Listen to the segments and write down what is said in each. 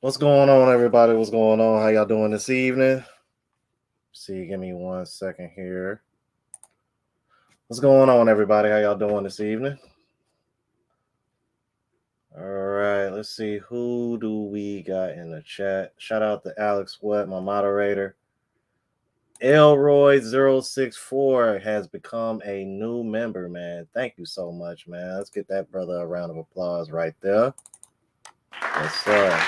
What's going on, everybody? What's going on? How y'all doing this evening? See, give me 1 second here. What's going on, everybody? How y'all doing this evening? All right, let's see. Who do we got in the chat? Shout out to Alex Wett, my moderator. Elroy064 has become a new member, man. Thank you so much, man. Let's get that brother a round of applause right there. Yes, sir.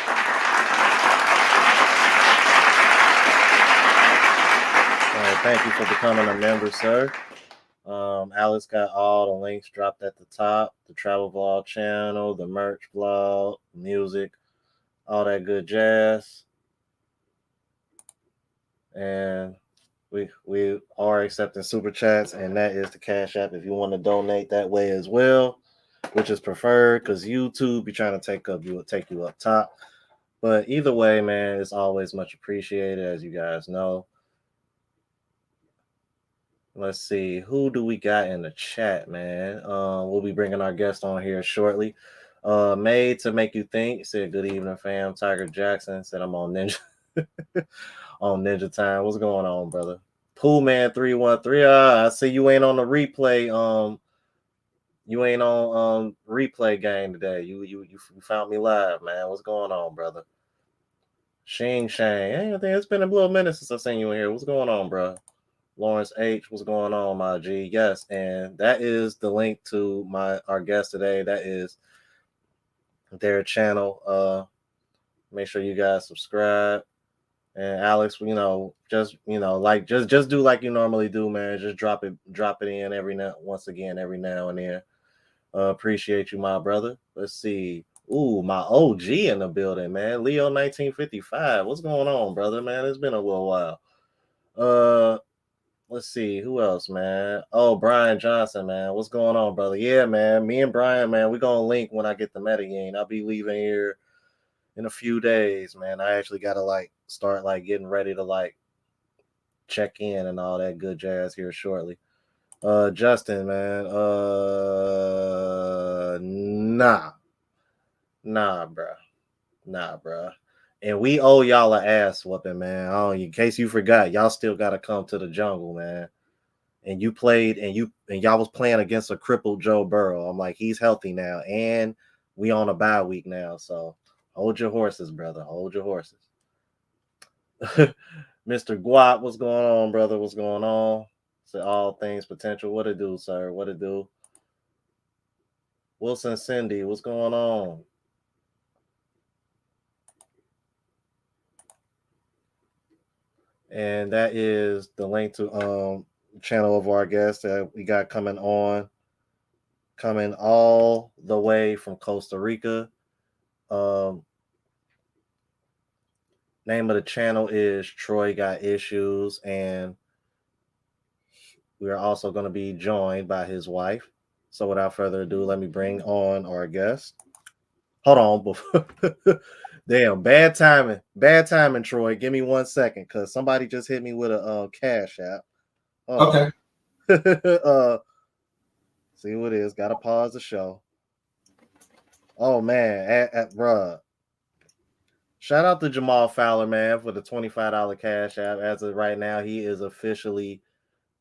Thank you for becoming a member, sir. Alex got all the links dropped at the top, the travel vlog channel, the merch vlog, music, all that good jazz. And we are accepting super chats, and that is the Cash App if you want to donate that way as well. which is preferred because YouTube be trying to take you up top. But either way, man, it's always much appreciated, as you guys know. Let's see, who do we got in the chat, man? We'll be bringing our guest on here shortly. Made to make you think said, "Good evening, fam." Tiger Jackson said, "I'm on Ninja on Ninja Time." What's going on, brother? Pool Man 313. I see you ain't on the replay. You ain't on replay game today. You found me live, man. What's going on, brother? Shing Shang. Hey, I think it's been a little minute since I've seen you in here. What's going on, bro? Lawrence H, what's going on, my G? Yes, and that is the link to our guest today. That is their channel. Make sure you guys subscribe. And Alex, just just do like you normally do, man. Just drop it in every now and then. Appreciate you, my brother. Let's see. Ooh, my OG in the building, man. Leo 1955. What's going on, brother? Man, it's been a little while. Let's see who else, man. Oh, Brian Johnson, man. What's going on, brother? Yeah, man. Me and Brian, man, we're gonna link when I get the Medellin. I'll be leaving here in a few days, man. I actually gotta start getting ready to check in and all that good jazz here shortly. Justin, man. Nah, bro. And we owe y'all an ass whooping, man. Oh, in case you forgot, y'all still gotta come to the jungle, man. And you played, and y'all was playing against a crippled Joe Burrow. I'm like, he's healthy now, and we on a bye week now. So hold your horses, brother. Hold your horses. Mr. Guap, what's going on, brother? What's going on? So all things potential. What it do, sir? What it do? Wilson Cindy, what's going on? And that is the link to channel of our guest that we got coming all the way from Costa Rica. Name of the channel is Troy Got Issues, and we are also going to be joined by his wife. So without further ado, let me bring on our guest. Hold on. Damn, bad timing, Troy. Give me 1 second, because somebody just hit me with a Cash App. Okay. See who it is. Got to pause the show. Oh, man. Bruh. Shout out to Jamal Fowler, man, for the $25 Cash App. As of right now, he is officially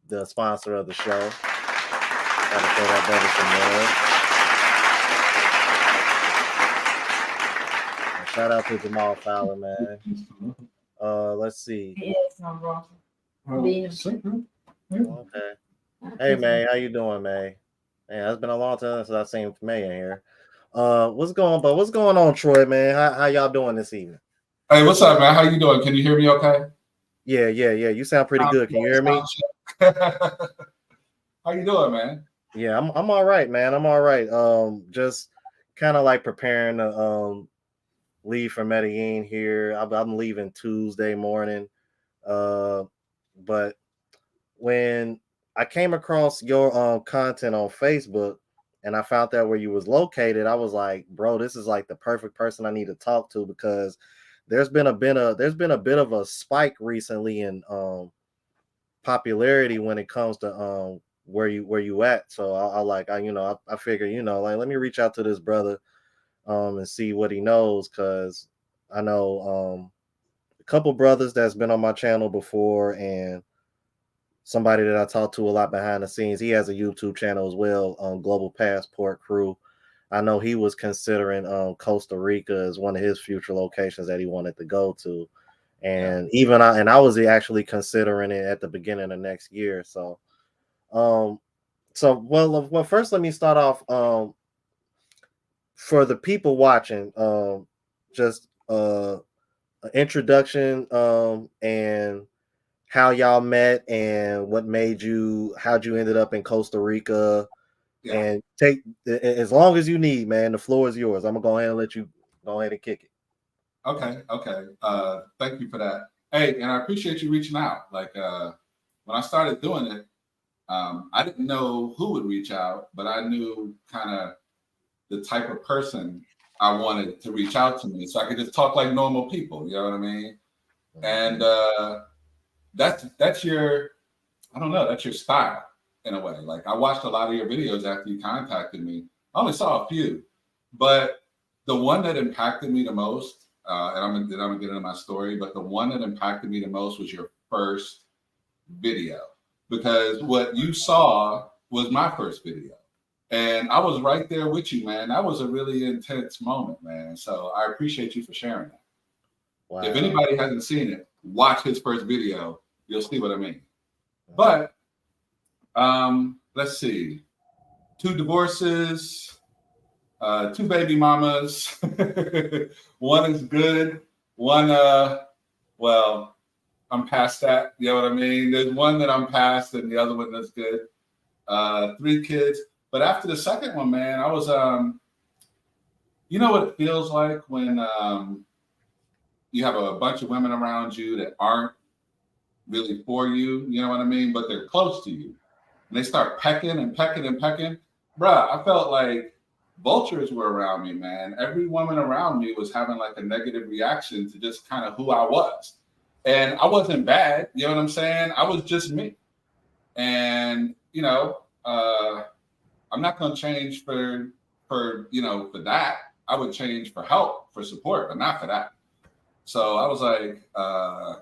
the sponsor of the show. Gotta throw that brother some love. Shout out to Jamal Fowler, man. Let's see. Okay. Hey, May, how you doing, May? Man, it's been a long time since I've seen May in here. What's going on, Troy, man? How y'all doing this evening? Hey, what's up, man? How you doing? Can you hear me okay? Yeah. You sound pretty good. Can you hear me? How you doing, man? Yeah, I'm all right, man. I'm all right. Just kind of preparing to leave for Medellin here. I'm leaving Tuesday morning. But when I came across your content on Facebook and I found out where you was located, I was like, bro, this is the perfect person I need to talk to, because there's been a bit of a spike recently in popularity when it comes to where you at. So I figure, let me reach out to this brother and see what he knows, because I know a couple brothers that's been on my channel before, and somebody that I talk to a lot behind the scenes. He has a YouTube channel as well, Global Passport Crew. I know he was considering Costa Rica as one of his future locations that he wanted to go to. And I was actually considering it at the beginning of next year. So first let me start off for the people watching, just an introduction and how y'all met and how'd you ended up in Costa Rica. Yeah. And take as long as you need, man. The floor is yours. I'm gonna go ahead and let you go ahead and kick it. Okay. Thank you for that. Hey, and I appreciate you reaching out. When I started doing it, I didn't know who would reach out, but I knew kind of the type of person I wanted to reach out to me, so I could just talk like normal people. You know what I mean? And that's your, I don't know, that's your style in a way. Like I watched a lot of your videos after you contacted me. I only saw a few, but the one that impacted me the most, and I'm gonna get into my story, but the one that impacted me the most was your first video, because what you saw was my first video. And I was right there with you, man. That was a really intense moment, man. So I appreciate you for sharing that. Wow. If anybody hasn't seen it, watch his first video. You'll see what I mean. But let's see. 2 divorces, 2 baby mamas. One is good. One, well, I'm past that. You know what I mean? There's one that I'm past and the other one that's good. 3 kids. But after the second one, man, I was, you know what it feels like when you have a bunch of women around you that aren't really for you, you know what I mean? But they're close to you. And they start pecking and pecking and pecking. Bruh, I felt like vultures were around me, man. Every woman around me was having like a negative reaction to just kind of who I was. And I wasn't bad, you know what I'm saying? I was just me. And, you know, I'm not going to change for that. I would change for help, for support, but not for that. So I was like,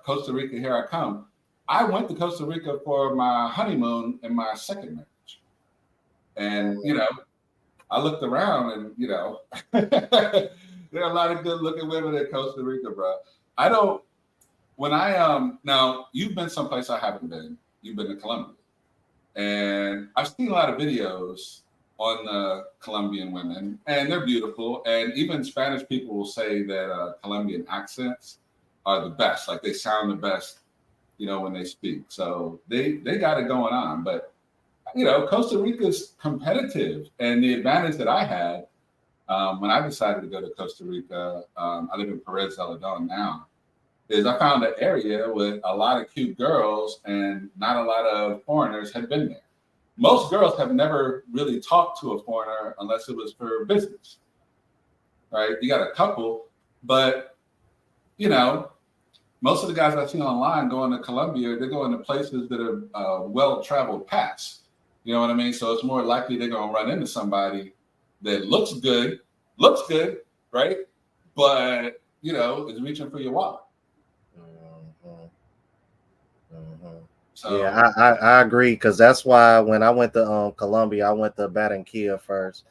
Costa Rica, here I come. I went to Costa Rica for my honeymoon in my second marriage. And, you know, I looked around and, you know, there are a lot of good looking women in Costa Rica, bro. Now you've been someplace I haven't been. You've been to Colombia. And I've seen a lot of videos on the Colombian women, and they're beautiful. And even Spanish people will say that Colombian accents are the best. Like they sound the best, you know, when they speak. So they got it going on. But, you know, Costa Rica's competitive. And the advantage that I had when I decided to go to Costa Rica, I live in Perez Zeledon now, is I found an area with a lot of cute girls and not a lot of foreigners had been there. Most girls have never really talked to a foreigner unless it was for business, right? You got a couple, but, you know, most of the guys I've seen online going to Colombia, they're going to places that are well-traveled paths. You know what I mean? So it's more likely they're going to run into somebody that looks good, right? But, you know, is reaching for your wallet. So, yeah, I agree, because that's why when I went to Colombia, I went to Barranquilla first.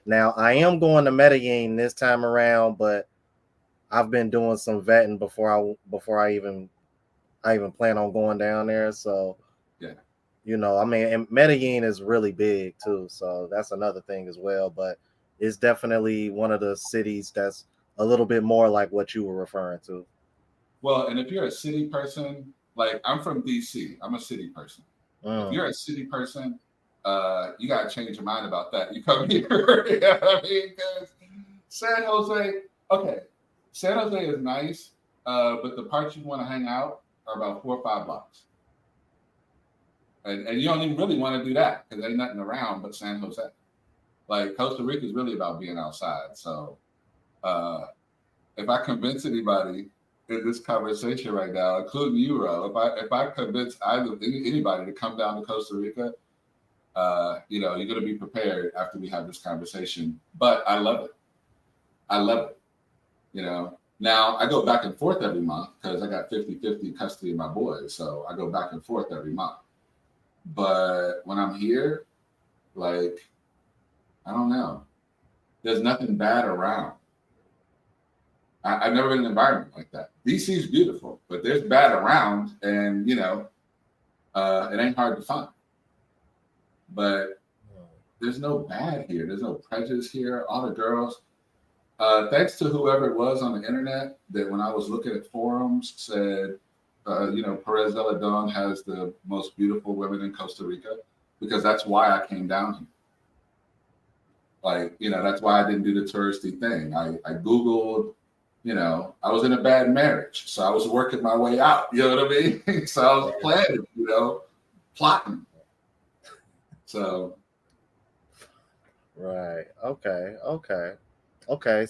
Now I am going to Medellin this time around, but I've been doing some vetting before I even plan on going down there. So yeah, you know, I mean, and Medellin is really big too, so that's another thing as well. But it's definitely one of the cities that's a little bit more like what you were referring to. Well, and if you're a city person, like I'm from DC, I'm a city person. If you're a city person, you got to change your mind about that. You come here, you know what I mean? Because San Jose, okay, San Jose is nice, but the parts you want to hang out are about 4 or 5 blocks. And you don't even really want to do that because ain't nothing around but San Jose. Like Costa Rica is really about being outside. So if I convince anybody in this conversation right now, including you, Ro, if I convince anybody to come down to Costa Rica, you know, you're going to be prepared after we have this conversation. But I love it. I love it. You know, now I go back and forth every month because I got 50-50 custody of my boys. So I go back and forth every month. But when I'm here, like, I don't know. There's nothing bad around. I've never been in an environment like that. DC is beautiful, but there's bad around, and you know, it ain't hard to find. But there's no bad here. There's no prejudice here. All the girls, thanks to whoever it was on the internet that when I was looking at forums said, you know, Perez Zeledon has the most beautiful women in Costa Rica, because that's why I came down here. Like, you know, that's why I didn't do the touristy thing. I Googled, you know, I was in a bad marriage, so I was working my way out. You know what I mean? So I was planning, you know, plotting. So Right. Okay. Okay. Okay.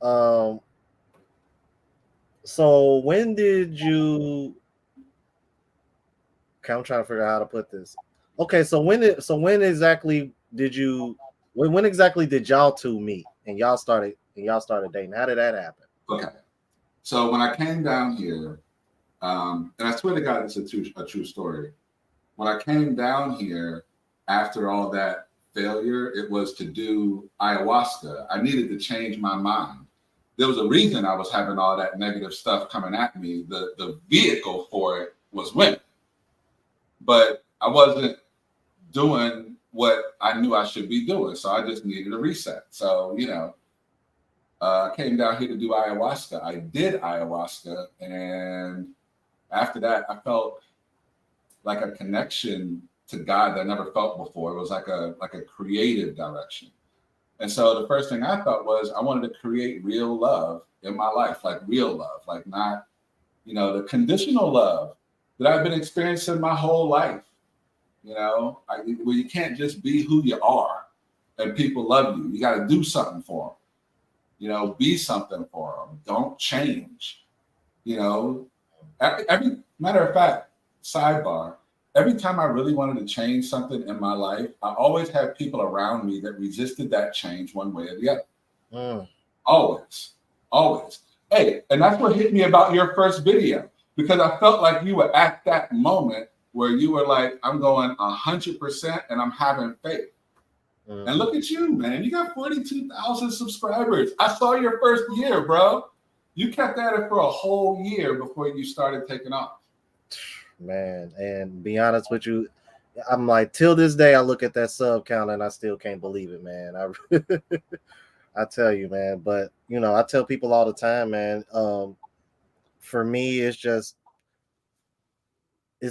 Um, so when did you? Okay, I'm trying to figure out how to put this. Okay, when exactly did you? When exactly did y'all two meet and y'all started dating? How did that happen? Okay. So when I came down here, and I swear to God, it's a true story. When I came down here after all that failure, it was to do ayahuasca. I needed to change my mind. There was a reason I was having all that negative stuff coming at me. The vehicle for it was women, but I wasn't doing what I knew I should be doing. So I just needed a reset. So, I came down here to do ayahuasca. I did ayahuasca. And after that, I felt like a connection to God that I never felt before. It was like a creative direction. And so the first thing I thought was I wanted to create real love in my life, like real love, like not, the conditional love that I've been experiencing my whole life. Where you can't just be who you are and people love you. You got to do something for them. Be something for them. Don't change. Every matter of fact, sidebar, every time I really wanted to change something in my life, I always had people around me that resisted that change one way or the other. Mm. Always, always. Hey, and that's what hit me about your first video, because I felt like you were at that moment where you were like, I'm going 100% and I'm having faith. Mm. And look at you, man. You got 42,000 subscribers. I saw your first year, bro. You kept at it for a whole year before you started taking off. Man, and be honest with you, I'm like till this day I look at that sub count and I still can't believe it, man. I tell you, man. But I tell people all the time, man. For me, it's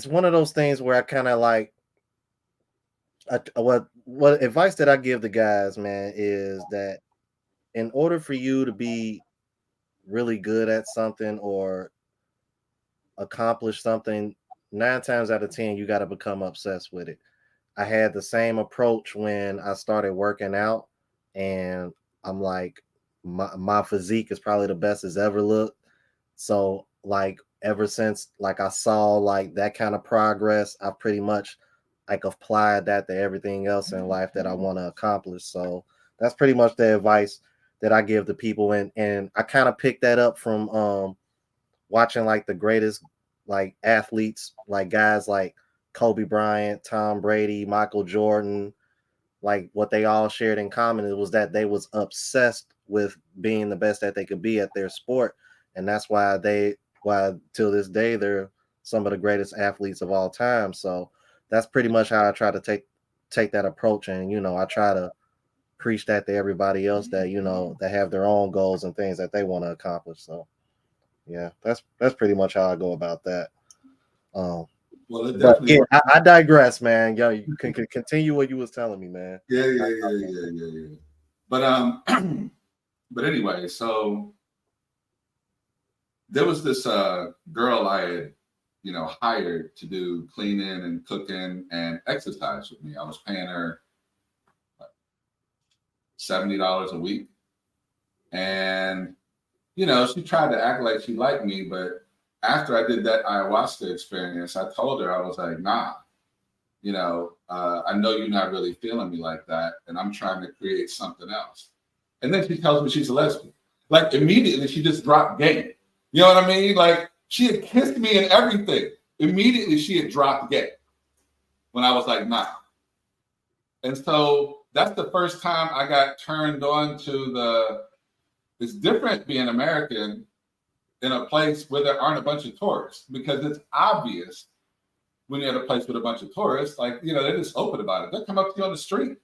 one of those things where I kind of like what advice that I give the guys, man, is that in order for you to be really good at something or accomplish something, 9 times out of 10 you got to become obsessed with it. I had the same approach when I started working out, and I'm like, my physique is probably the best it's ever looked. So like ever since like I saw like that kind of progress, I've pretty much like applied that to everything else in life that I want to accomplish. So that's pretty much the advice that I give to people, and I kind of picked that up from watching like the greatest like athletes, like guys like Kobe Bryant, Tom Brady, Michael Jordan. Like what they all shared in common, it was that they was obsessed with being the best that they could be at their sport, and that's why till this day they're some of the greatest athletes of all time. So that's pretty much how I try to take that approach, and I try to preach that to everybody else that that have their own goals and things that they want to accomplish. So yeah, that's pretty much how I go about that. Um, Well, it but definitely yeah, worked. I digress, man. Yo, you can continue what you was telling me, man. Yeah. But but anyway, so there was this girl I had, hired to do cleaning and cooking and exercise with me. I was paying her $70 a week, and she tried to act like she liked me, but after I did that ayahuasca experience, I told her, I was like, nah, I know you're not really feeling me like that, and I'm trying to create something else. And then she tells me she's a lesbian. Like immediately, she just dropped game. You know what I mean? Like she had kissed me and everything. Immediately, she had dropped gay when I was like, nah. And so that's the first time I got turned on to it's different being American in a place where there aren't a bunch of tourists, because it's obvious when you're at a place with a bunch of tourists, like, they're just open about it. They'll come up to you on the street.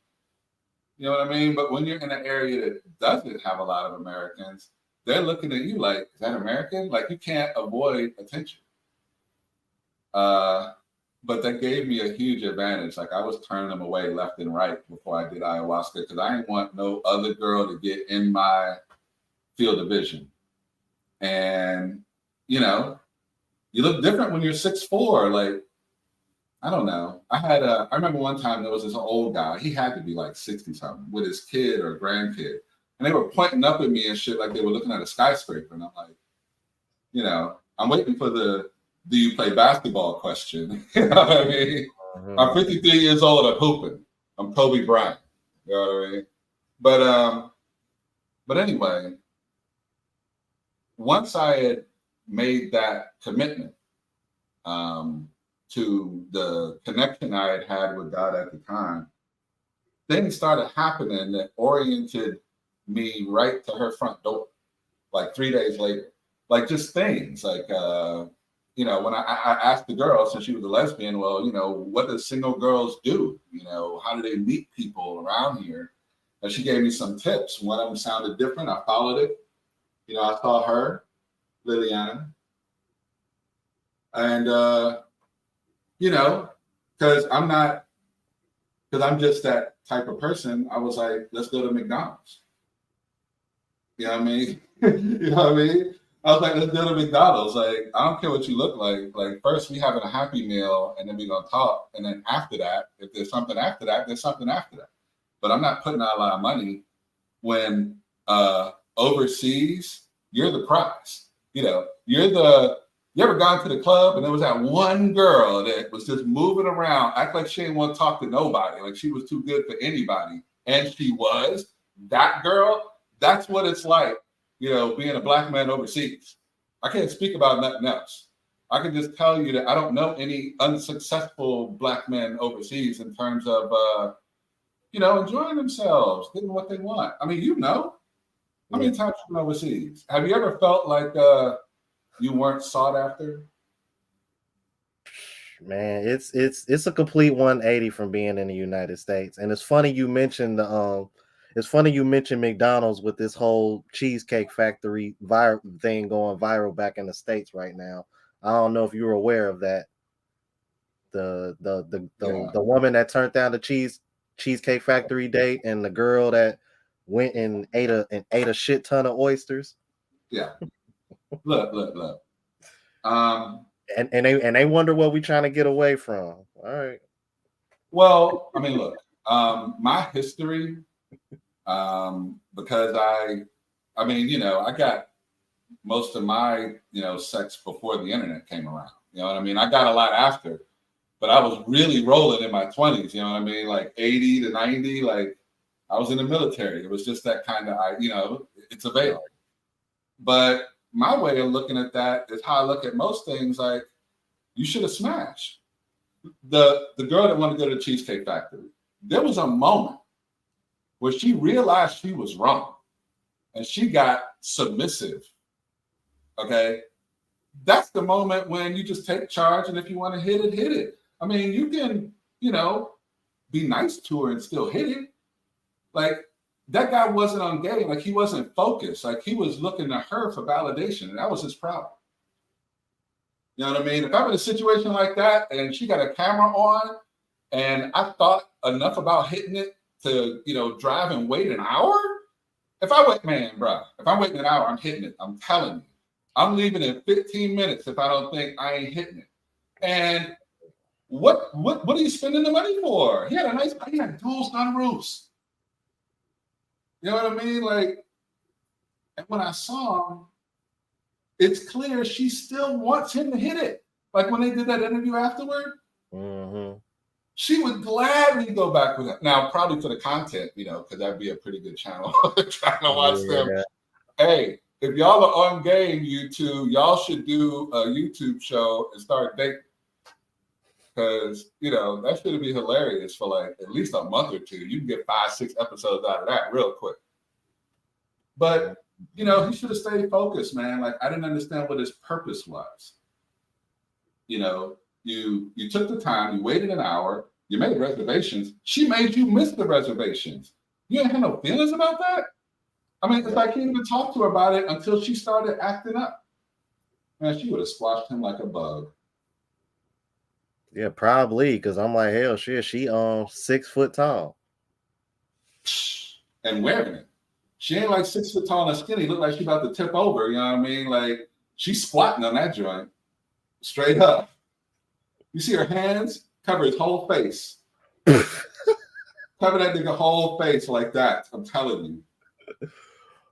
You know what I mean? But when you're in an area that doesn't have a lot of Americans, they're looking at you like, is that American? Like you can't avoid attention. But that gave me a huge advantage. Like I was turning them away left and right before I did ayahuasca, because I didn't want no other girl to get in my field of vision. And, you look different when you're 6'4". Like I don't know. I remember one time there was this old guy. He had to be like 60 something with his kid or grandkid. And they were pointing up at me and shit like they were looking at a skyscraper. And I'm like, I'm waiting for the do you play basketball question. You know what I mean? I'm 53 years old. I'm hooping. I'm Kobe Bryant. You know what I mean? But anyway, once I had made that commitment to the connection I had had with God at the time, things started happening that oriented me right to her front door. Like 3 days later, like just things like when I asked the girl, since she was a lesbian, well, what do single girls do? How do they meet people around here? And she gave me some tips. One of them sounded different. I followed it. I saw her, Liliana, and because I'm just that type of person. I was like, let's go to McDonald's. You know what I mean? You know what I mean? I was like, let's go to McDonald's. Like, I don't care what you look like. Like, first we having a happy meal, and then we gonna talk. And then after that, if there's something after that, there's something after that. But I'm not putting out a lot of money when overseas, you're the prize. You ever gone to the club and there was that one girl that was just moving around, act like she didn't want to talk to nobody, like she was too good for anybody. And she was that girl. That's what it's like, being a Black man overseas. I can't speak about nothing else. I can just tell you that I don't know any unsuccessful Black men overseas in terms of, enjoying themselves, getting what they want. I mean, how many times you've been overseas? Have you ever felt like you weren't sought after? Man, it's a complete 180 from being in the United States. And it's funny you mentioned McDonald's with this whole Cheesecake Factory thing going viral back in the States right now. I don't know if you were aware of that. The woman that turned down the Cheesecake Factory date, and the girl that went and ate a shit ton of oysters. Yeah. Look. And they wonder what we're trying to get away from. All right. Well, I mean, look, my history, because I got most of my, sex before the internet came around. You know what I mean? I got a lot after, but I was really rolling in my 20s. You know what I mean? Like 80 to 90, like I was in the military. It was just that kind of, it's available. But my way of looking at that is how I look at most things. Like, you should have smashed. The girl that wanted to go to the Cheesecake Factory, there was a moment where she realized she was wrong and she got submissive. Okay. That's the moment when you just take charge, and if you want to hit it, hit it. I mean, you can, be nice to her and still hit it. Like, that guy wasn't on game. Like, he wasn't focused. Like, he was looking to her for validation, and that was his problem. You know what I mean? If I'm in a situation like that and she got a camera on and I thought enough about hitting it to, drive and wait an hour, if I'm waiting an hour, I'm hitting it. I'm telling you. I'm leaving in 15 minutes if I don't think I ain't hitting it. And what are you spending the money for? He had dual sunroofs. You know what I mean? Like, and when I saw him, it's clear she still wants him to hit it. Like when they did that interview afterward, she would gladly go back with it. Now, probably for the content, because that'd be a pretty good channel trying to watch them. Hey, if y'all are on game, YouTube, y'all should do a YouTube show and start dating. Because, that should be hilarious for like at least a month or two. You can get 5-6 episodes out of that real quick. But, he should have stayed focused, man. Like, I didn't understand what his purpose was. You took the time, you waited an hour, you made reservations. She made you miss the reservations. You ain't had no feelings about that? I mean, it's like he didn't even talk to her about it until she started acting up. Man, she would have squashed him like a bug. Yeah, probably, because I'm like, hell, shit, she 6 foot tall. And wearing it. She ain't like 6 foot tall and skinny. Look like she about to tip over, you know what I mean? Like, she's squatting on that joint. Straight up. You see her hands? Cover his whole face. Cover that nigga whole face like that. I'm telling you.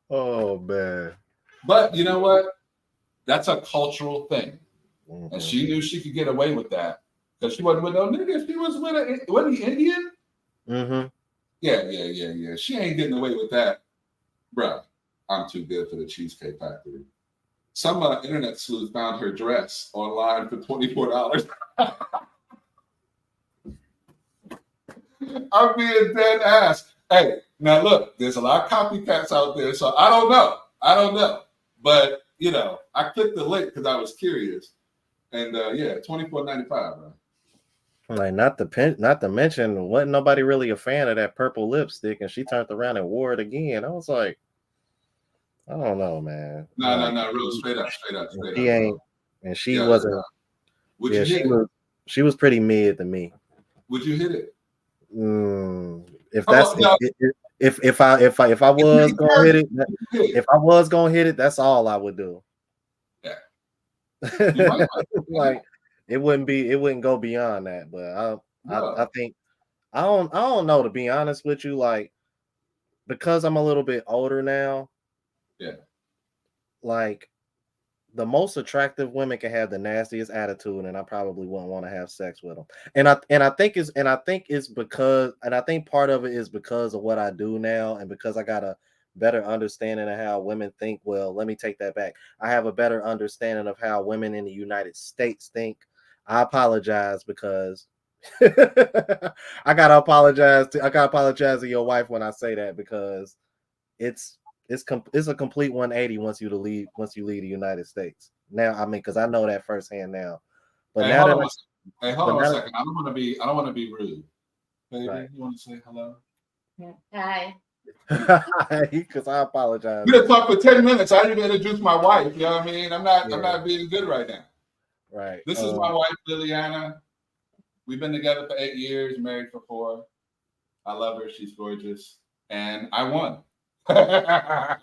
Oh man. But you know what? That's a cultural thing. Mm-hmm. And she knew she could get away with that. Because she wasn't with no nigga. She was with wasn't he Indian? Mm-hmm. Yeah. She ain't getting away with that. Bruh, I'm too good for the Cheesecake Factory. Some internet sleuth found her dress online for $24. I'm being dead ass. Hey, now look, there's a lot of copycats out there, so I don't know. But you know, I clicked the link because I was curious. And yeah, $24.95, bro. Like not to mention, wasn't nobody really a fan of that purple lipstick, and she turned around and wore it again. I was like, I don't know, man. No, real straight up, She ain't, bro. and she Yeah, wasn't. Would Yeah, you hit it? She was pretty mid to me. Would you hit it? If that's if I was gonna hit it, if I was gonna hit it, that's all I would do. Yeah. Like it wouldn't go beyond that. But I think I don't know, to be honest with you, like because I'm a little bit older now. Yeah. Like the most attractive women can have the nastiest attitude, and I probably wouldn't want to have sex with them. And I think part of it is because of what I do now, and because I got a better understanding of how women think. Well, let me take that back. I have a better understanding of how women in the United States think. I apologize because I gotta apologize to your wife when I say that, because it's a complete 180 once you leave the United States. Now, I mean, because I know that firsthand now. But hey, now hold on a that second. I don't want to be rude. Baby, right. You want to say hello? Hi. Because I apologize. We done talked for 10 minutes. I didn't even introduce my wife. You know what I mean? I'm not being good right now. Right. This is my wife, Liliana. We've been together for 8 years, married for 4. I love her. She's gorgeous. And I won. Nigga,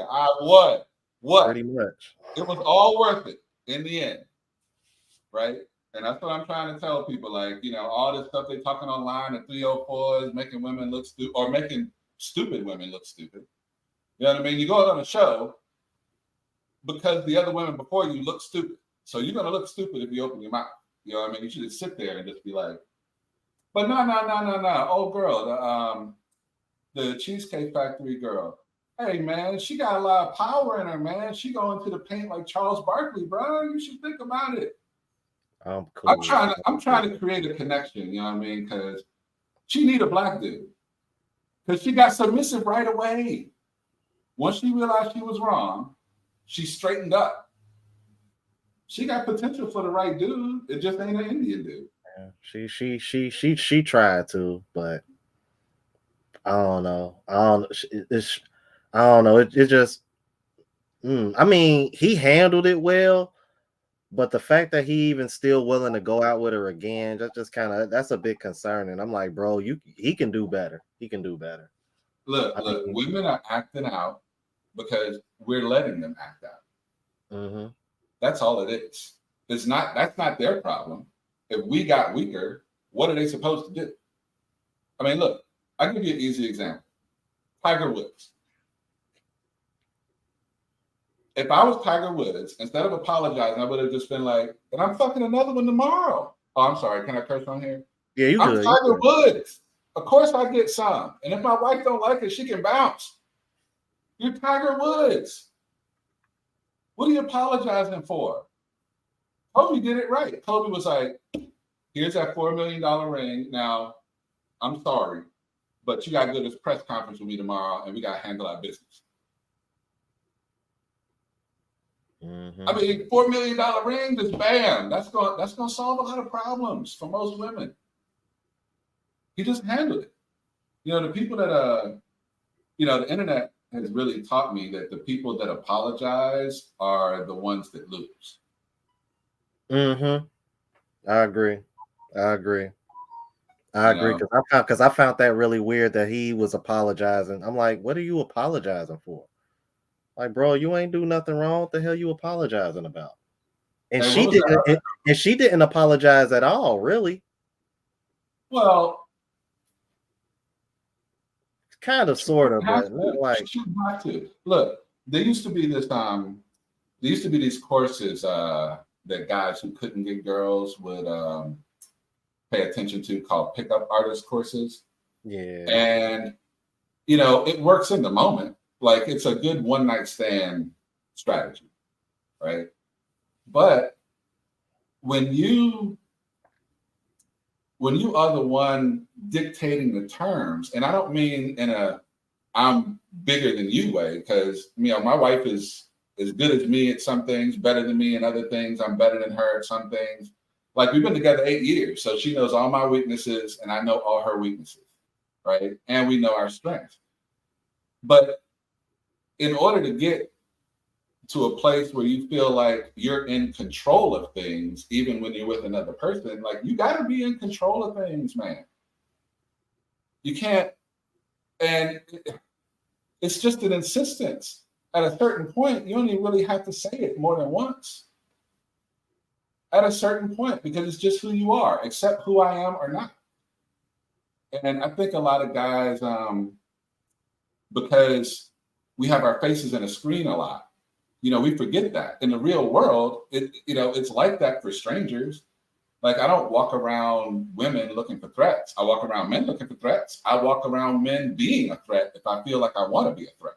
I won. What? Pretty much. It was all worth it in the end. Right? And that's what I'm trying to tell people. Like, you know, all this stuff they talking online, the 304s, making women look stupid, or making stupid women look stupid. You know what I mean? You go on a show because the other women before you look stupid. So you're going to look stupid if you open your mouth. You know what I mean? You should just sit there and just be like, but no. Oh, girl, the Cheesecake Factory girl. Hey, man, she got a lot of power in her, man. She going to the paint like Charles Barkley, bro. You should think about it. I'm cool. I'm trying to create a connection, you know what I mean? Because she need a black dude. Because she got submissive right away. Once she realized she was wrong, she straightened up. She got potential for the right dude. It just ain't an Indian dude. Yeah, she tried to, but I don't know. I don't know. It just. I mean, he handled it well, but the fact that he even still willing to go out with her again, just kind of, that's a bit concerning. I'm like, bro, he can do better. He can do better. Look, women are acting out because we're letting them act out. Mm-hmm. That's all it is. That's not their problem. If we got weaker, what are they supposed to do? I mean, look, I'll give you an easy example. Tiger Woods. If I was Tiger Woods, instead of apologizing, I would have just been like, and I'm fucking another one tomorrow. Oh, I'm sorry. Can I curse on here? Yeah, you I'm good. Tiger Woods. Of course I get some. And if my wife don't like it, she can bounce. You're Tiger Woods. What are you apologizing for? Kobe did it right. Kobe was like, here's that $4 million ring. Now, I'm sorry, but you got to go to this press conference with me tomorrow, and we got to handle our business. Mm-hmm. I mean, $4 million ring, just bam. That's gonna solve a lot of problems for most women. He just handled it. You know, the people that the internet has really taught me that the people that apologize are the ones that lose. Mm-hmm. I agree because I found that really weird that he was apologizing. I'm like, what are you apologizing for? Like, bro, you ain't do nothing wrong. What the hell you apologizing about? And And what she was that? didn't and she didn't apologize at all, really. Well, Kind of, she sort of, shouldn't have but not to. She like. shouldn't have to. Look, there used to be this there used to be these courses that guys who couldn't get girls would pay attention to called pickup artist courses. Yeah. And you know, it works in the moment. Like it's a good one night stand strategy, right? But when you when you are the one dictating the terms, and I don't mean in a I'm bigger than you way, because you know my wife is as good as me at some things, better than me in other things. I'm better than her at some things. Like we've been together 8 years, so she knows all my weaknesses and I know all her weaknesses, right? And we know our strengths. But in order to get to a place where you feel like you're in control of things, even when you're with another person, like you got to be in control of things, man. You can't, and it's just an insistence. At a certain point, you only really have to say it more than once. At a certain point, because it's just who you are, accept who I am or not. And I think a lot of guys, because we have our faces in a screen a lot, you know, we forget that in the real world, it's like that for strangers. Like I don't walk around women looking for threats. I walk around men looking for threats. I walk around men being a threat if I feel like I want to be a threat.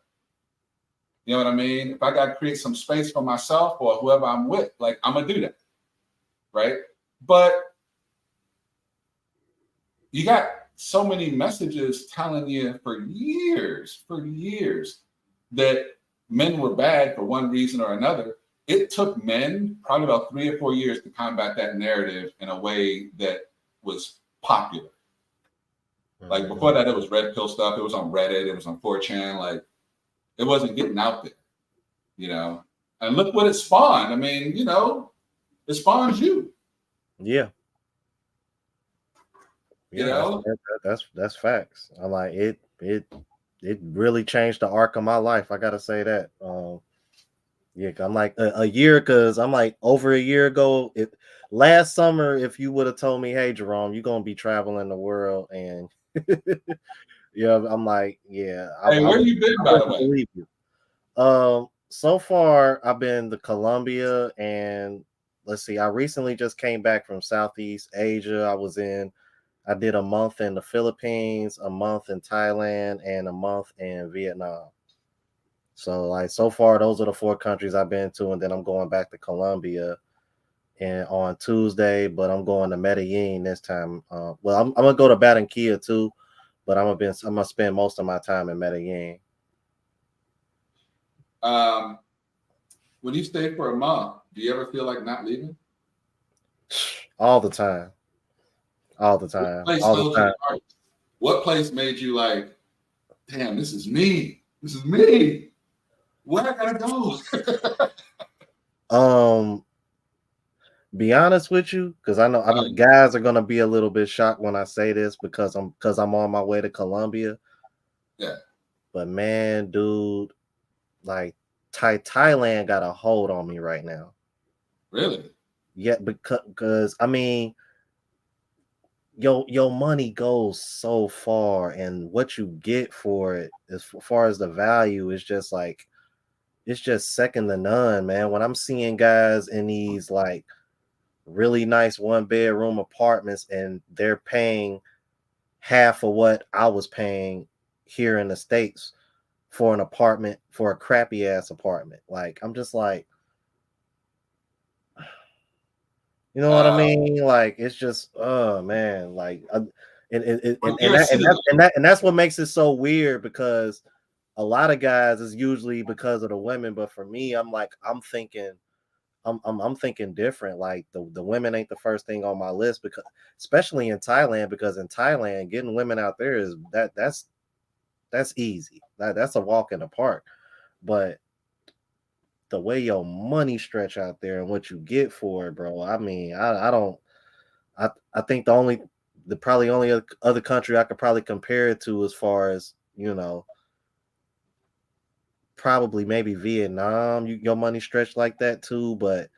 You know what I mean? If I got to create some space for myself or whoever I'm with, like I'm gonna do that, right? But you got so many messages telling you for years, that men were bad for one reason or another. It took men probably about 3 or 4 years to combat that narrative in a way that was popular. Like before that, it was red pill stuff. It was on Reddit. It was on 4chan. Like it wasn't getting out there, you know. And look what it spawned. I mean, you know, it spawns you. Yeah. You Yeah, know, that's facts. I like it. It really changed the arc of my life. I gotta say that. Yeah, I'm like a year, because I'm like over a year ago. Last summer, if you would have told me, "Hey, Jerome, you're gonna be traveling the world," and yeah, I'm like, yeah, hey, where you been, I by the wouldn't way? believe you. So far I've been to Colombia, and let's see, I recently just came back from Southeast Asia. I did a month in the Philippines, a month in Thailand, and a month in Vietnam. So like so far, those are the four countries I've been to, and then I'm going back to Colombia and on Tuesday, but I'm going to Medellin this time. Well, I'm gonna go to Barranquilla too, but I'm gonna spend most of my time in Medellin. Um, when you stay for a month, do you ever feel like not leaving? All the time, all the What time, place all the held you time. the hardest? What place made you like, damn, this is me. This is me. Where I gotta go? Um, be honest with you, because I know guys are gonna be a little bit shocked when I say this, because I'm on my way to Colombia. Yeah, But man, dude, like Thailand got a hold on me right now. really. Yeah, because I mean, your money goes so far, and what you get for it, as far as the value, is just like it's just second to none, man. When I'm seeing guys in these like really nice one bedroom apartments, and they're paying half of what I was paying here in the States for an apartment, for a crappy ass apartment. Like I'm just like, you know what I Uh, mean? Like it's just, oh man, like, but you're a citizen. and that's what makes it so weird, because a lot of guys is usually because of the women, but for me, I'm like, I'm thinking different. Like the women ain't the first thing on my list, because especially in Thailand, because in Thailand, getting women out there is that's easy. That's a walk in the park. But the way your money stretch out there and what you get for it, bro. I mean, I don't. I think the probably only other country I could probably compare it to, as far as, probably maybe Vietnam. Your money stretched like that too, but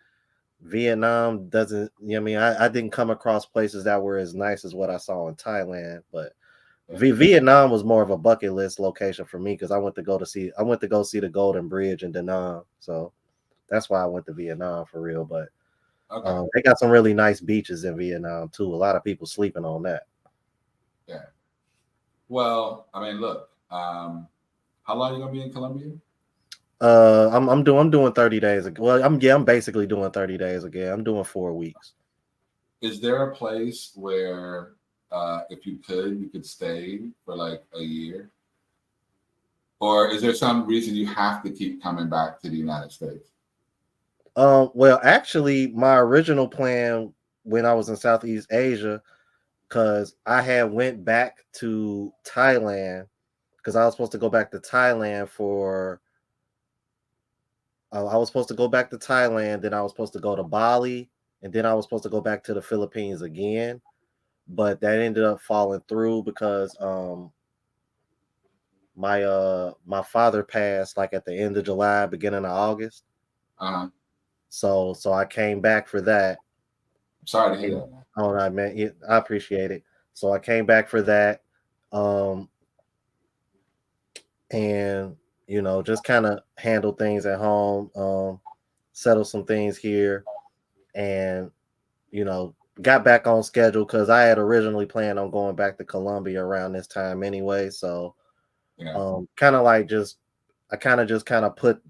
Vietnam doesn't. You know what I mean, I didn't come across places that were as nice as what I saw in Thailand, but Yeah. Vietnam was more of a bucket list location for me because I went to go see the Golden Bridge in Da Nang, so that's why I went to Vietnam for real. But Okay. they got some really nice beaches in Vietnam too. A lot of people sleeping on that. Yeah. Well, I mean, look, how long are you gonna be in Colombia? I'm doing 30 days. Well, I'm basically doing 30 days again. I'm doing 4 weeks. Is there a place where, if you could stay for like a year, or is there some reason you have to keep coming back to the United States? Well, actually, my original plan when I was in Southeast Asia, because I had went back to Thailand, because I was supposed to go back to Thailand for. I was supposed to go back to Thailand, then I was supposed to go to Bali, and then I was supposed to go back to the Philippines again, but that ended up falling through because my father passed like at the end of July, beginning of August. Uh-huh. So I came back for that. I'm sorry to hear And, that, man. oh, I mean, I appreciate it. So I came back for that, um, and just kind of handle things at home, settle some things here, and got back on schedule because I had originally planned on going back to Colombia around this time anyway. So, Yeah. kind of like I kind of put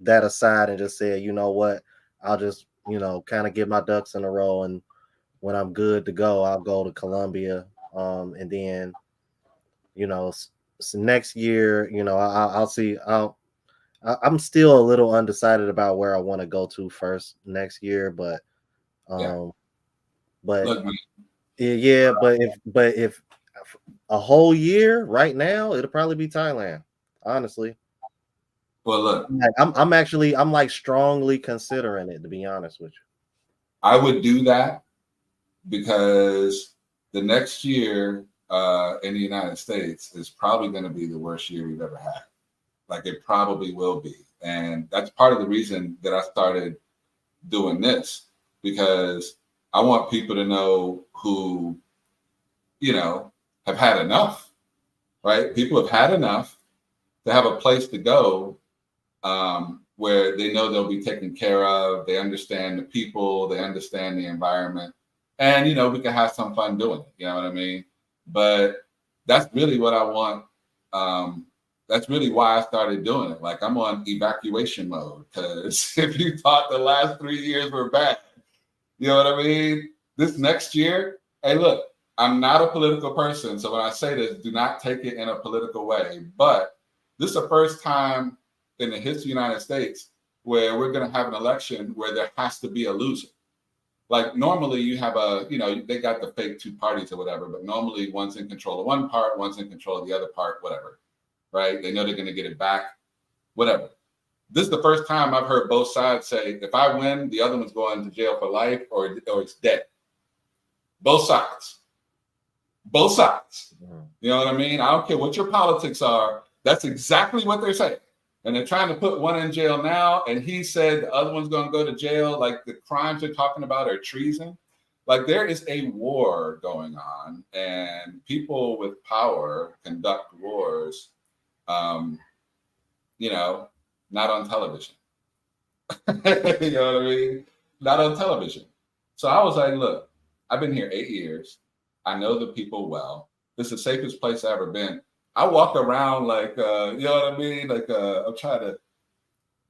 that aside and just said, you know what, I'll just kind of get my ducks in a row, and when I'm good to go, I'll go to Colombia, and then next year, I'll see. I'm still a little undecided about where I want to go to first next year, but Yeah. um, but Look, man. yeah, but if a whole year right now, it'll probably be Thailand. Honestly, Well, look, I'm like strongly considering it, to be honest with I would do that because the next year in the United States is probably going to be the worst year we've ever had. Like it probably will be. And that's part of the reason that I started doing this because I want people to know who, have had enough, right? People have had enough to have a place to go where they know they'll be taken care of. They understand the people, they understand the environment, and we can have some fun doing it. You know what I mean? But that's really what I want. That's really why I started doing it. Like I'm on evacuation mode because if you thought the last 3 years were bad, you know what I mean? This next year, hey, look, I'm not a political person. So when I say this, do not take it in a political way. But this is the first time in the history of the United States where we're going to have an election where there has to be a loser. Like normally you have they got the fake two parties or whatever, but normally one's in control of one part, one's in control of the other part, whatever, right? They know they're going to get it back, whatever. This is the first time I've heard both sides say, if I win, the other one's going to jail for life or it's dead. Both sides. Both sides. you. You know what I mean? I don't care what your politics are. That's exactly what they're saying. And they're trying to put one in jail now. And he said the other one's going to go to jail. Like the crimes they're talking about are treason. Like there is a war going on, and people with power conduct wars, um, not on television. You know what I mean? Not on television. So I was like, look, I've been here 8 years. I know the people well. This is the safest place I've ever been. I walk around like, you know what I mean? Like, I'm trying to,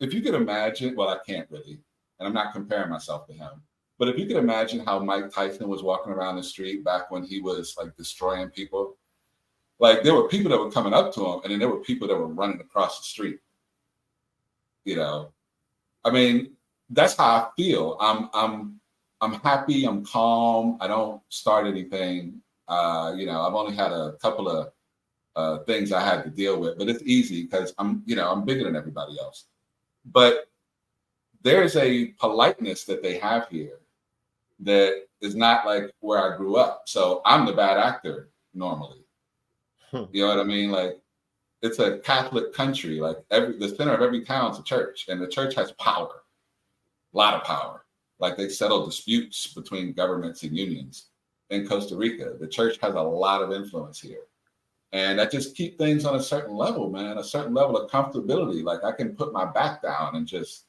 if you could imagine, well, I can't really, and I'm not comparing myself to him, but if you could imagine how Mike Tyson was walking around the street back when he was like destroying people, like there were people that were coming up to him, and then there were people that were running across the street. You know, I mean, that's how I feel. I'm happy. I'm calm. I don't start anything. I've only had a couple of things I had to deal with, but it's easy because I'm bigger than everybody else. But there's a politeness that they have here that is not like where I grew up. So I'm the bad actor normally. You know what I mean? Like it's a Catholic country. Like the center of every town is a church, and the church has power, a lot of power. Like they settle disputes between governments and unions. In Costa Rica, the church has a lot of influence here. And that just keep things on a certain level, man, a certain level of comfortability. Like I can put my back down and just,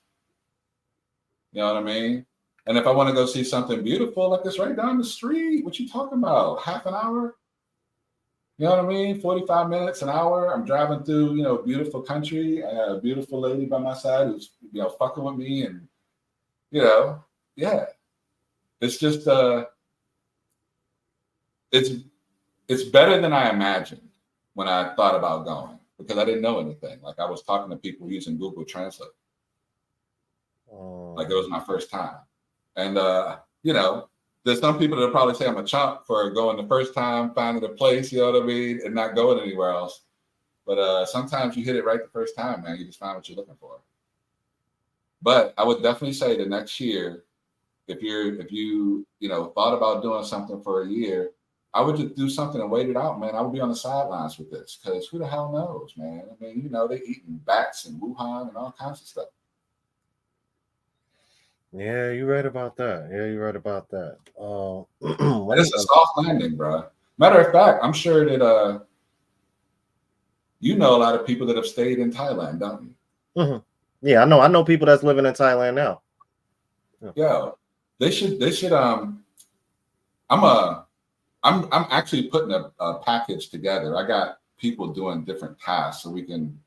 you know what I mean? And if I want to go see something beautiful, like it's right down the street. What you talking about? Half an hour? You know what I mean? 45 minutes, an hour. I'm driving through, beautiful country. I got a beautiful lady by my side who's, fucking with me. And, yeah. It's just it's better than I imagined when I thought about going because I didn't know anything. Like I was talking to people using Google Translate. Like it was my first time. And there's some people that probably say I'm a chump for going the first time, finding a place, you know what I mean, and not going anywhere else. But sometimes you hit it right the first time, man. You just find what you're looking for. But I would definitely say the next year, if you thought about doing something for a year, I would just do something and wait it out, man. I would be on the sidelines with this because who the hell knows, man? I mean, they eating bats in Wuhan and all kinds of stuff. Yeah, you're right about that. It's a soft landing, bro. Matter of fact, I'm sure that a lot of people that have stayed in Thailand, don't you? Mm-hmm. Yeah, I know people that's living in Thailand now. Yeah, they should. I'm actually putting a package together. I got people doing different tasks so we can,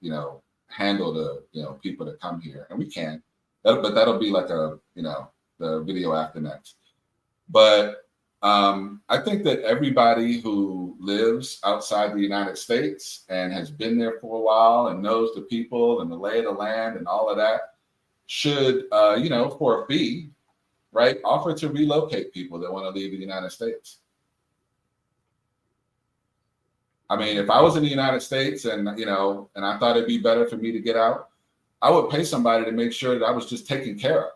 handle the, people that come here, and we can. But that'll be like the video after next. But I think that everybody who lives outside the United States and has been there for a while and knows the people and the lay of the land and all of that should, for a fee, right, offer to relocate people that want to leave the United States. I mean, if I was in the United States and and I thought it'd be better for me to get out, I would pay somebody to make sure that I was just taken care of.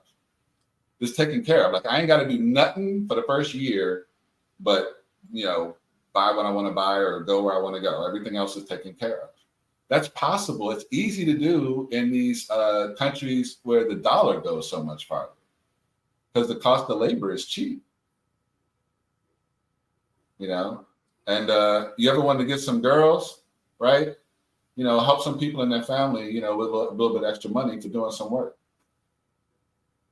Like I ain't got to do nothing for the first year, but buy what I want to buy or go where I want to go. Everything else is taken care of. That's possible. It's easy to do in these countries where the dollar goes so much farther because the cost of labor is cheap. And you ever want to get some girls, right? Help some people in their family, with a little bit extra money to doing some work.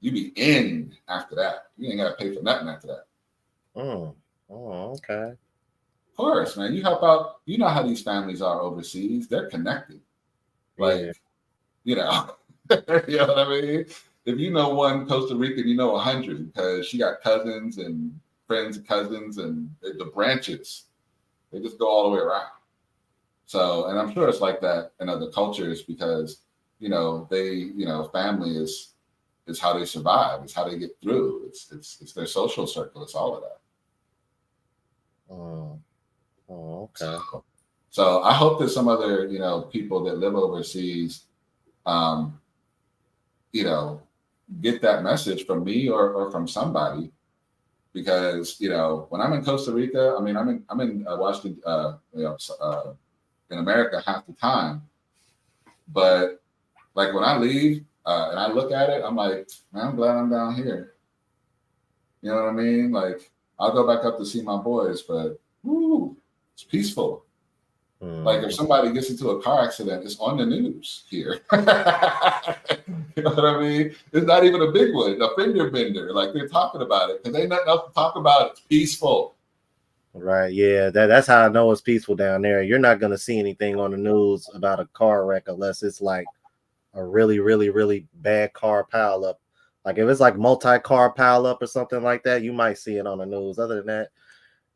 You be in after that. You ain't got to pay for nothing after that. Oh, okay. Of course, man. You help out. You know how these families are overseas. They're connected. Like, you know what I mean? If you know one Costa Rican, you know 100 because she got cousins and friends and cousins and the branches. They just go all the way around. So, and I'm sure it's like that in other cultures because, family is how they survive. It's how they get through. It's their social circle. It's all of that. Okay. So I hope that some other, people that live overseas, get that message from me or from somebody. Because when I'm in Costa Rica, I mean I'm in Washington, in America half the time, but like when I leave and I look at it, I'm like, man, I'm glad I'm down here. You know what I mean? Like I'll go back up to see my boys, but it's peaceful. Like if somebody gets into a car accident, it's on the news here. You know what I mean? It's not even a big one, a fender bender. Like they're talking about it because ain't nothing else to talk about. It's peaceful. Right. Yeah. That's how I know it's peaceful down there. You're not going to see anything on the news about a car wreck unless it's like a really, really, really bad car pileup. Like if it's like multi-car pileup or something like that, you might see it on the news. Other than that,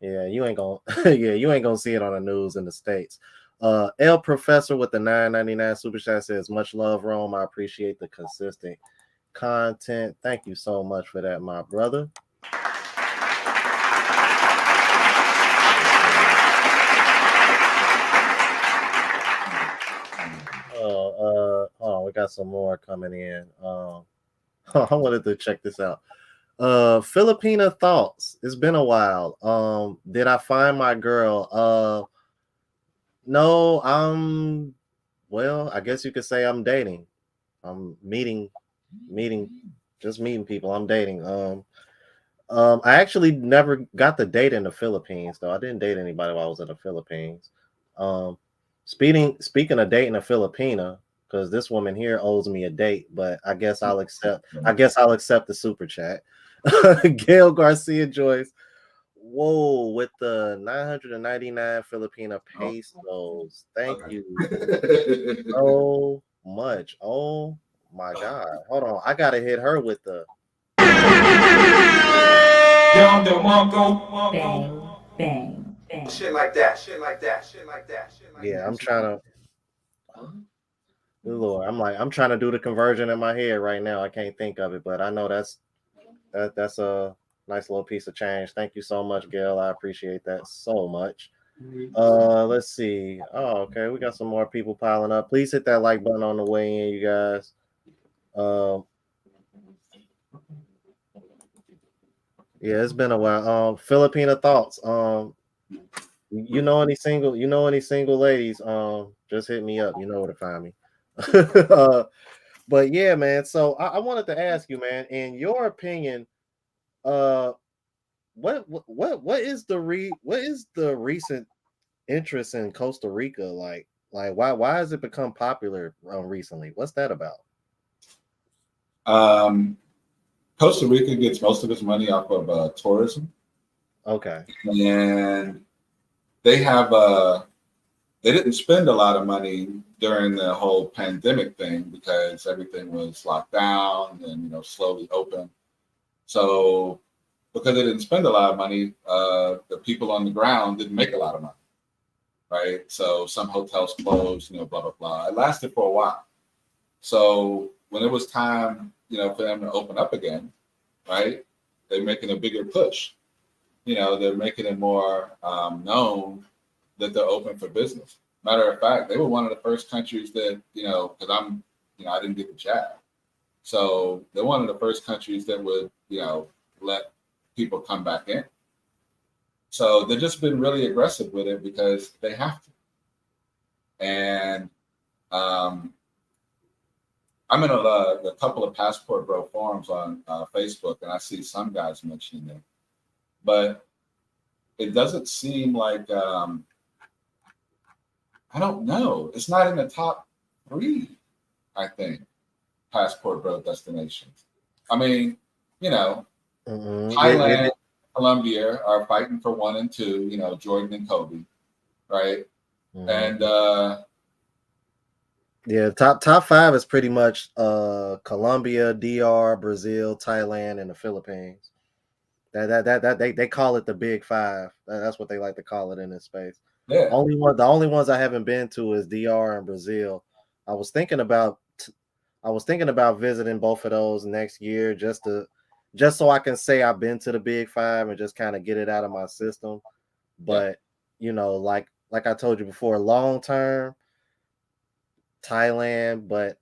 yeah, you ain't gonna see it on the news in the States. L Professor with the $9.99 super chat says, much love, Rome. I appreciate the consistent content. Thank you so much for that, my brother. We got some more coming in. I wanted to check this out. Filipina thoughts. It's been a while. Did I find my girl? No, well, I guess you could say I'm dating. I'm meeting just meeting people. I'm dating. I actually never got to date in the Philippines though. I didn't date anybody while I was in the Philippines. Um, speaking of dating a Filipina, because this woman here owes me a date, but I guess I'll accept. I guess I'll accept the super chat. Gail Garcia Joyce. Whoa, with the 999 Filipina pesos. Thank you so much. Oh my God. Hold on. I gotta hit her with the Bang, bang, bang. Shit like that. Shit like that. Shit like that. Shit like yeah, that. I'm trying to Lord, I'm trying to do the conversion in my head right now. I can't think of it, but I know that's a nice little piece of change. Thank you so much, Gail. I appreciate that so much. Let's see. Oh, okay, we got some more people piling up. Please hit that like button on the way in, you guys. Yeah, it's been a while. Filipina thoughts. You know any single ladies? Just hit me up. You know where to find me. But yeah, man. So I wanted to ask you, man, in your opinion, uh, what is the recent interest in Costa Rica like? Like why has it become popular recently? What's that about? Costa Rica gets most of its money off of tourism, Okay. and they have they didn't spend a lot of money during the whole pandemic thing because everything was locked down and slowly open. So because they didn't spend a lot of money, the people on the ground didn't make a lot of money, right? So some hotels closed, blah blah blah. It lasted for a while. So when it was time, for them to open up again, right? They're making a bigger push. They're making it more known that they're open for business. Matter of fact, they were one of the first countries that, because I didn't get the jab. So they're one of the first countries that would, let people come back in. So they've just been really aggressive with it because they have to. And I'm in a couple of Passport Bro forums on Facebook, and I see some guys mentioning it. But it doesn't seem like, I don't know. It's not in the top 3, I think, Passport Bro destinations. I mean, Thailand, Colombia are fighting for 1 and 2, Jordan and Kobe, right? And yeah, top 5 is pretty much Colombia, DR, Brazil, Thailand, and the Philippines. That they call it the Big 5. That's what they like to call it in this space. Yeah. The only ones I haven't been to is DR and Brazil. I was thinking about visiting both of those next year just so I can say I've been to the Big 5 and just kind of get it out of my system. But like I told you before, long term Thailand, but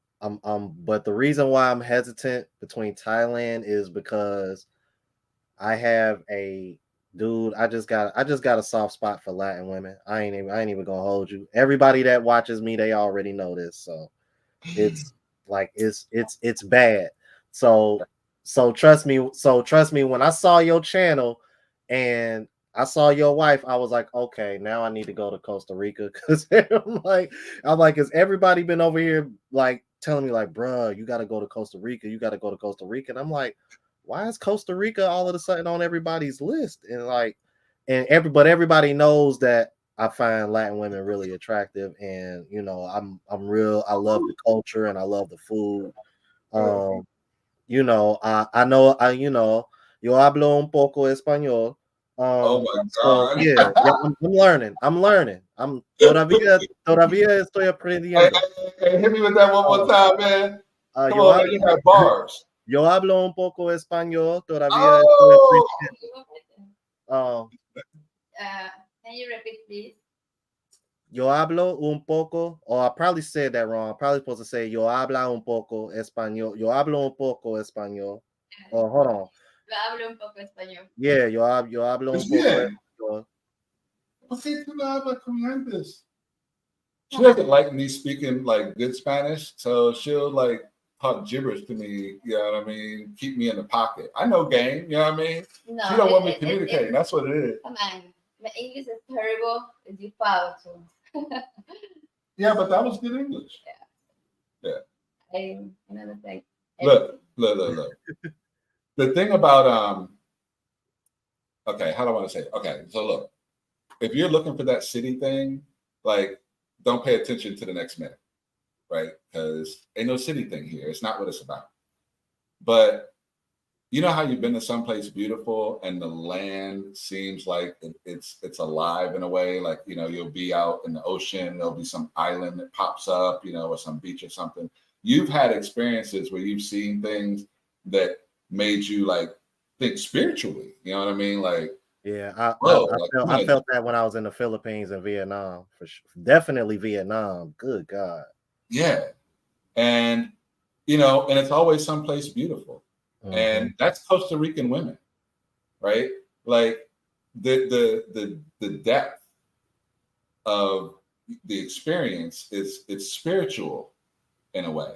but the reason why I'm hesitant between Thailand is because I have a dude. I just got a soft spot for Latin women. I ain't even gonna hold you. Everybody that watches me, they already know this. So it's like it's bad. So trust me. So trust me. When I saw your channel and I saw your wife, I was like, okay, now I need to go to Costa Rica because I'm like, has everybody been over here like telling me like, bruh, you got to go to Costa Rica. You got to go to Costa Rica. And I'm like, why is Costa Rica all of a sudden on everybody's list? And but everybody knows that I find Latin women really attractive, and I love the culture and I love the food. Yo hablo un poco español. Oh my So God. yeah, I'm learning. I'm todavía estoy aprendiendo. Hey, hit me with that one more time, man. Come Yo on, you have bars. Yo hablo un poco español, todavía estoy Oh, aprendiendo. Can you repeat, please? Yo hablo un poco, or I probably said that wrong. I'm probably supposed to say yo habla un poco español. Yo hablo un poco español. Oh, hold on. Yo hablo un poco español. Yeah, yo hablo un poco español. ¿Por qué tú no hablas como antes? She doesn't like me speaking like good Spanish, so she'll like talk gibberish to me. You know what I mean? Keep me in the pocket. I know game. You know what I mean? No, She don't want me communicating. That's what it is. Come on, my English is terrible. You proud too. Yeah, but that was good English. I another thing. Look. The thing about okay, how do I want to say it? Okay, so look, if you're looking for that city thing, like, don't pay attention to the next minute, right? Because ain't no city thing here. It's not what it's about. But you know how you've been to someplace beautiful and the land seems like it's alive in a way, like, you know, you'll be out in the ocean, there'll be some island that pops up, you know, or some beach or something. You've had experiences where you've seen things that made you like think spiritually, you know what I mean? Like, Yeah, I like, felt that when I was in the Philippines and Vietnam, for sure. Definitely Vietnam. Good God. yeah. And, you know, and it's always someplace beautiful. And that's Costa Rican women, right? Like the depth of the experience is it's spiritual in a way,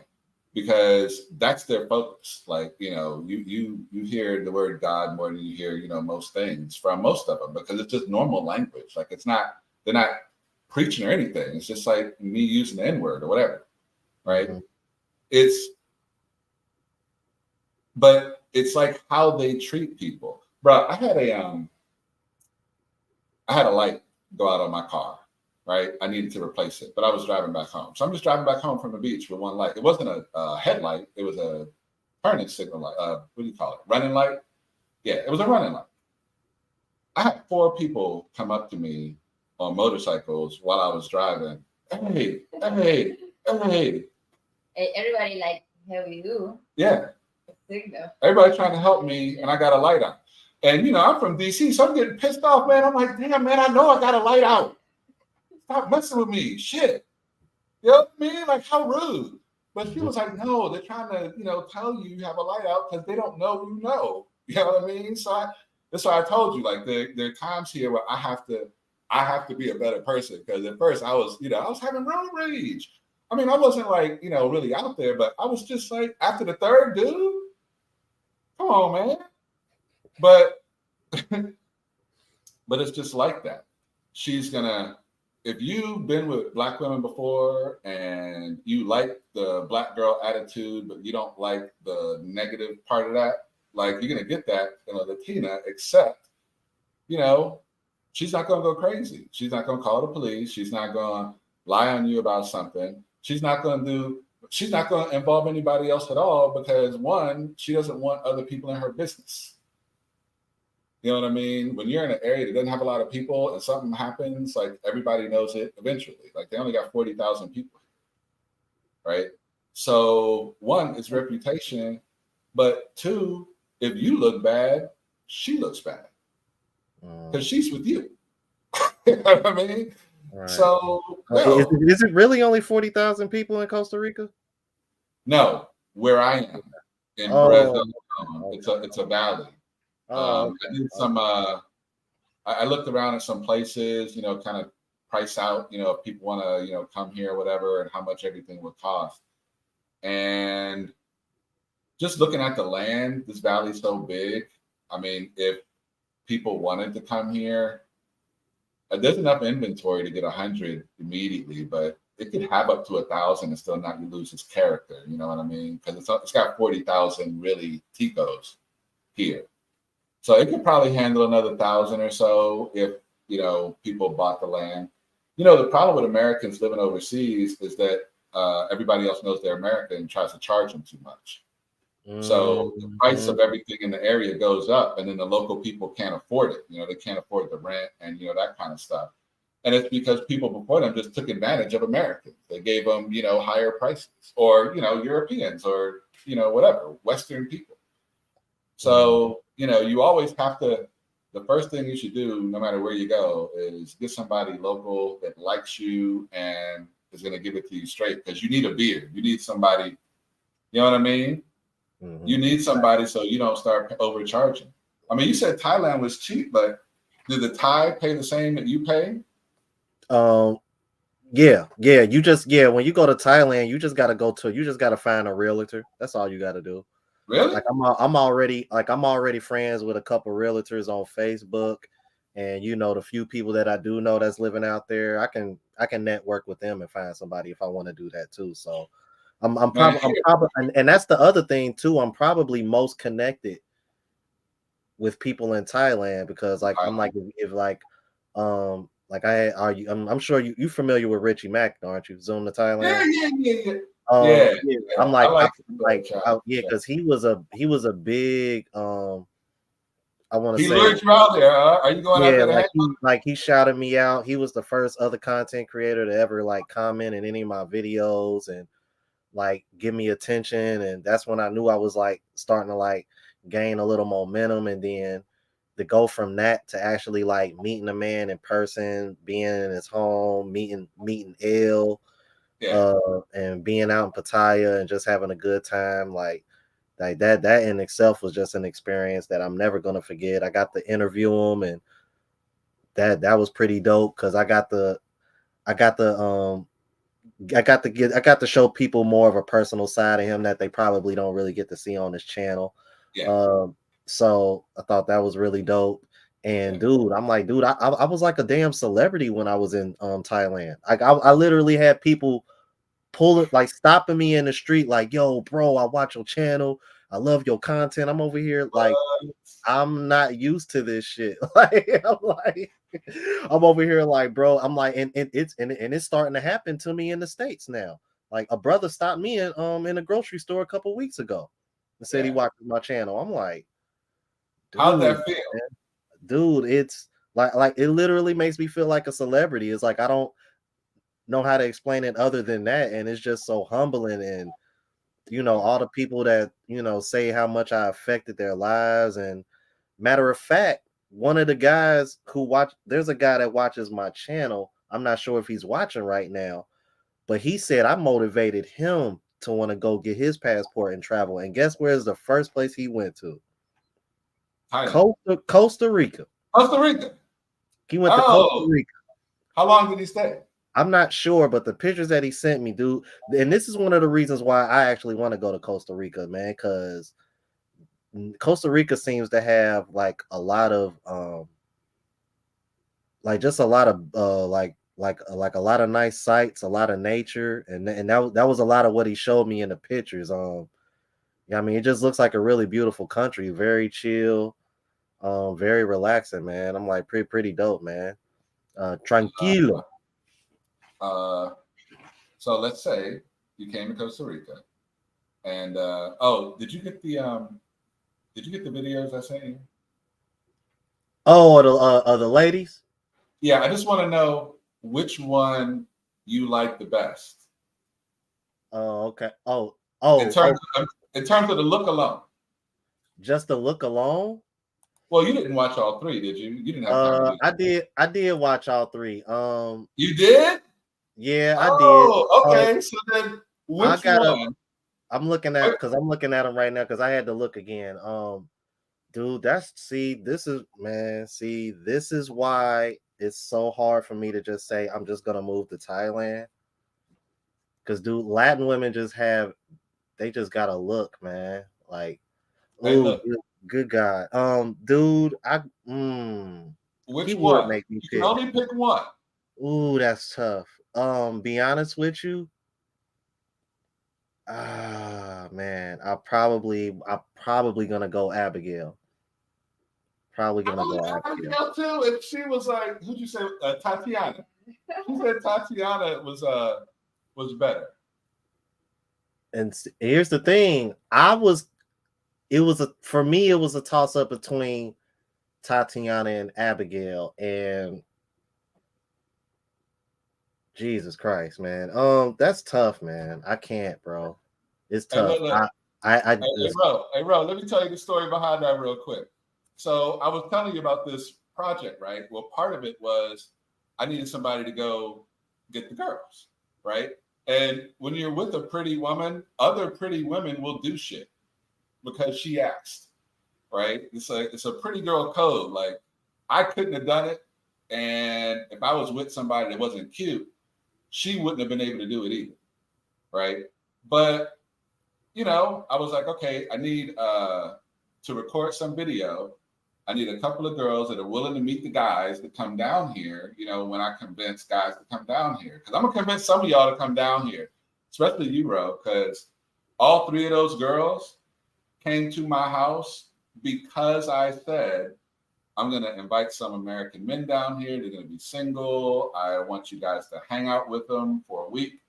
because that's their focus. Like, you know, you hear the word God more than you hear, you know, most things from most of them, because it's just normal language. Like, it's not, they're not preaching or anything. It's just like me using the N-word or whatever, right? But it's like how they treat people. Bro, I had a light go out on my car, right? I needed to replace it, but I was driving back home. So I'm just driving back home from the beach with one light. It wasn't a headlight. It was a turning signal light. What do you call it? Running light? Yeah, it was a running light. I had 4 people come up to me on motorcycles while I was driving. Hey. Everybody like, how you? Yeah. Signal. Everybody trying to help me, and I got a light on. And, you know, I'm from DC, so I'm getting pissed off, man. I'm like, damn, man, I know I got a light out. Stop messing with me. Shit. You know what I mean? Like, how rude. But she was like, no, they're trying to, you know, tell you have a light out because they don't know you know. You know what I mean? So that's why I told you, like, there are times here where I have to be a better person, because at first I was, you know, I was having road rage. I mean, I wasn't like, you know, really out there, but I was just like, after the third dude, come on, man. But it's just like that. She's gonna, if you've been with Black women before and you like the Black girl attitude, but you don't like the negative part of that, like, you're gonna get that in a Latina, except, you know, she's not gonna go crazy. She's not gonna call the police. She's not gonna lie on you about something. She's not gonna involve anybody else at all, because, one, she doesn't want other people in her business. You know what I mean? When you're in an area that doesn't have a lot of people and something happens, like, everybody knows it eventually. Like, they only got 40,000 people, right? So, one, it's reputation, but 2, if you look bad, she looks bad because she's with you. You know what I mean? Right. So, is it really only 40,000 people in Costa Rica? No, where I am in Brazil, it's a valley. I did some. I looked around at some places, you know, kind of price out, you know, if people want to, you know, come here or whatever, and how much everything would cost. And just looking at the land, this valley's so big. I mean, if people wanted to come here, there's enough inventory to get 100 immediately, but it could have up to 1,000 and still not lose its character. You know what I mean? Because it's got 40,000 really ticos here. So it could probably handle another 1,000 or so if, you know, people bought the land. You know, the problem with Americans living overseas is that everybody else knows they're American and tries to charge them too much. So the price of everything in the area goes up, and then the local people can't afford it. You know, they can't afford the rent and, you know, that kind of stuff. And it's because people before them just took advantage of Americans. They gave them, you know, higher prices, or, you know, Europeans, or, you know, whatever, Western people. So, you know, you always have to, the first thing you should do, no matter where you go, is get somebody local that likes you and is going to give it to you straight, because you need a beard. You need somebody, you know what I mean? Mm-hmm. You need somebody so you don't start overcharging. I mean, you said Thailand was cheap, but did the Thai pay the same that you pay? Yeah, yeah. When you go to Thailand, you just gotta find a realtor. That's all you gotta do. Really? Like I'm already friends with a couple realtors on Facebook, and the few people that I do know that's living out there, I can network with them and find somebody if I want to do that too. So Man, I'm probably and that's the other thing too. I'm probably most connected with people in Thailand because like I'm like if like I'm sure you familiar with Richie Mack, aren't you? Zoom to Thailand. yeah. Yeah, Yeah, yeah. I like yeah, because he was a big I want to He say lured you out there, huh? Are you going out yeah, there to hang? he shouted me out. He was the first other content creator to ever like comment in any of my videos and like give me attention, and that's when I knew I was like starting to like gain a little momentum, and then to go from that to actually like meeting a man in person, being in his home, meeting L, Yeah, and being out in Pattaya and just having a good time, like that in itself was just an experience that I'm never gonna forget. I got to interview him, and that was pretty dope because I got the I got to show people more of a personal side of him that they probably don't really get to see on his channel. yeah, So I thought that was really dope. yeah. And dude, I'm like, dude, I was like a damn celebrity when I was in Thailand. Like I literally had people pulling like stopping me in the street, like, yo, bro, I watch your channel. I love your content. I'm over here like What? I'm not used to this shit. I'm over here like, bro. I'm like, and it's starting to happen to me in the States now. Like a brother stopped me in a grocery store a couple weeks ago and said he Yeah. watched my channel. I'm like, How'd dude, that feel? man, dude, it's like it literally makes me feel like a celebrity. It's like I don't know how to explain it other than that, and it's just so humbling. And all the people that say how much I affected their lives. And matter of fact, one of the guys there's a guy that watches my channel. I'm not sure if he's watching right now, but he said I motivated him to want to go get his passport and travel. And guess where's the first place he went to? Thailand. Costa Rica. Costa Rica. He went to Costa Oh, Rica. how long did he stay? I'm not sure, but the pictures that he sent me, dude, and this is one of the reasons why I actually want to go to Costa Rica, man, because Costa Rica seems to have like a lot of like just a lot of like a lot of nice sights, a lot of nature, and that was a lot of what he showed me in the pictures. Yeah, I mean, it just looks like a really beautiful country, very chill, very relaxing, man. I'm like pretty dope, man. Tranquilo. Uh, so let's say you came to Costa Rica, and did you get the videos I sent you? Oh, the ladies. Yeah, I just want to know which one you like the best Oh, okay. in terms of the look alone. Just the look alone. Well, you didn't watch all three, did you? You didn't have time to do that. I did watch all three. You did? Yeah, I did. Oh, okay. So then, I which gotta. one? I'm looking at because I'm looking at them right now because I had to look again. Dude, this is why it's so hard for me to just say I'm just gonna move to Thailand. Because dude, Latin women they just got a look, man. Like, Hey, oh, look, good God. Dude, which he would one? make me You can pick. only pick one. Ooh, that's tough. Be honest with you. Man, I'm probably gonna go Abigail. Probably I gonna believe go Abigail. Abigail too, and she was like, who'd you say? Tatiana. She said Tatiana was better. And here's the thing: for me, it was a toss up between Tatiana and Abigail, and Jesus Christ, man. That's tough, man. I can't, bro. It's Hey, tough. look. I Hey, bro, let me tell you the story behind that real quick. So I was telling you about this project, right? Well, part of it was I needed somebody to go get the girls, right? And when you're with a pretty woman, other pretty women will do shit because she asked, right? It's a pretty girl code. Like I couldn't have done it, and if I was with somebody that wasn't cute, she wouldn't have been able to do it either, right? But I was like, okay, I need to record some video. I need a couple of girls that are willing to meet the guys that come down here, when I convince guys to come down here. Because I'm going to convince some of y'all to come down here, especially you, Ro, because all three of those girls came to my house because I said, I'm going to invite some American men down here. They're going to be single. I want you guys to hang out with them for a week.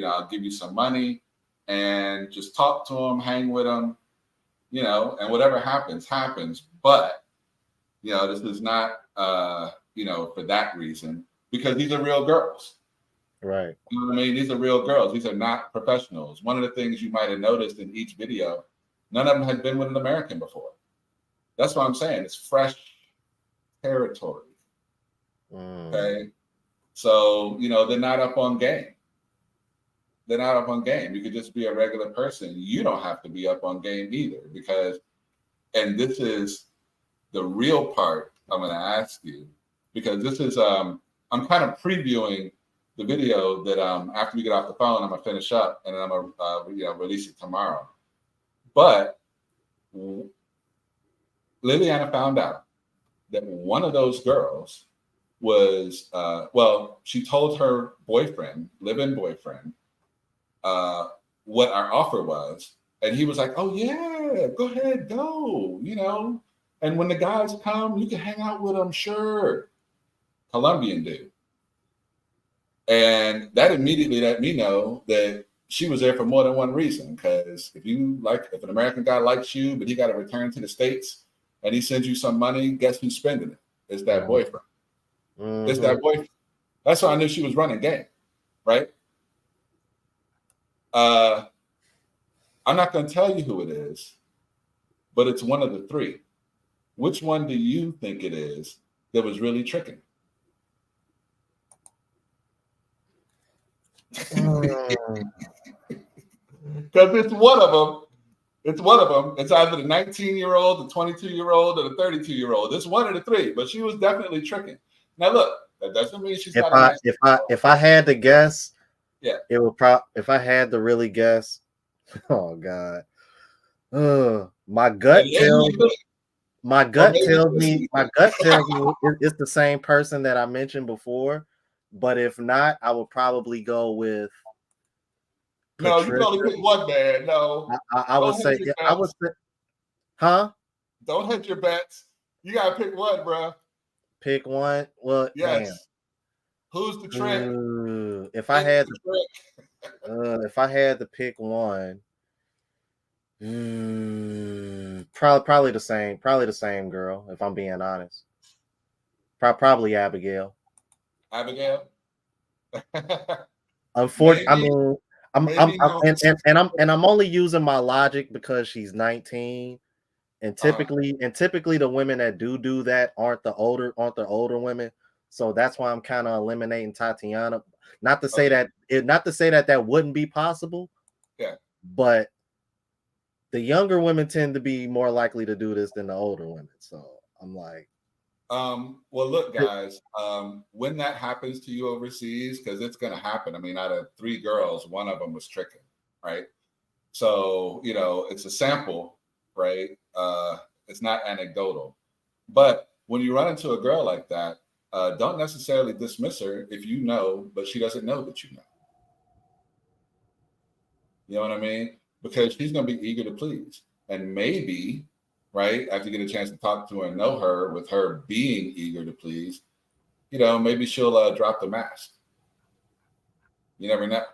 I'll give you some money and just talk to them, hang with them, and whatever happens, happens. But this is not, for that reason, because these are real girls. Right. You know what I mean? These are real girls. These are not professionals. One of the things you might have noticed in each video, none of them had been with an American before. That's what I'm saying. It's fresh territory. Okay. So, they're not up on game. They're not up on game. You could just be a regular person. You don't have to be up on game either, and this is the real part I'm going to ask you, because this is, I'm kind of previewing the video that after we get off the phone, I'm going to finish up and then I'm going to release it tomorrow. But Liliana found out that one of those girls was, she told her boyfriend, live-in boyfriend, what our offer was. And he was like, oh, yeah, go ahead, go, And when the guys come, you can hang out with them, sure. Colombian dude. And that immediately let me know that she was there for more than one reason. Because if an American guy likes you, but he got to return to the States and he sends you some money, guess who's spending it? It's that boyfriend. It's that boyfriend. That's why I knew she was running game, right? I'm not going to tell you who it is, but it's one of the three. Which one do you think it is that was really tricking? Because it's one of them. It's one of them. It's either the 19-year-old, the 22-year-old, or the 32-year-old. It's one of the three, but she was definitely tricking. Now, look, that doesn't mean she's not. If I had to guess, yeah, it would if I had to really guess, oh God, my gut tells me it's the same person that I mentioned before. But if not, I would probably go with No, Patricia. you can only pick one, man. No. I would say, huh? Don't hedge your bets. You gotta pick one, bro. Pick one. Well, yes. Damn. Who's the trick? If I had to pick one, probably the same. Probably the same girl. If I'm being honest, probably Abigail. Abigail. Unfortunately, I'm only using my logic because she's 19, and typically the women that do that aren't the older women. So that's why I'm kind of eliminating Tatiana. Not to say that that wouldn't be possible. Yeah. But the younger women tend to be more likely to do this than the older women. So I'm like, well, look, guys, when that happens to you overseas, because it's going to happen. I mean, out of 3 girls, one of them was tricking, right? So, it's a sample, right? It's not anecdotal. But when you run into a girl like that, don't necessarily dismiss her if you know, but she doesn't know that you know. You know what I mean? Because she's going to be eager to please. And maybe, right, after you get a chance to talk to her and know her, with her being eager to please, maybe she'll drop the mask. You never know.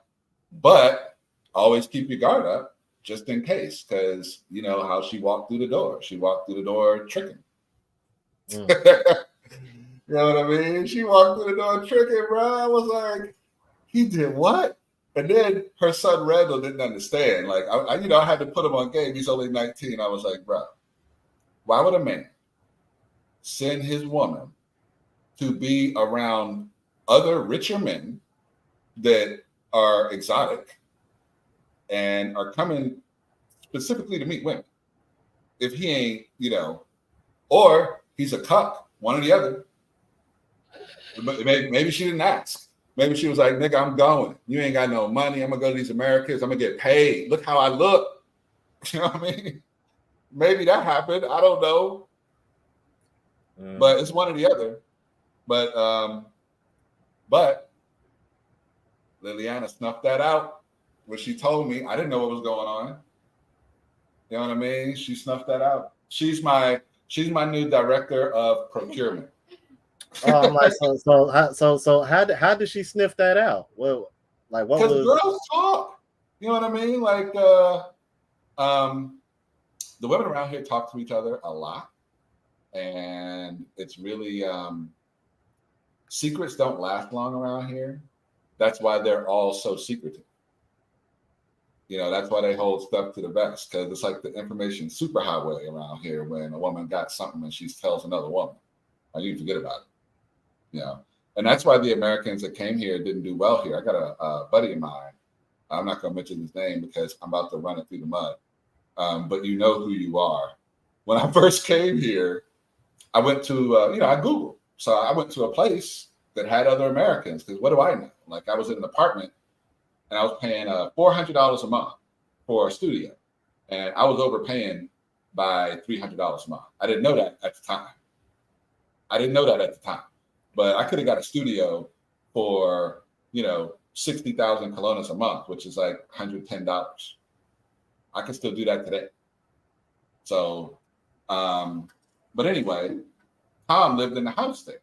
But always keep your guard up just in case, because you know how she walked through the door. She walked through the door tricking. You know what I mean? She walked through the door tricking, bro. I was like, he did what? And then her son Randall didn't understand. Like, I had to put him on game. He's only 19. I was like, bro, why would a man send his woman to be around other richer men that are exotic and are coming specifically to meet women if he ain't, or he's a cuck, one or the other? Maybe she didn't ask. Maybe she was like, nigga, I'm going. You ain't got no money. I'm gonna go to these Americans. I'm gonna get paid. Look how I look. You know what I mean? Maybe that happened. I don't know. But it's one or the other. But Liliana snuffed that out when she told me. I didn't know what was going on. You know what I mean? She snuffed that out. She's my new director of procurement. Oh, I'm like, so how did she sniff that out? Well, like what Because was girls talk. You know what I mean? Like the women around here talk to each other a lot. And it's really secrets don't last long around here. That's why they're all so secretive. You know, that's why they hold stuff to the vest, because it's like the information superhighway around here. When a woman got something and she tells another woman, you can forget about it. You know, and that's why the Americans that came here didn't do well here. I got a buddy of mine. I'm not going to mention his name because I'm about to run it through the mud. But you know who you are. When I first came here, I went to, I Googled. So I went to a place that had other Americans, because what do I know? Like, I was in an apartment and I was paying $400 a month for a studio. And I was overpaying by $300 a month. I didn't know that at the time. But I could have got a studio for, 60,000 colones a month, which is like $110. I could still do that today. So, but anyway, Tom lived in the house there.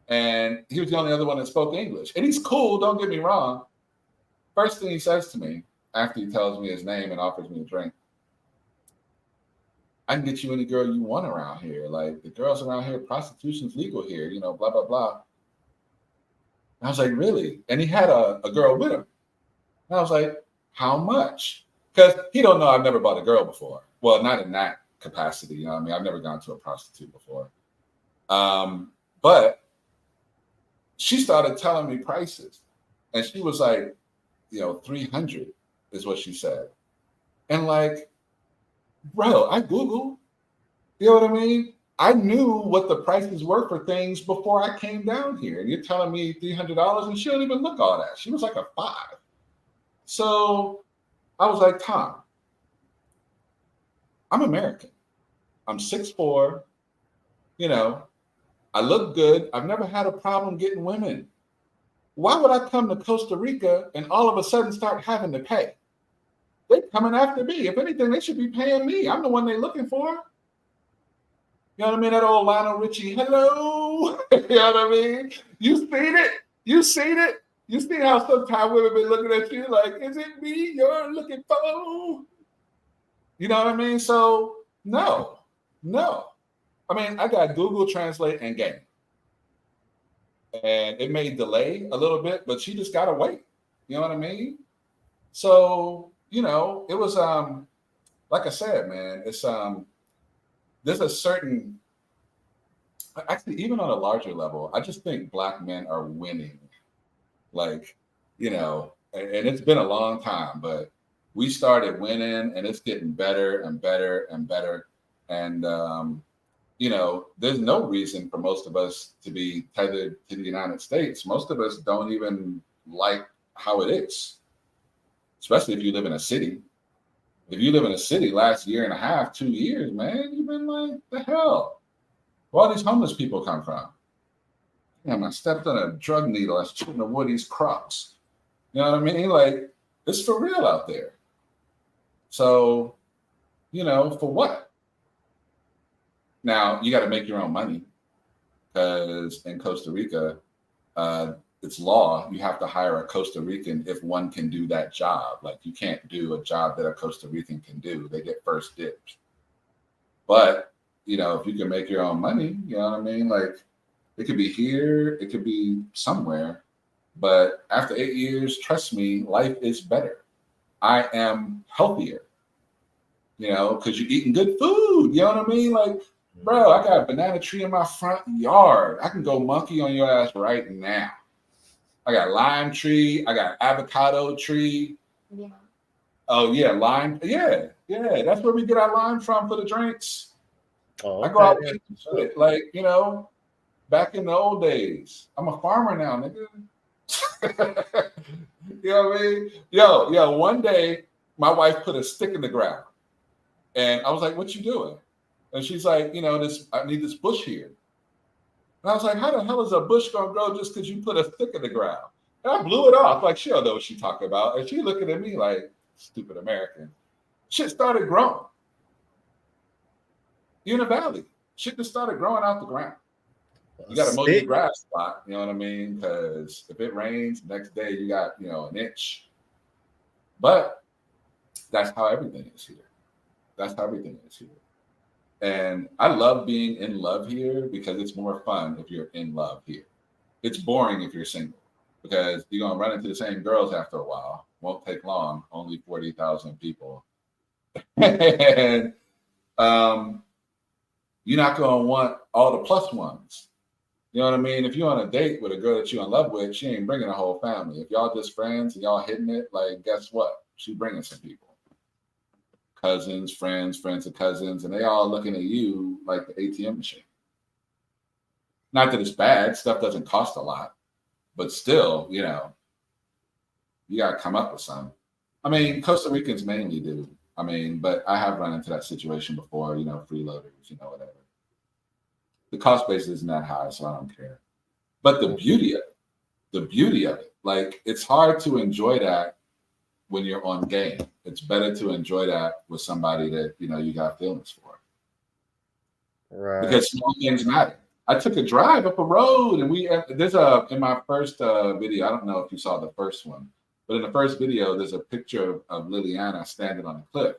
And he was the only other one that spoke English. And he's cool, don't get me wrong. First thing he says to me after he tells me his name and offers me a drink, I can get you any girl you want around here. Like, the girls around here, prostitution's legal here, blah, blah, blah. And I was like, really? And he had a girl with him. And I was like, how much? Because he don't know I've never bought a girl before. Well, not in that capacity, you know what I mean? I've never gone to a prostitute before. But she started telling me prices. And she was like, 300 is what she said. And like, bro, I Googled. You know what I mean? I knew what the prices were for things before I came down here. And you're telling me $300, and she don't even look all that. She was like a 5. So I was like, Tom, I'm American. I'm 6'4". I look good. I've never had a problem getting women. Why would I come to Costa Rica and all of a sudden start having to pay? They're coming after me. If anything, they should be paying me. I'm the one they're looking for. You know what I mean? That old Lionel Richie, hello. You know what I mean? You seen it? You seen it? You see how sometimes women be looking at you like, is it me you're looking for? You know what I mean? So, no. I mean, I got Google Translate and game. And it may delay a little bit, but she just got to wait. You know what I mean? So, it was, like I said, man, it's, there's a certain, actually, even on a larger level, I just think Black men are winning. Like, and it's been a long time, but we started winning and it's getting better and better and better. And, there's no reason for most of us to be tethered to the United States. Most of us don't even like how it is, especially if you live in a city. If you live in a city last year and a half, 2 years, man, you've been like, the hell? Where all these homeless people come from? Damn, I stepped on a drug needle. I was shooting a Woody's Crocs. You know what I mean? Like, it's for real out there. So, for what? Now, you got to make your own money, because in Costa Rica, it's law. You have to hire a Costa Rican if one can do that job. Like, you can't do a job that a Costa Rican can do. They get first dibs. But, if you can make your own money, you know what I mean? Like, it could be here, it could be somewhere. But after 8 years, trust me, life is better. I am healthier, because you're eating good food. You know what I mean? Like, bro, I got a banana tree in my front yard. I can go monkey on your ass right now. I got lime tree. I got avocado tree. Yeah. Oh, yeah, lime. Yeah. That's where we get our lime from for the drinks. Oh, I go out and shit. Like, back in the old days. I'm a farmer now, nigga. You know what I mean? Yo, one day my wife put a stick in the ground and I was like, what you doing? And she's like, I need this bush here. And I was like, how the hell is a bush gonna grow just because you put a stick in the ground? And I blew it off. Like, she don't know what she talking about. And she looking at me like, stupid American. Shit started growing. You're in a valley. Shit just started growing out the ground. You got to mow your grass spot, you know what I mean? Because if it rains, next day you got, an inch. But that's how everything is here. That's how everything is here. And I love being in love here because it's more fun if you're in love here. It's boring if you're single because you're going to run into the same girls after a while. Won't take long, only 40,000 people. And you're not going to want all the plus ones. You know what I mean? If you're on a date with a girl that you're in love with, she ain't bringing a whole family. If y'all just friends and y'all hitting it, like, guess what? She bringing some people. Cousins, friends of cousins, and they all looking at you like the ATM machine. Not that it's bad. Stuff doesn't cost a lot. But still, you got to come up with some. I mean, Costa Ricans mainly do. I mean, but I have run into that situation before, freeloaders, whatever. The cost base isn't that high, so I don't care. But the beauty of it, like, it's hard to enjoy that when you're on game. It's better to enjoy that with somebody that, you got feelings for. Right. Because small things matter. I took a drive up a road and in my first video, I don't know if you saw the first one, but in the first video, there's a picture of Liliana standing on a cliff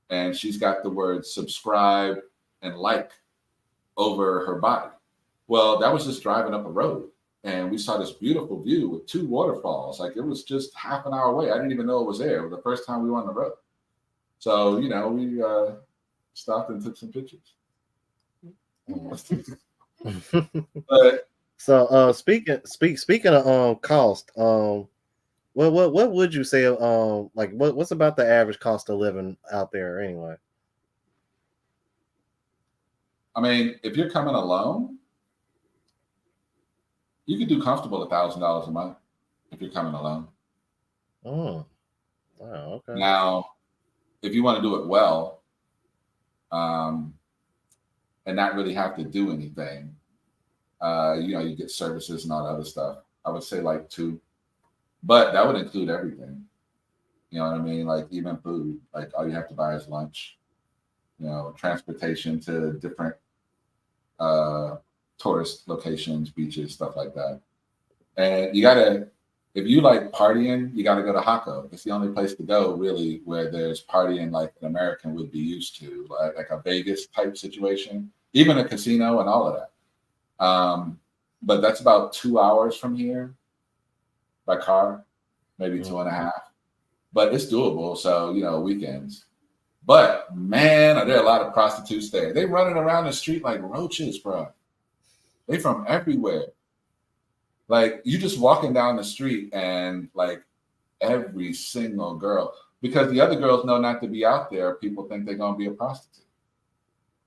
and she's got the words subscribe and like over her body. Well, that was just driving up a road and we saw this beautiful view with 2 waterfalls. Like, it was just half an hour away. I didn't even know it was there. It was the first time we were on the road. So, we stopped and took some pictures. But so speaking of cost, what would you say like what's about the average cost of living out there anyway? I mean, if you're coming alone, you can do comfortable $1,000 a month if you're coming alone. Oh, wow, okay. Now, if you want to do it well, and not really have to do anything, you get services and all that other stuff. I would say like 2, but that would include everything. You know what I mean? Like, even food, like all you have to buy is lunch, transportation to different tourist locations, beaches, stuff like that. And if you like partying, you gotta go to Jaco. It's the only place to go really where there's partying like an American would be used to, like a Vegas type situation, even a casino and all of that. But that's about 2 hours from here by car, maybe 2.5. But it's doable. So, weekends. But man, are there a lot of prostitutes there. They running around the street like roaches, bro. They from everywhere. Like, you just walking down the street and like every single girl, because the other girls know not to be out there. People think they're going to be a prostitute.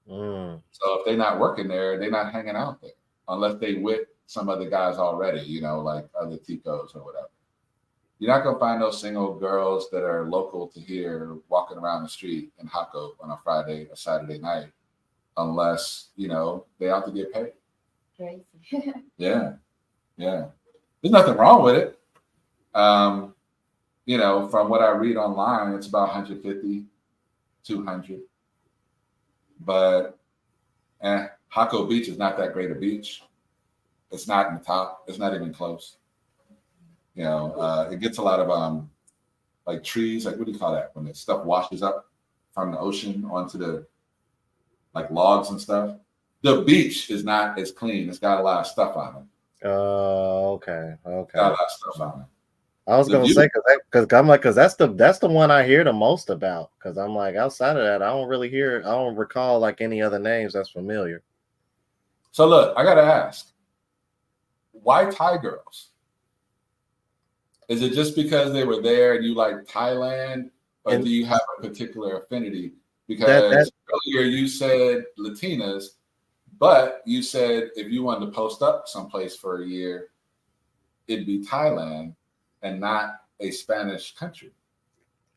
So if they're not working there, they're not hanging out there unless they with some other guys already, like other Ticos or whatever. You're not going to find those single girls that are local to here walking around the street in Jaco on a Friday or Saturday night unless, they out to get paid. Crazy. Yeah. There's nothing wrong with it. From what I read online, it's about 150, 200. But Jaco Beach is not that great a beach. It's not in the top. It's not even close. It gets a lot of like trees, like what do you call that? When the stuff washes up from the ocean onto the like logs and stuff. The beach is not as clean. It's got a lot of stuff on it. Okay. Got a lot of stuff on it. I was gonna say because that's the one I hear the most about. Because I'm like, outside of that, I don't recall like any other names that's familiar. So look, I gotta ask, why Thai girls? Is it just because they were there and you like Thailand, or do you have a particular affinity? Because earlier you said Latinas, but you said if you wanted to post up someplace for a year, it'd be Thailand and not a Spanish country.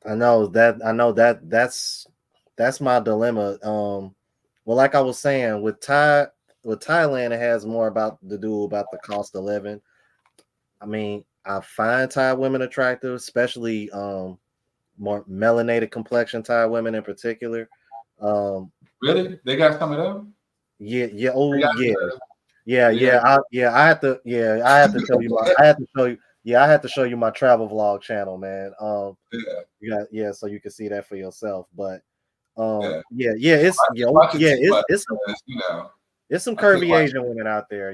I know that's my dilemma. Well, like I was saying, with Thailand, it has more about to do about the cost of living. I mean, I find Thai women attractive, especially more melanated complexion Thai women in particular. Really? They got some of them? Yeah, They got I have to tell you I have to show you my travel vlog channel, man. So you can see that for yourself. But watch it too much it's because, you know, there's some I can't curvy watch Asian women out there.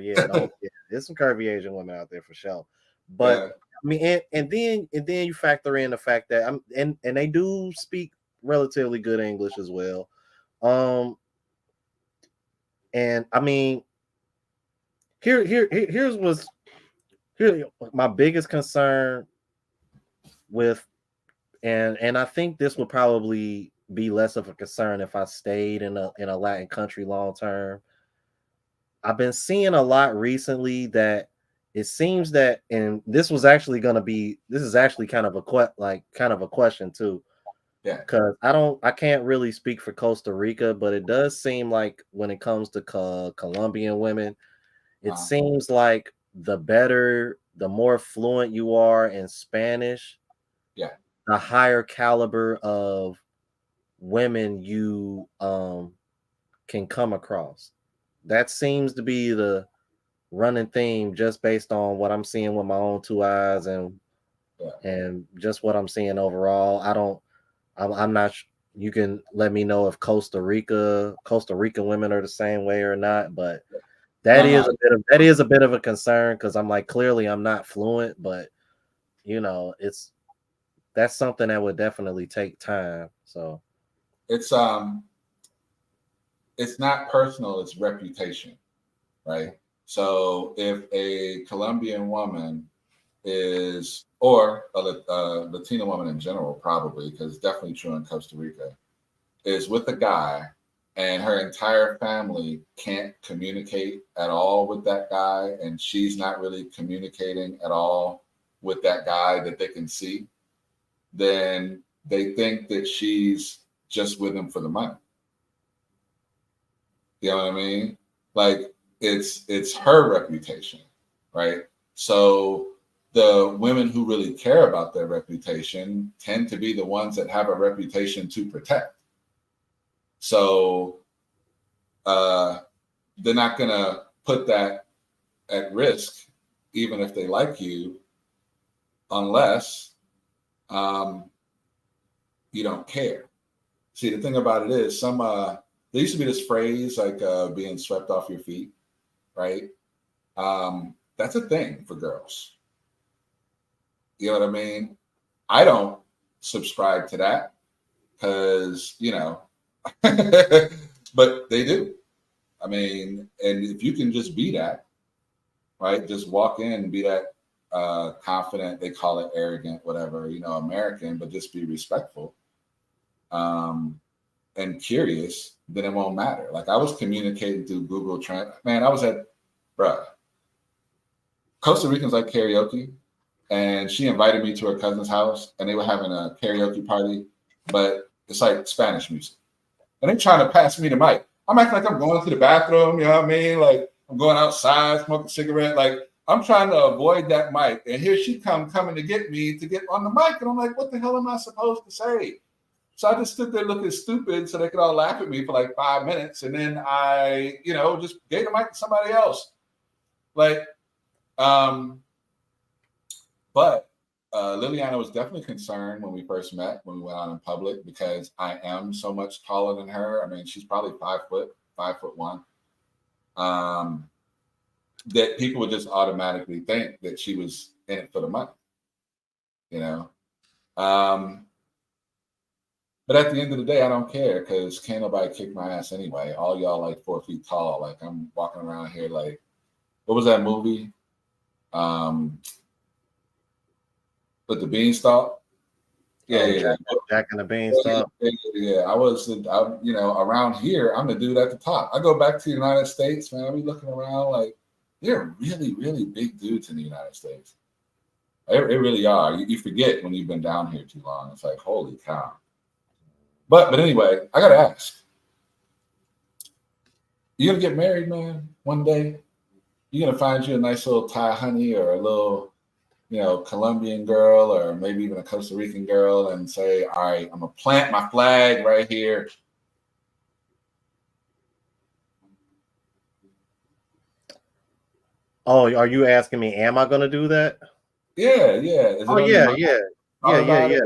There's some curvy Asian women out there for sure. But Yeah. I mean, and then you factor in the fact that and they do speak relatively good English as well. And I mean, here's my biggest concern with, and I think this would probably be less of a concern if I stayed in a Latin country long term. I've been seeing a lot recently that it seems that, and this is actually kind of a question too. Yeah. Because I can't really speak for Costa Rica, but it does seem like when it comes to Colombian women, it seems like the more fluent you are in Spanish, the higher caliber of women you can come across. That seems to be the running theme, just based on what I'm seeing with my own two eyes and just what I'm seeing overall. I'm not. You can let me know if Costa Rican women are the same way or not, but that is a bit of a concern because I'm like, clearly I'm not fluent, but you know, that's something that would definitely take time. So It's not personal, it's reputation, right? So if a Colombian woman is, or a Latina woman in general, probably, because it's definitely true in Costa Rica, is with a guy and her entire family can't communicate at all with that guy, and she's not really communicating at all with that guy that they can see, then they think that she's just with him for the money. You know what I mean? Like it's her reputation, right? So the women who really care about their reputation tend to be the ones that have a reputation to protect. So they're not gonna put that at risk, even if they like you, unless you don't care. See, the thing about it is, there used to be this phrase like being swept off your feet, right? That's a thing for girls. You know what I mean? I don't subscribe to that because, you know, but they do. I mean, and if you can just be that, right? Just walk in and be that confident, they call it arrogant, whatever, you know, American, but just be respectful and curious, then it won't matter. Like I was communicating through Google Translate. Man, I was Costa Ricans like karaoke. And she invited me to her cousin's house and they were having a karaoke party, but it's like Spanish music. And they trying to pass me the mic. I'm acting like I'm going to the bathroom, you know what I mean? Like I'm going outside, smoking a cigarette. Like I'm trying to avoid that mic. And here she coming to get me to get on the mic. And I'm like, what the hell am I supposed to say? So I just stood there looking stupid so they could all laugh at me for like 5 minutes. And then I, you know, just gave the mic to somebody else. Like, but Liliana was definitely concerned when we first met, when we went out in public, because I am so much taller than her. I mean, she's probably 5'1". That people would just automatically think that she was in it for the money, you know. But at the end of the day, I don't care because can't nobody kick my ass anyway. All y'all like 4 feet tall. Like I'm walking around here like, what was that movie? With the beanstalk. Yeah. Jack and the Beanstalk. Yeah. I you know, around here, I'm the dude at the top. I go back to the United States, man. I be looking around like, there are really, really big dudes in the United States. It really are. You forget when you've been down here too long. It's like, holy cow. But anyway, I gotta ask. You gonna get married, man, one day? You gonna find you a nice little Thai honey or a little, Colombian girl or maybe even a Costa Rican girl and say, all right, I'm gonna plant my flag right here. Oh, are you asking me, am I gonna do that? Yeah. Is it Oh on your yeah, mind? yeah, yeah, Thought yeah, about yeah.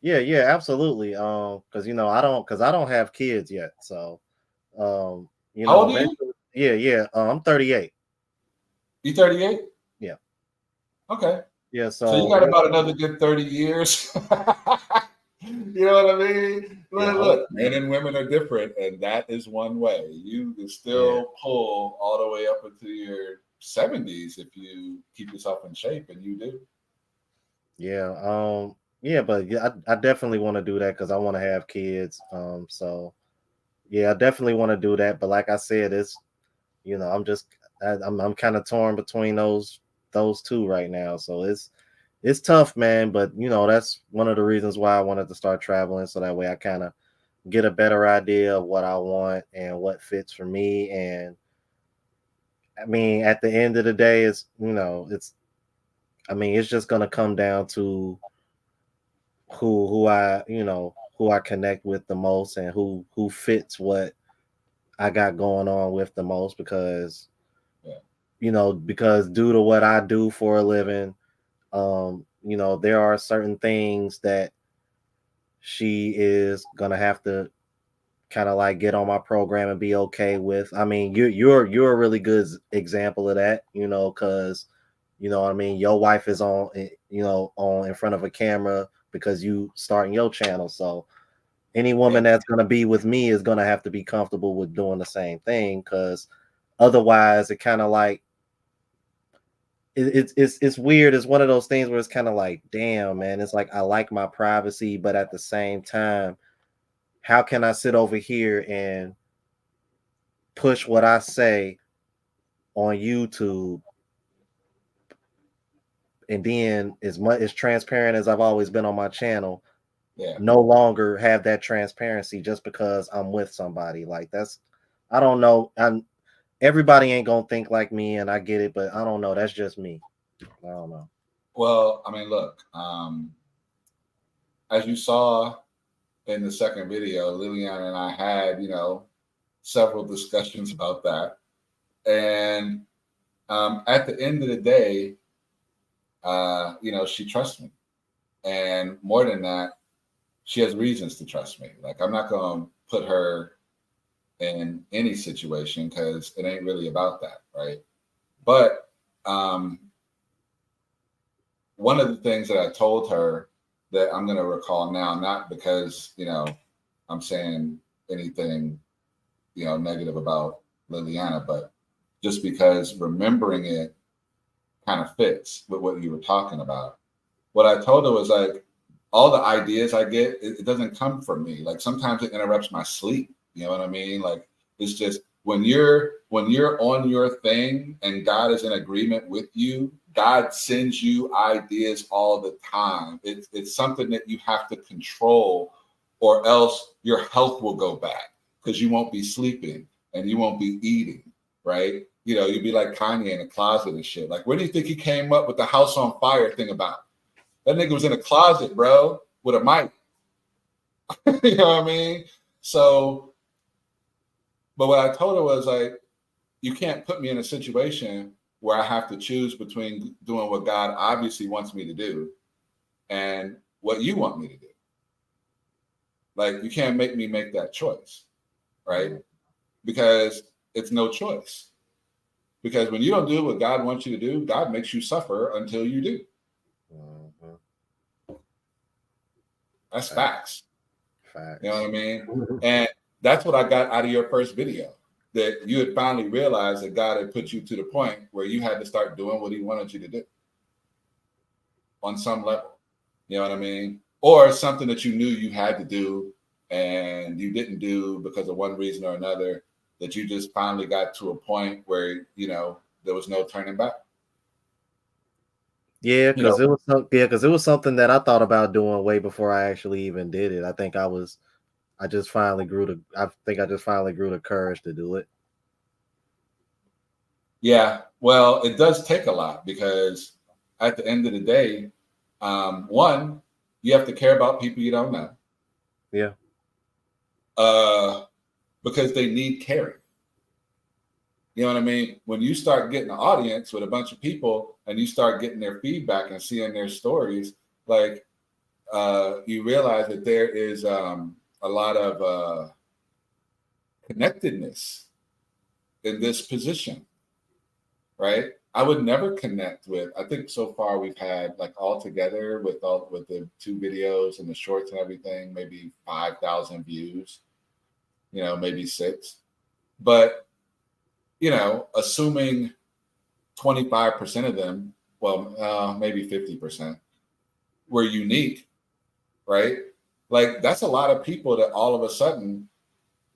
it? Yeah, absolutely. Because I don't have kids yet. So How old are you? eventually, yeah. I'm 38. You 38? Yeah. Okay. Yeah. So you So got about another good 30 years. You know what I mean? yeah, Look, men and women are different, and that is one way. You can yeah, still pull all the way up into your 70s if you keep yourself in shape, and you do. yeah. But yeah, I definitely want to do that because I want to have kids. So yeah, I definitely want to do that. But like I said, I'm just I'm kind of torn between those two right now. So it's tough, man. But that's one of the reasons why I wanted to start traveling, so that way I kind of get a better idea of what I want and what fits for me. And I mean, at the end of the day, it's just gonna come down to who I connect with the most and who fits what I got going on with the most, because Yeah. because due to what I do for a living, there are certain things that she is gonna have to kind of like get on my program and be okay with. I mean, you're a really good example of that, because what I mean, your wife is on, on in front of a camera because you starting your channel. So any Yeah. woman that's gonna be with me is gonna have to be comfortable with doing the same thing, because otherwise it kind of like it's weird. It's one of those things where it's kind of like, damn, man, it's like I like my privacy, but at the same time, how can I sit over here and push what I say on YouTube, and then as much as transparent as I've always been on my channel, Yeah. no longer have that transparency just because I'm with somebody? Like, I don't know. Everybody ain't gonna think like me, and I get it, but I don't know. That's just me. I don't know. Well, I mean, look, as you saw in the second video, Liliana and I had, several discussions about that. And at the end of the day, she trusts me. And more than that, she has reasons to trust me. Like, I'm not going to put her in any situation because it ain't really about that, right? But one of the things that I told her that I'm going to recall now, not because, I'm saying anything, negative about Liliana, but just because remembering it kind of fits with what you were talking about. What I told her was like, all the ideas I get, it doesn't come from me. Like sometimes it interrupts my sleep. You know what I mean? Like it's just when you're on your thing and God is in agreement with you, God sends you ideas all the time. It's something that you have to control, or else your health will go back because you won't be sleeping and you won't be eating, right? You'd be like Kanye in a closet and shit. Like, where do you think he came up with the house on fire thing about? That nigga was in a closet, bro, with a mic. You know what I mean? So, but what I told her was like, you can't put me in a situation where I have to choose between doing what God obviously wants me to do and what you want me to do. Like, you can't make me make that choice, right? Because it's no choice. Because when you don't do what God wants you to do, God makes you suffer until you do. Mhm. That's facts. Facts. You know what I mean? And that's what I got out of your first video, that you had finally realized that God had put you to the point where you had to start doing what he wanted you to do on some level. You know what I mean? Or something that you knew you had to do and you didn't do because of one reason or another, that you just finally got to a point where, there was no turning back. Yeah, You know, because it was something that I thought about doing way before I actually even did it. I just finally grew the courage to do it. yeah. Well, it does take a lot because at the end of the day, one, you have to care about people you don't know, Yeah. uh, because they need caring. You know what I mean? When you start getting an audience with a bunch of people and you start getting their feedback and seeing their stories, like you realize that there is a lot of connectedness in this position, right? I would never connect with. I think so far we've had like all together with the two videos and the shorts and everything, maybe 5,000 views. You know, maybe six. But you know, assuming 25% of them, well, maybe 50% were unique, right? Like that's a lot of people that all of a sudden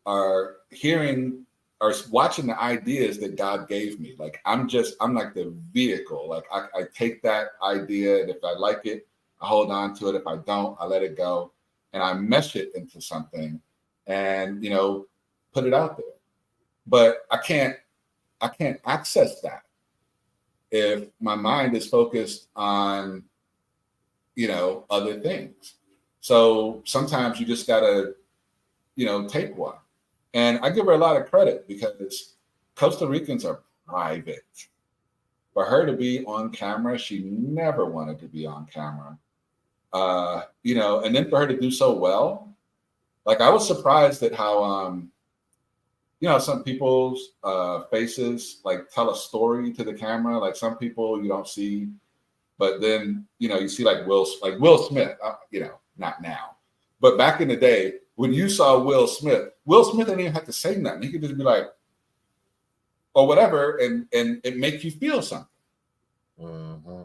are hearing or watching the ideas that God gave me. Like I'm like the vehicle. Like I take that idea, and if I like it, I hold on to it. If I don't, I let it go, and I mesh it into something, and you know, put it out there. But I can't access that if my mind is focused on, you know, other things. So sometimes you just gotta, you know, take one. And I give her a lot of credit because Costa Ricans are private. For her to be on camera, she never wanted to be on camera. You know, and then for her to do so well, like I was surprised at how you know, some people's faces like tell a story to the camera. Like some people you don't see, but then you know you see like Will Smith. You know, not now, but back in the day when you saw Will Smith didn't even have to say nothing. He could just be like, or whatever, and it make you feel something. Mm-hmm.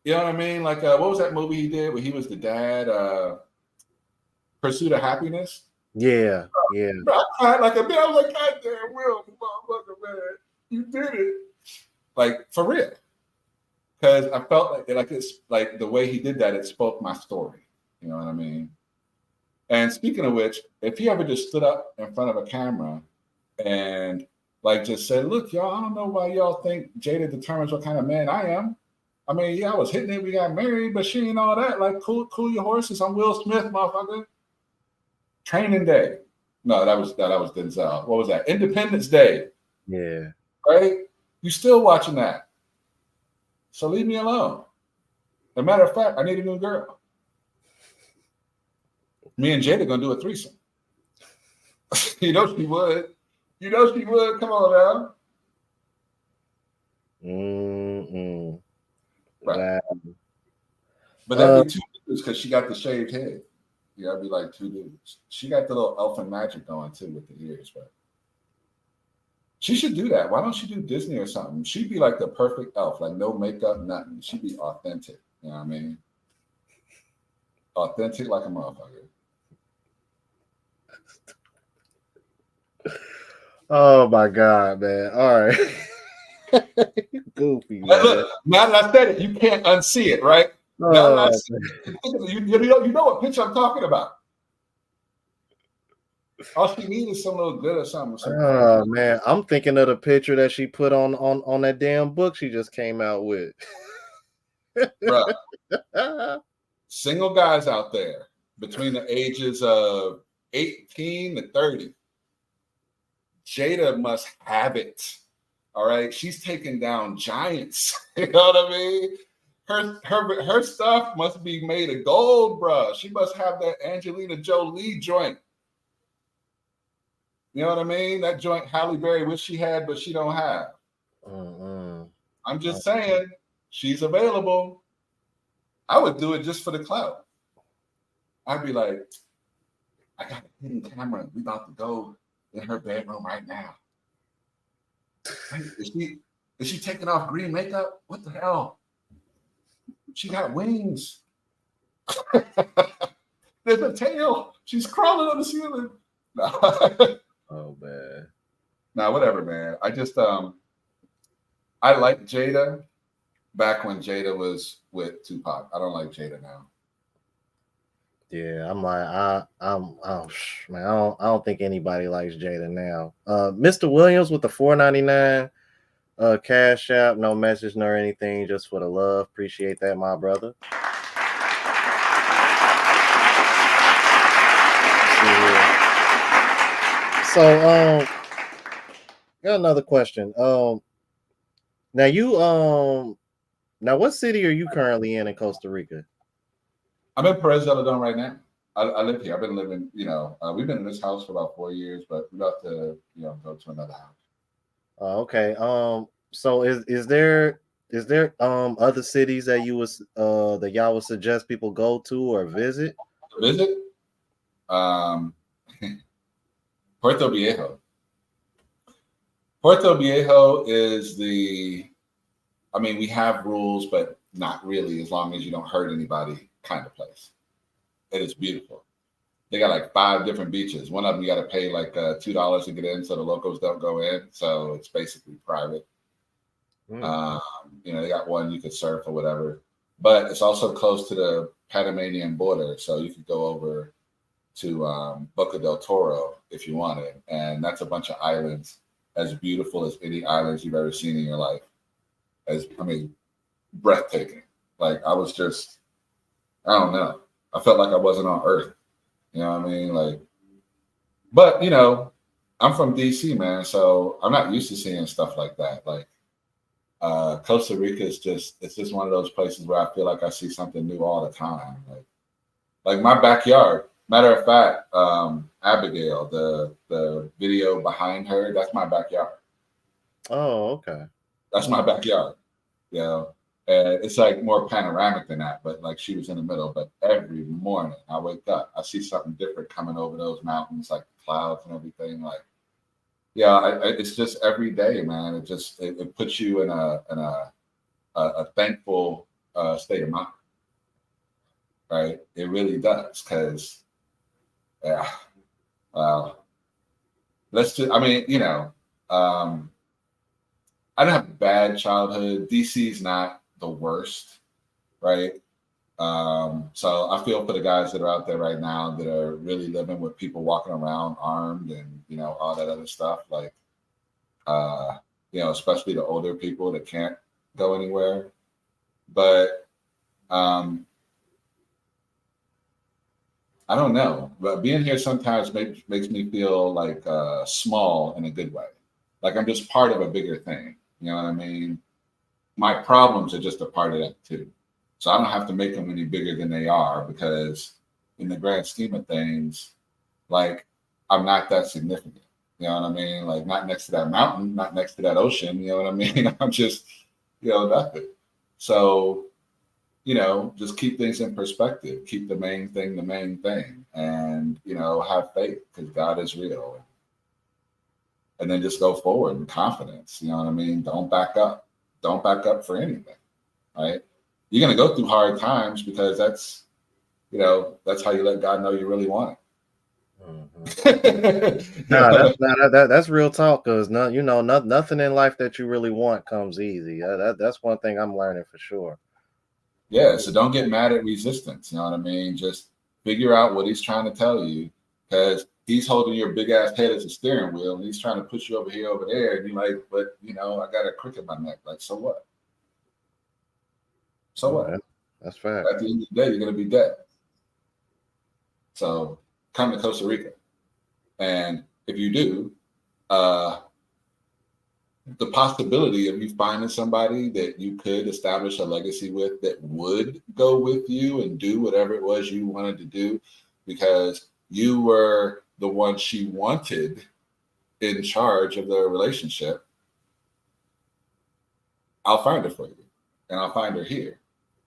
You know what I mean? Like what was that movie he did where he was the dad? Pursuit of Happiness. Yeah, yeah. Bro, I cried like a bit. I was like, God damn, Will, motherfucker, man, you did it. Like for real. Because I felt like it's like the way he did that, it spoke my story. You know what I mean? And speaking of which, if he ever just stood up in front of a camera and like just said, look, y'all, I don't know why y'all think Jada determines what kind of man I am. I mean, yeah, I was hitting it, we got married, but she ain't all that. Like, cool your horses. I'm Will Smith, motherfucker. Training Day. No, that was Denzel. What was that? Independence Day. Yeah. Right? You still watching that. So leave me alone. As a matter of fact, I need a new girl. Me and Jada gonna do a threesome. You know she would. You know she would. Come on now. Mm-mm. Right. Wow. But that'd be two dudes because she got the shaved head. Yeah, that'd be like two dudes. She got the little elfin magic going too with the ears, but she should do that. Why don't she do Disney or something? She'd be like the perfect elf, like no makeup, nothing. She'd be authentic. You know what I mean? Authentic like a motherfucker. Oh my God, man. All right. Goofy, man. Look, now that I said it, you can't unsee it, right? Now that I Oh, said it, you know what picture I'm talking about. All she needs is some little good or something. oh man. I'm thinking of the picture that she put on that damn book she just came out with. Bruh, single guys out there between the ages of 18 to 30. Jada must have it. All right. She's taking down giants. You know what I mean? Her stuff must be made of gold, bruh. She must have that Angelina Jolie joint. You know what I mean? That joint Halle Berry wish she had, but she don't have. Mm-hmm. I'm just saying, she's available. I would do it just for the clout. I'd be like, I got a hidden camera. We about to go in her bedroom right now. Is she taking off green makeup? What the hell? She got wings. There's a tail. She's crawling on the ceiling. Oh man. Nah, whatever, man. I just I like Jada. back when Jada was with Tupac. I don't like Jada now. Yeah, I'm like, man, I don't think anybody likes Jada now. Mr. Williams with the $4.99 Cash App, no message nor anything, just for the love. Appreciate that, my brother. So, got another question. Now now what city are you currently in Costa Rica? I'm in Perez Zeledon right now. I live here. I've been living, we've been in this house for about 4 years, but we're about to, go to another house. Okay. So is there other cities that that y'all would suggest people go to or visit? Visit um, Puerto Viejo. Puerto Viejo is we have rules, but not really, as long as you don't hurt anybody kind of place. It is beautiful. They got like 5 different beaches. One of them you got to pay like $2 to get in, so the locals don't go in. So it's basically private. They got one you could surf or whatever, but it's also close to the Panamanian border, so you could go over to Boca del Toro if you wanted, and that's a bunch of islands, as beautiful as any islands you've ever seen in your life. Breathtaking. Like I was just, I don't know. I felt like I wasn't on Earth. You know what I mean? Like, but I'm from DC, man, so I'm not used to seeing stuff like that. Like, Costa Rica is it's just one of those places where I feel like I see something new all the time. Like my backyard. Matter of fact, Abigail, the video behind her, that's my backyard. Oh, okay. That's my backyard. And it's like more panoramic than that, but like she was in the middle. But every morning I wake up, I see something different coming over those mountains, like the clouds and everything. Like, it's just every day, man. It puts you in a thankful state of mind, right? It really does, because let's just. I didn't have a bad childhood. DC's not the worst, right? So I feel for the guys that are out there right now that are really living with people walking around armed and all that other stuff. Like, especially the older people that can't go anywhere. But I don't know. But being here sometimes makes me feel like small in a good way. Like I'm just part of a bigger thing. You know what I mean? My problems are just a part of that too. So I don't have to make them any bigger than they are, because in the grand scheme of things, like I'm not that significant. You know what I mean? Like not next to that mountain, not next to that ocean. You know what I mean? I'm just, nothing. So, just keep things in perspective. Keep the main thing, and, have faith, because God is real. And then just go forward in confidence. You know what I mean? Don't back up. Don't back up for anything, right? You're going to go through hard times, because that's how you let God know you really want it. No, that's real talk. Because nothing in life that you really want comes easy. That's one thing I'm learning for sure. Yeah, so don't get mad at resistance. You know what I mean? Just figure out what he's trying to tell you, because he's holding your big ass head as a steering wheel, and he's trying to push you over here, over there, and you're like, but I got a crick in my neck. Like, so what? So what? That's fact. At the end of the day, you're gonna be dead. So come to Costa Rica, and if you do, the possibility of you finding somebody that you could establish a legacy with, that would go with you and do whatever it was you wanted to do, because you were the one she wanted in charge of the relationship, I'll find her for you, and I'll find her here.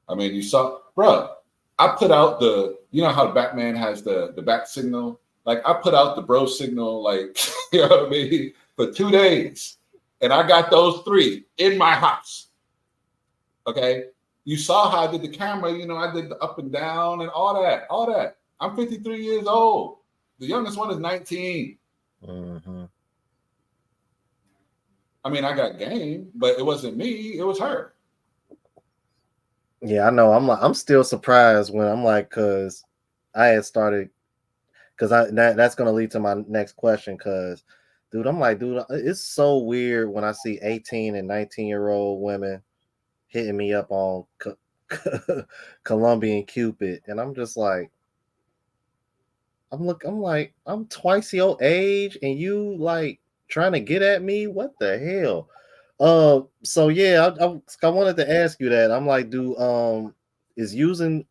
I mean, you saw, bro, I put out how Batman has the bat signal? Like, I put out the bro signal, like, you know what I mean, for 2 days. And I got those 3 in my house. Okay. You saw how I did the camera, I did the up and down and all that. I'm 53 years old. The youngest one is 19. Mm-hmm. I mean, I got game, but it wasn't me, it was her. Yeah, I know. I'm still surprised when I'm like, cause I had started, cause that's gonna lead to my next question. Cause, dude, I'm like, dude, it's so weird when I see 18 and 19-year-old women hitting me up on Colombian Cupid, and I'm just like, I'm like, I'm twice your age, and you like trying to get at me? What the hell? So yeah, I wanted to ask you that. I'm like, is using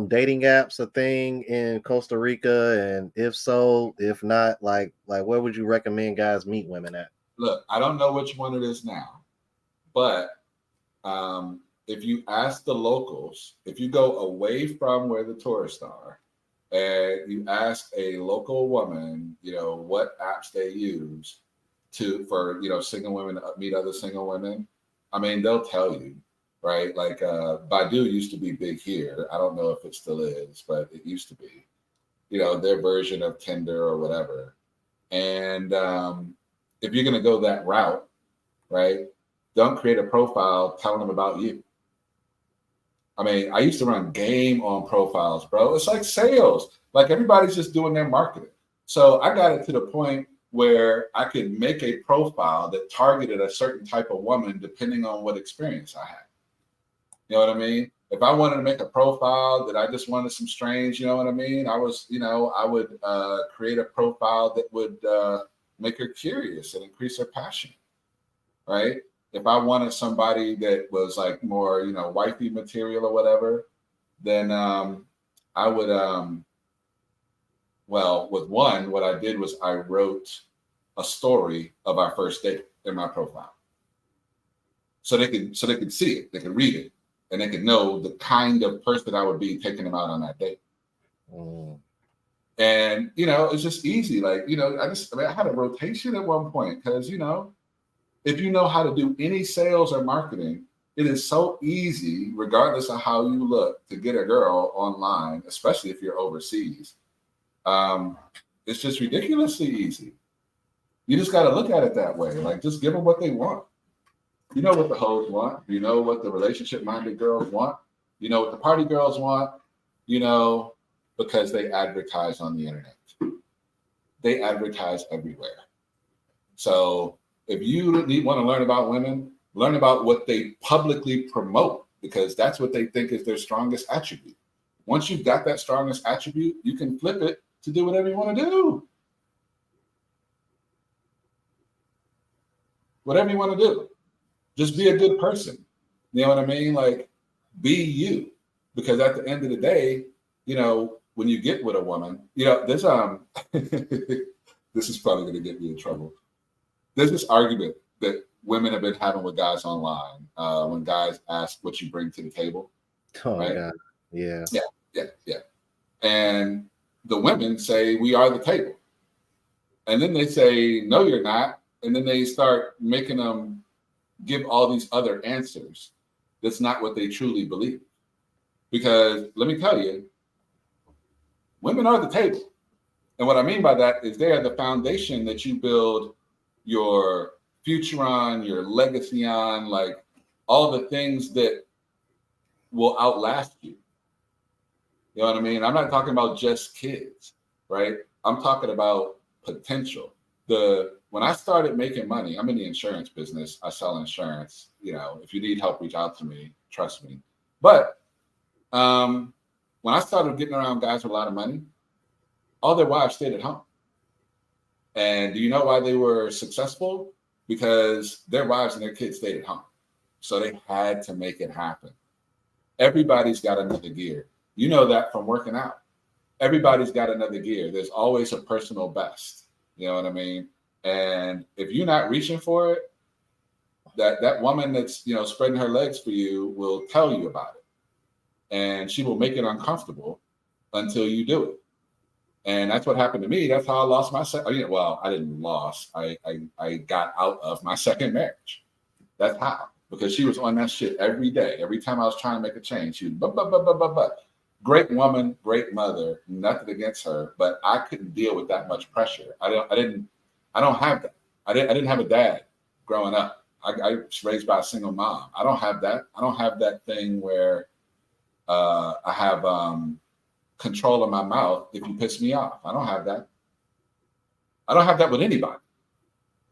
dating apps a thing in Costa Rica? And if so, if not, like where would you recommend guys meet women at? Look, I don't know which one it is now, but if you ask the locals, if you go away from where the tourists are, and you ask a local woman, what apps they use for single women to meet other single women, I mean, they'll tell you, right? Like Baidu used to be big here. I don't know if it still is, but it used to be, their version of Tinder or whatever. And if you're going to go that route, right, don't create a profile telling them about you. I mean, I used to run game on profiles, bro. It's like sales. Like everybody's just doing their marketing. So I got it to the point where I could make a profile that targeted a certain type of woman depending on what experience I had. You know what I mean? If I wanted to make a profile that I just wanted some strange, you know what I mean? I would create a profile that would make her curious and increase her passion, right? If I wanted somebody that was like more, wifey material or whatever, then I would, well, with one, what I did was I wrote a story of our first date in my profile, so they could see it, they could read it, and they could know the kind of person I would be taking them out on that date. Mm. And it's just easy. Like I had a rotation at one point because if you know how to do any sales or marketing, it is so easy, regardless of how you look, to get a girl online, especially if you're overseas. It's just ridiculously easy. You just got to look at it that way. Like, just give them what they want. You know what the hoes want. You know what the relationship-minded girls want. You know what the party girls want. Because they advertise on the internet. They advertise everywhere. So if you want to learn about women, learn about what they publicly promote, because that's what they think is their strongest attribute. Once you've got that strongest attribute, you can flip it to do whatever you want to do. Whatever you want to do. Just be a good person. You know what I mean? Like, be you. Because at the end of the day, when you get with a woman, there's this is probably going to get me in trouble. There's this argument that women have been having with guys online when guys ask what you bring to the table. Oh right? God, yeah. Yeah. And the women say, we are the table. And then they say, no, you're not. And then they start making them give all these other answers. That's not what they truly believe. Because let me tell you, women are the table. And what I mean by that is they are the foundation that you build your future on, your legacy on, like all the things that will outlast you. You know what I mean? I'm not talking about just kids, right? I'm talking about potential. When I started making money, I'm in the insurance business. I sell insurance. If you need help, reach out to me. Trust me. But when I started getting around guys with a lot of money, all their wives stayed at home. And do you know why they were successful? Because their wives and their kids stayed at home. So they had to make it happen. Everybody's got another gear. You know that from working out. Everybody's got another gear. There's always a personal best. You know what I mean? And if you're not reaching for it, that woman that's spreading her legs for you will tell you about it. And she will make it uncomfortable until you do it. And that's what happened to me. That's how I lost my second. Well, I didn't lose. I got out of my second marriage. That's how. Because she was on that shit every day. Every time I was trying to make a change, she was great woman, great mother, nothing against her, but I couldn't deal with that much pressure. I don't have that. I didn't have a dad growing up. I was raised by a single mom. I don't have that. I don't have that thing where I have control of my mouth if you piss me off. I don't have that. I don't have that with anybody,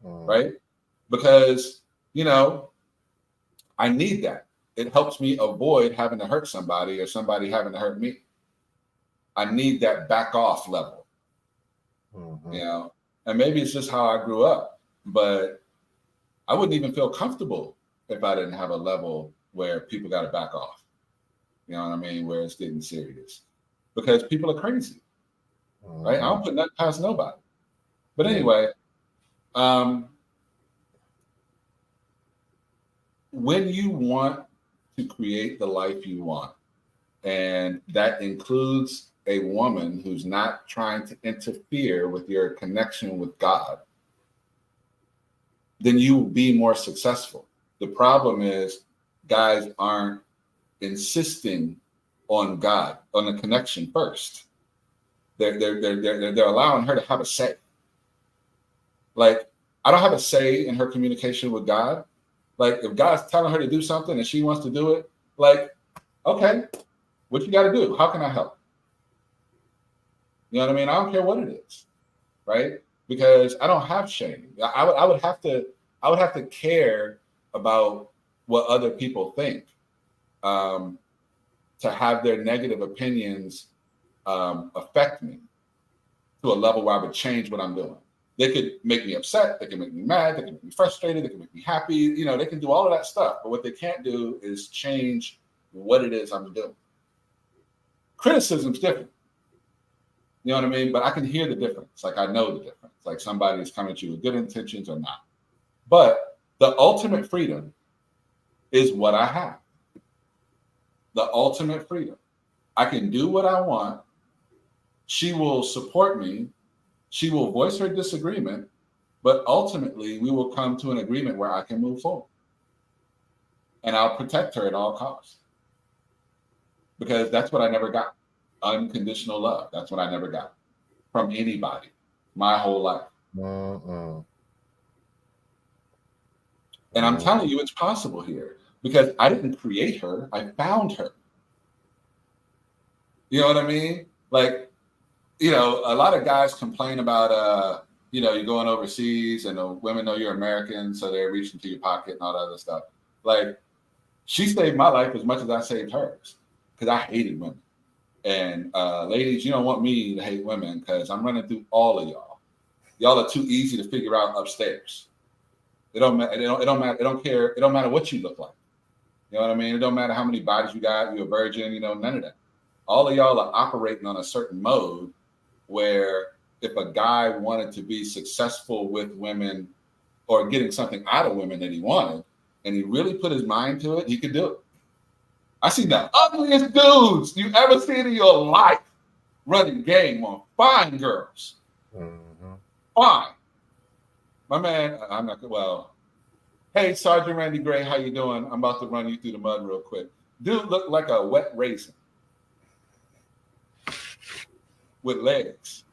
right? Because, you know, I need that. It helps me avoid having to hurt somebody or somebody having to hurt me. I need that back off level, you know, and maybe it's just how I grew up, but I wouldn't even feel comfortable if I didn't have a level where people got to back off. You know what I mean? Where it's getting serious, because people are crazy, right? I don't put nothing past nobody. But anyway, when you want to create the life you want, and that includes a woman who's not trying to interfere with your connection with God, then you will be more successful. The problem is guys aren't insisting on God, on the connection first. They're allowing her to have a say. Like, I don't have a say in her communication with God. Like, if God's telling her to do something and she wants to do it, like, okay, what you got to do? How can I help? You know what I mean? I don't care what it is, right? Because I don't have shame. I would have to care about what other people think, to have their negative opinions affect me to a level where I would change what I'm doing. They could make me upset. They can make me mad. They can make me frustrated. They can make me happy. You know, they can do all of that stuff. But what they can't do is change what it is I'm doing. Criticism's different. You know what I mean? But I can hear the difference. Like, I know the difference. Like, somebody is coming to you with good intentions or not. But the ultimate freedom is what I have. The ultimate freedom. I can do what I want. She will support me. She will voice her disagreement, but ultimately we will come to an agreement where I can move forward. And I'll protect her at all costs. Because that's what I never got. Unconditional love. That's what I never got from anybody my whole life. And I'm telling you, it's possible here, because I didn't create her. I found her. You know what I mean? Like, you know, a lot of guys complain about, you know, you're going overseas and the women know you're American, so they're reaching to your pocket and all that other stuff. Like, she saved my life as much as I saved hers, because I hated women. And ladies, you don't want me to hate women, because I'm running through all of y'all. Y'all are too easy to figure out upstairs. It don't matter. It don't matter. It don't care. It don't matter what you look like. You know what I mean? It don't matter how many bodies you got. You're a virgin. You know, none of that. All of y'all are operating on a certain mode where if a guy wanted to be successful with women or getting something out of women that he wanted, and he really put his mind to it, he could do it. I see the ugliest dudes you ever seen in your life running game on fine girls. Fine. My man, I'm not, well, hey, Sergeant Randy Gray, how you doing? I'm about to run you through the mud real quick. Dude looked like a wet raisin with legs.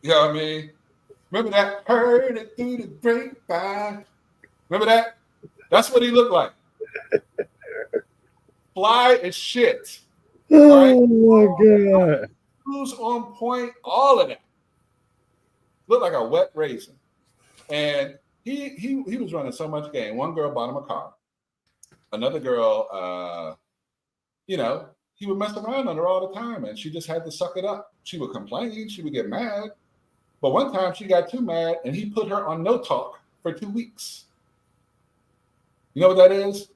You know what I mean? Remember that? Heard it through the grapevine. Remember that? That's what he looked like. Fly as shit. Oh my God. Who's on point? All of that. Looked like a wet raisin. And he was running so much game. One girl bought him a car. Another girl, you know, he would mess around on her all the time, and she just had to suck it up. She would complain. She would get mad. But one time she got too mad, and he put her on no talk for 2 weeks. You know what that is?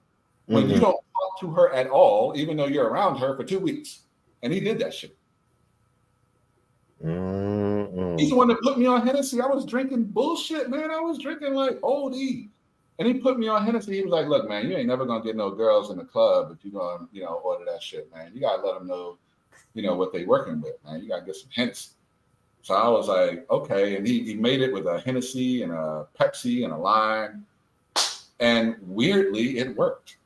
When you don't talk to her at all, even though you're around her for 2 weeks. And he did that shit. He's the one that put me on Hennessy. I was drinking bullshit, man. I was drinking like Old E. And he put me on Hennessy. He was like, look, man, you ain't never going to get no girls in the club if you're going to, you know, order that shit, man. You got to let them know, you know, what they working with, man. You got to get some Hennessy. So I was like, okay. And he made it with a Hennessy and a Pepsi and a lime. And weirdly, it worked.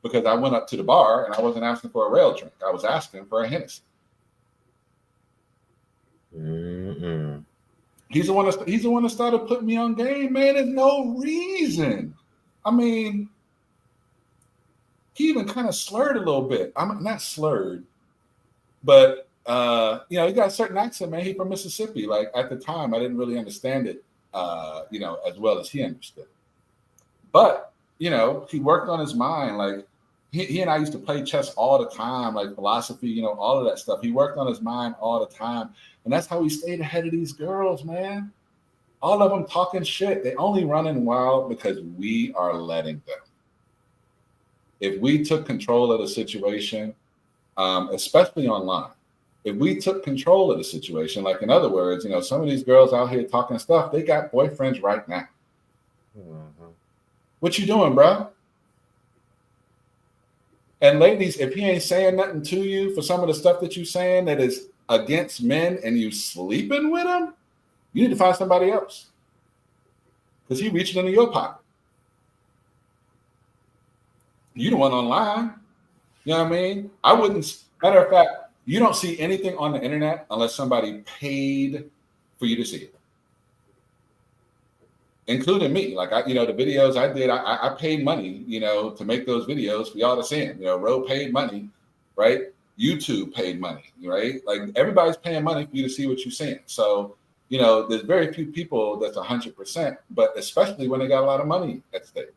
Because I went up to the bar and I wasn't asking for a rail drink. I was asking for a Hennessy. He's the one that started putting me on game, man. There's no reason. I mean, he even kind of slurred a little bit. I'm not slurred, but you know, he got a certain accent, man. He's from Mississippi. Like at the time, I didn't really understand it, you know, as well as he understood. But you know, he worked on his mind. Like he and I used to play chess all the time, like philosophy, you know, all of that stuff. He worked on his mind all the time, and that's how he stayed ahead of these girls, man. All of them talking shit. They only running wild because we are letting them. If we took control of the situation, especially online, if we took control of the situation, like in other words, you know, some of these girls out here talking stuff, they got boyfriends right now. Mm-hmm. What you doing, bro? And ladies, if he ain't saying nothing to you for some of the stuff that you saying that is against men and you sleeping with him, you need to find somebody else because he reaching into your pocket. You the one online. You know what I mean? I wouldn't. Matter of fact, you don't see anything on the internet unless somebody paid for you to see it, including me. Like I, you know, the videos I did, I paid money, you know, to make those videos for y'all to see them. You know, Ro paid money, right? YouTube paid money, right? Like everybody's paying money for you to see what you're seeing. So, you know, there's very few people that's 100%, but especially when they got a lot of money at stake.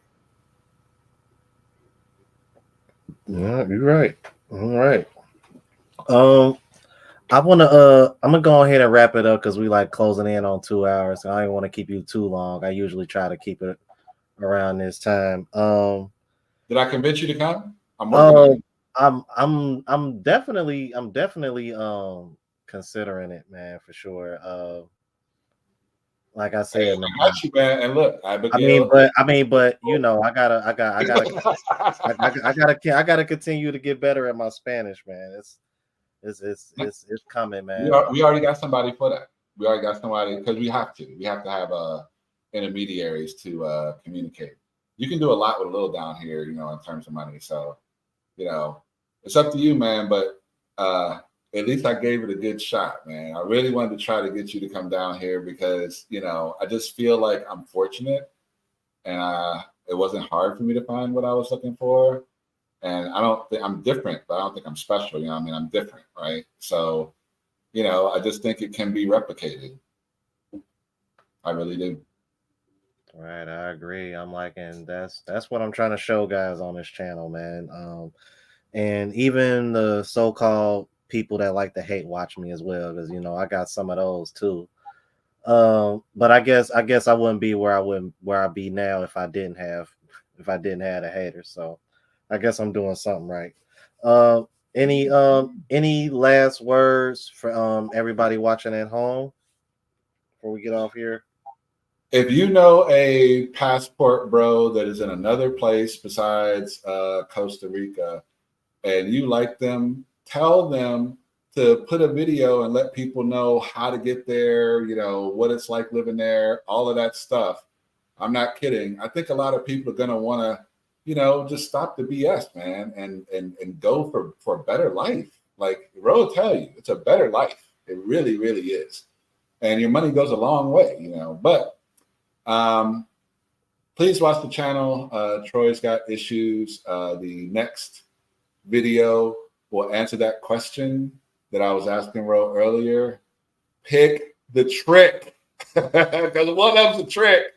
Yeah, you're right. All right. I'm gonna go ahead and wrap it up because we like closing in on 2 hours. So I don't want to keep you too long. I usually try to keep it around this time. Did I convince you to come? I'm working on it. I'm definitely considering it, man, for sure. Like I said, man. I got you, man. And look, Abigail. But you know, I gotta continue to get better at my Spanish, man. It's coming, man. We already got somebody for that. We already got somebody because we have to. We have to have intermediaries to communicate. You can do a lot with a little down here, you know, in terms of money. So, you know, it's up to you, man. But at least I gave it a good shot, man. I really wanted to try to get you to come down here because, you know, I just feel like I'm fortunate and it wasn't hard for me to find what I was looking for. And I don't think I'm different, but I don't think I'm special. You know what I mean? I'm different, right? So, you know, I just think it can be replicated. I really do. Right, I agree. I'm liking that's what I'm trying to show guys on this channel, man. And even the so-called people that like to hate watch me as well, because you know I got some of those too. But I guess I wouldn't be where I'd be now if I didn't have a hater. So I guess I'm doing something right. Any last words for everybody watching at home before we get off here? If you know a passport bro that is in another place besides Costa Rica and you like them, tell them to put a video and let people know how to get there, you know, what it's like living there, all of that stuff. I'm not kidding. I think a lot of people are going to want to, you know, just stop the BS, man, and go for a better life. Like Ro will tell you, it's a better life. It really, really is. And your money goes a long way, you know, but please watch the channel. Troy's got issues. The next video will answer that question that I was asking Ro earlier. Pick the trick because one of them's a trick.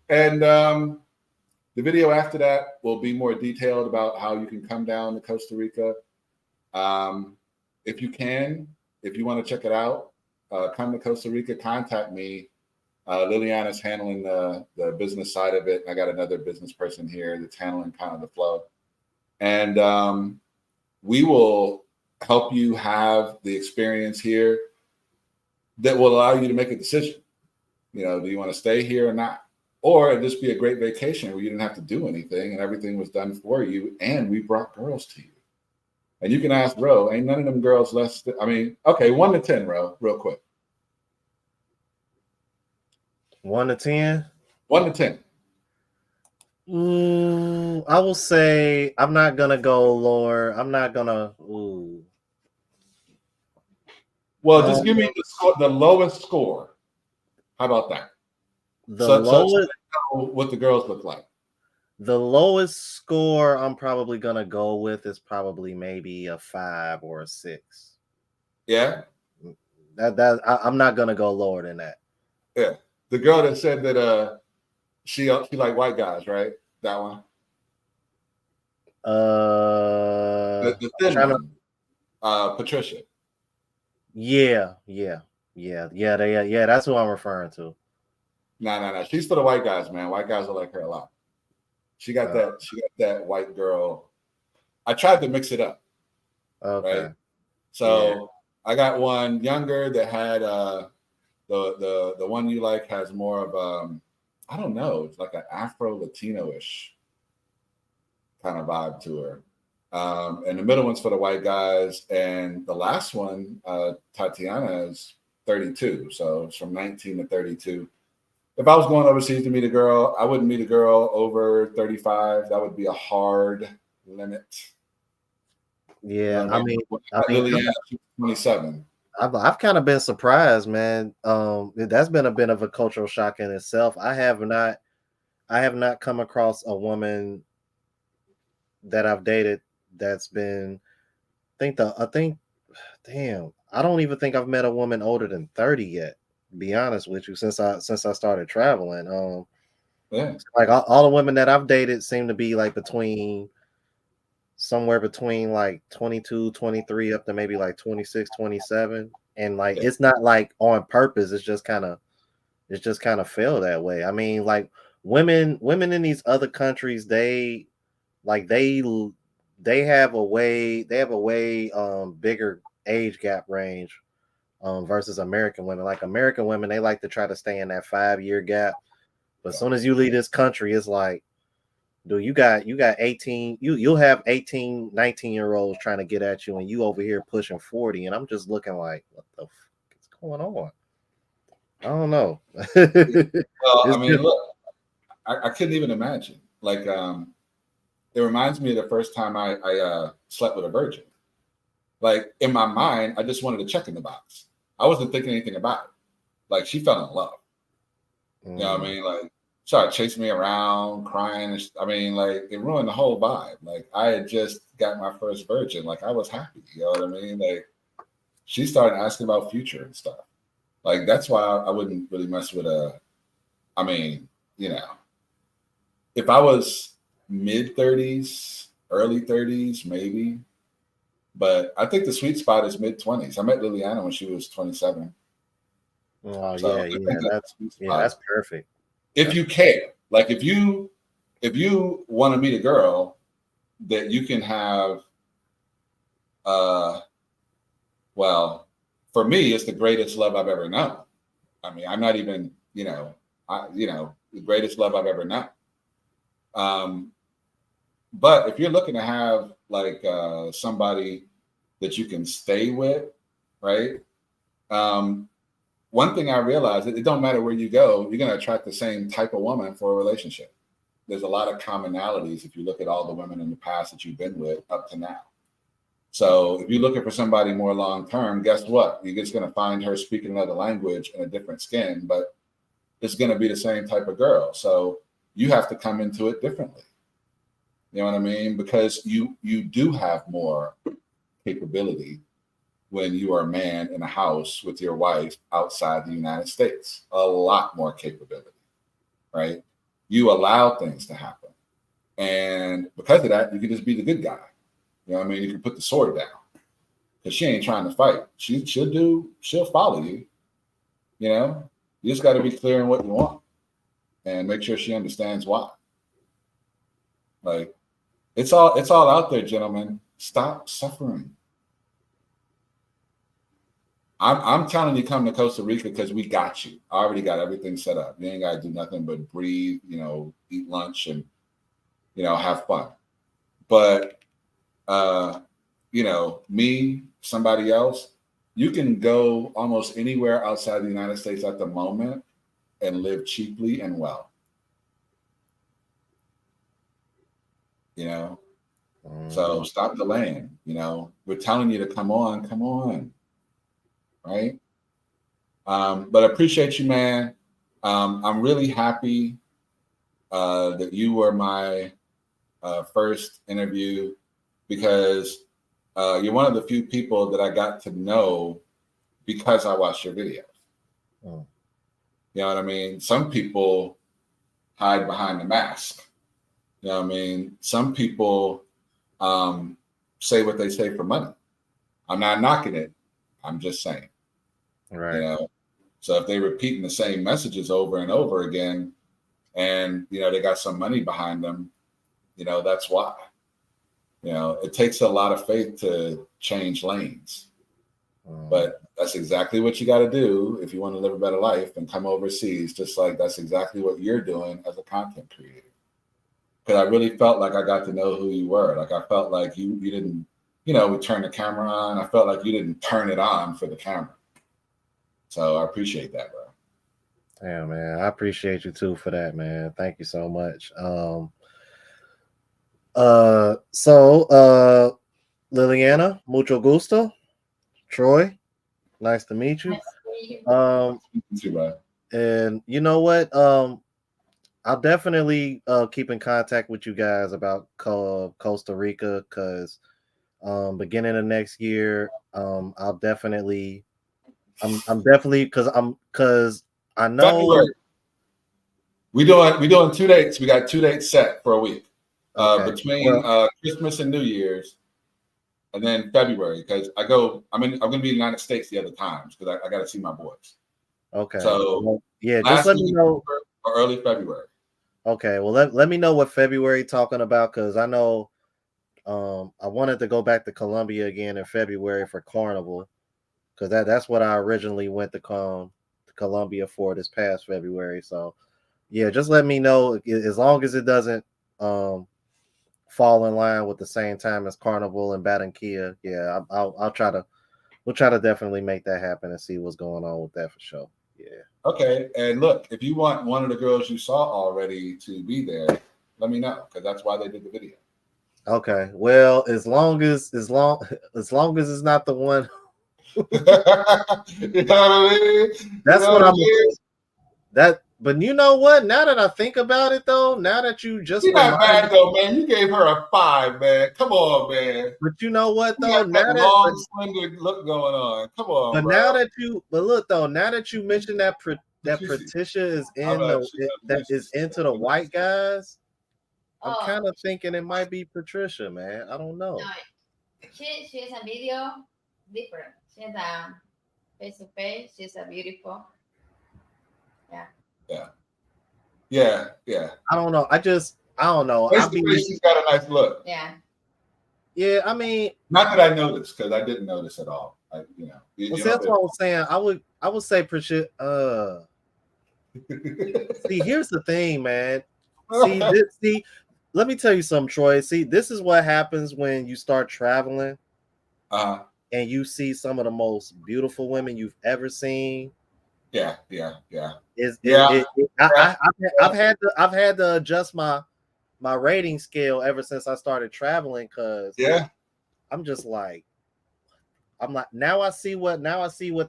And the video after that will be more detailed about how you can come down to Costa Rica. If you want to check it out, come to Costa Rica, contact me. Liliana's handling the business side of it. I got another business person here that's handling kind of the flow. And we will help you have the experience here that will allow you to make a decision. You know, do you want to stay here or not? Or it'd just be a great vacation where you didn't have to do anything and everything was done for you. And we brought girls to you. And you can ask Ro, ain't none of them girls less than, okay, 1 to 10, Ro, real quick. 1 to 10? 1 to 10. I will say I'm not gonna go lower. I'm not gonna. Well, just give me the lowest score. How about that? The So lowest what the girls look like. the lowest score I'm probably gonna go with is probably maybe a 5 or a 6. Yeah. I'm not gonna go lower than that. Yeah. The girl that said that she like white guys, right? That one. The thin Trying to, one. Patricia. yeah. That's who I'm referring to. No. She's for the white guys, man. White guys will like her a lot. She got that white girl. I tried to mix it up. Okay. Right. So I got one younger that had the one you like has more of I don't know, it's like an Afro Latino-ish kind of vibe to her. And the middle one's for the white guys, and the last one, Tatiana, is 32, so it's from 19 to 32. If I was going overseas to meet a girl, I wouldn't meet a girl over 35. That would be a hard limit. Yeah, You know Liliana, she's 27. I've kind of been surprised, man. That's been a bit of a cultural shock in itself. I have not come across a woman that I've dated that's been. Damn, I don't even think I've met a woman older than 30 yet. To be honest with you, since I started traveling, Yeah. like all the women that I've dated seem to be like somewhere between like 22, 23 up to maybe like 26, 27. And like it's not like on purpose, it's just kind of feel that way. I mean, like women in these other countries, they have a way bigger age gap range versus American women. Like American women, they like to try to stay in that 5-year gap. But as soon as you leave this country, it's like, dude, you got 18, you'll have 18, 19-year-olds trying to get at you, and you over here pushing 40, and I'm just looking like, what the fuck is going on? I don't know. Well, I mean, look, I couldn't even imagine. Like, it reminds me of the first time I slept with a virgin. Like in my mind, I just wanted to check in the box. I wasn't thinking anything about it. Like she fell in love. You know what I mean? Like started chasing me around, crying. I mean, like it ruined the whole vibe. Like I had just got my first virgin. Like I was happy. You know what I mean? Like she started asking about future and stuff. Like that's why I wouldn't really mess with I mean, you know, if I was mid 30s, early 30s, maybe. But I think the sweet spot is mid 20s. I met Liliana when she was 27. Oh So that's perfect. If you care, like if you want to meet a girl that you can have, well, for me, it's the greatest love I've ever known. I mean, I'm not even, the greatest love I've ever known. But if you're looking to have like somebody that you can stay with, right? One thing I realized, it don't matter where you go, you're going to attract the same type of woman for a relationship. There's a lot of commonalities if you look at all the women in the past that you've been with up to now. So if you're looking for somebody more long-term, guess what? You're just going to find her speaking another language in a different skin, but it's going to be the same type of girl. So you have to come into it differently. You know what I mean? Because you do have more capability when you are a man in a house with your wife outside the United States. A lot more capability, right? You allow things to happen. And because of that, you can just be the good guy. You know what I mean? You can put the sword down because she ain't trying to fight. She'll follow you. You know, you just got to be clear on what you want and make sure she understands why. Like, it's all out there, gentlemen. Stop suffering. I'm telling you, come to Costa Rica because we got you. I already got everything set up. You ain't got to do nothing but breathe, eat lunch and, have fun. But, me, somebody else, you can go almost anywhere outside the United States at the moment and live cheaply and well. So stop delaying. We're telling you to come on. Right? But I appreciate you, man. I'm really happy that you were my first interview because you're one of the few people that I got to know because I watched your videos. Mm. You know what I mean? Some people hide behind the mask. You know what I mean? Some people say what they say for money. I'm not knocking it. I'm just saying. Right. You know, so if they're repeating the same messages over and over again, and they got some money behind them, that's why. It takes a lot of faith to change lanes, but that's exactly what you got to do if you want to live a better life and come overseas. Just like that's exactly what you're doing as a content creator. Because I really felt like I got to know who you were. Like I felt like you didn't, we turned the camera on. I felt like you didn't turn it on for the camera. So I appreciate that, bro. Yeah, man. I appreciate you too for that, man. Thank you so much. Liliana, mucho gusto. Troy, nice to meet you. You too, bro. And you know what? I'll definitely keep in contact with you guys about Costa Rica because beginning of next year, I'm definitely because I know February. We doing 2 dates. We got 2 dates set for a week. Between Christmas and New Year's, and then February because I'm gonna be in the United States the other times because I got to see my boys. Okay. So yeah, just let me know. Or early February. Okay. Well, let me know what February talking about because I know I wanted to go back to Colombia again in February for Carnival because that's what I originally went to Colombia for this past February. So yeah, just let me know as long as it doesn't fall in line with the same time as Carnival and Barranquilla. Yeah, we'll try to definitely make that happen and see what's going on with that for sure. Yeah. Okay, and look, if you want one of the girls you saw already to be there, let me know because that's why they did the video. Okay. Well, as long as it's not the one. You know what I mean? That's what I'm. That, but you know what? Now that I think about it, though, now that you just She's not bad though, man. You gave her a 5, man. Come on, man. But you know what, though? Now that long, slender look going on. Come on, but bro. But look though, now that you mentioned that Patricia is into the white guys, I'm kind of thinking it might be Patricia, man. I don't know. No, she is a video different. She's a face to face. She's a beautiful. Yeah. I don't know. I don't know. She's got a nice look. Yeah, I mean, not that I noticed because I didn't notice at all. That's what I was saying. I would say Patricia. See, here's the thing, man. See, let me tell you something, Troy. See, this is what happens when you start traveling and you see some of the most beautiful women you've ever seen. Yeah. I've had to adjust my rating scale ever since I started traveling because I'm just like now I see what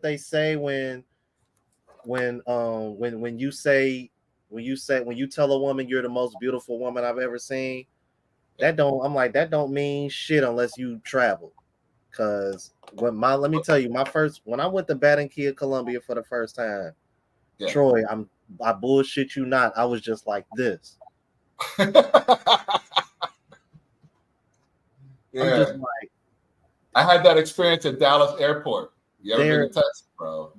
they say when you tell a woman you're the most beautiful woman I've ever seen. That don't mean shit unless you travel. Cause let me tell you, when I went to Barranquilla, Colombia for the first time, Troy, I bullshit you not. I was just like this. I'm just like, I had that experience at Dallas Airport. You ever been to Texas, bro?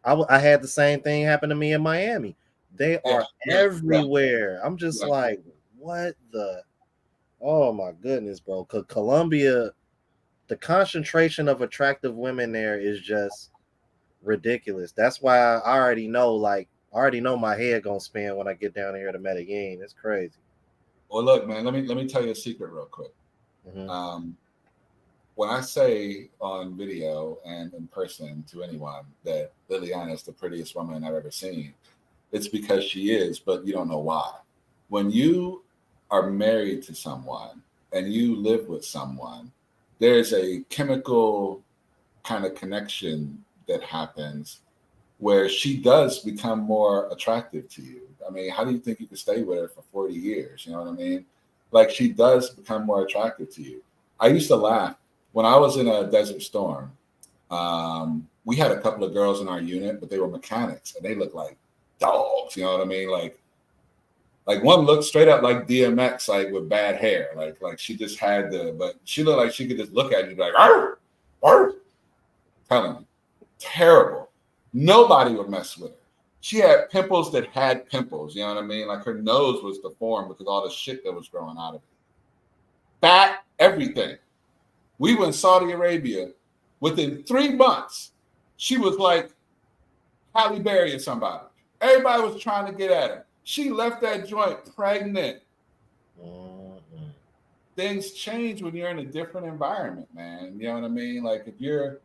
I had the same thing happen to me in Miami. They are everywhere. I'm just like, what the? Oh my goodness, bro. Because Colombia, the concentration of attractive women there is just ridiculous. That's why I already know my head gonna spin when I get down here to Medellin. It's crazy. Well, look, man, let me tell you a secret real quick. Mm-hmm. When I say on video and in person to anyone that Liliana is the prettiest woman I've ever seen, it's because she is, but you don't know why. When you are married to someone and you live with someone, there's a chemical kind of connection that happens where she does become more attractive to you. I mean, how do you think you could stay with her for 40 years? You know what I mean? Like, she does become more attractive to you. I used to laugh when I was in a Desert Storm. We had a couple of girls in our unit, but they were mechanics and they looked like dogs. You know what I mean? Like one looked straight up like DMX, like with bad hair. Like she just had but she looked like she could just look at you and be like, arr, arr. Telling you, terrible. Nobody would mess with her. She had pimples that had pimples. You know what I mean? Like her nose was deformed because all the shit that was growing out of it. Fat, everything. We went to Saudi Arabia. Within 3 months, she was like Halle Berry or somebody. Everybody was trying to get at her. She left that joint pregnant. Mm-hmm. Things change when you're in a different environment, man. You know what I mean? Like if you're,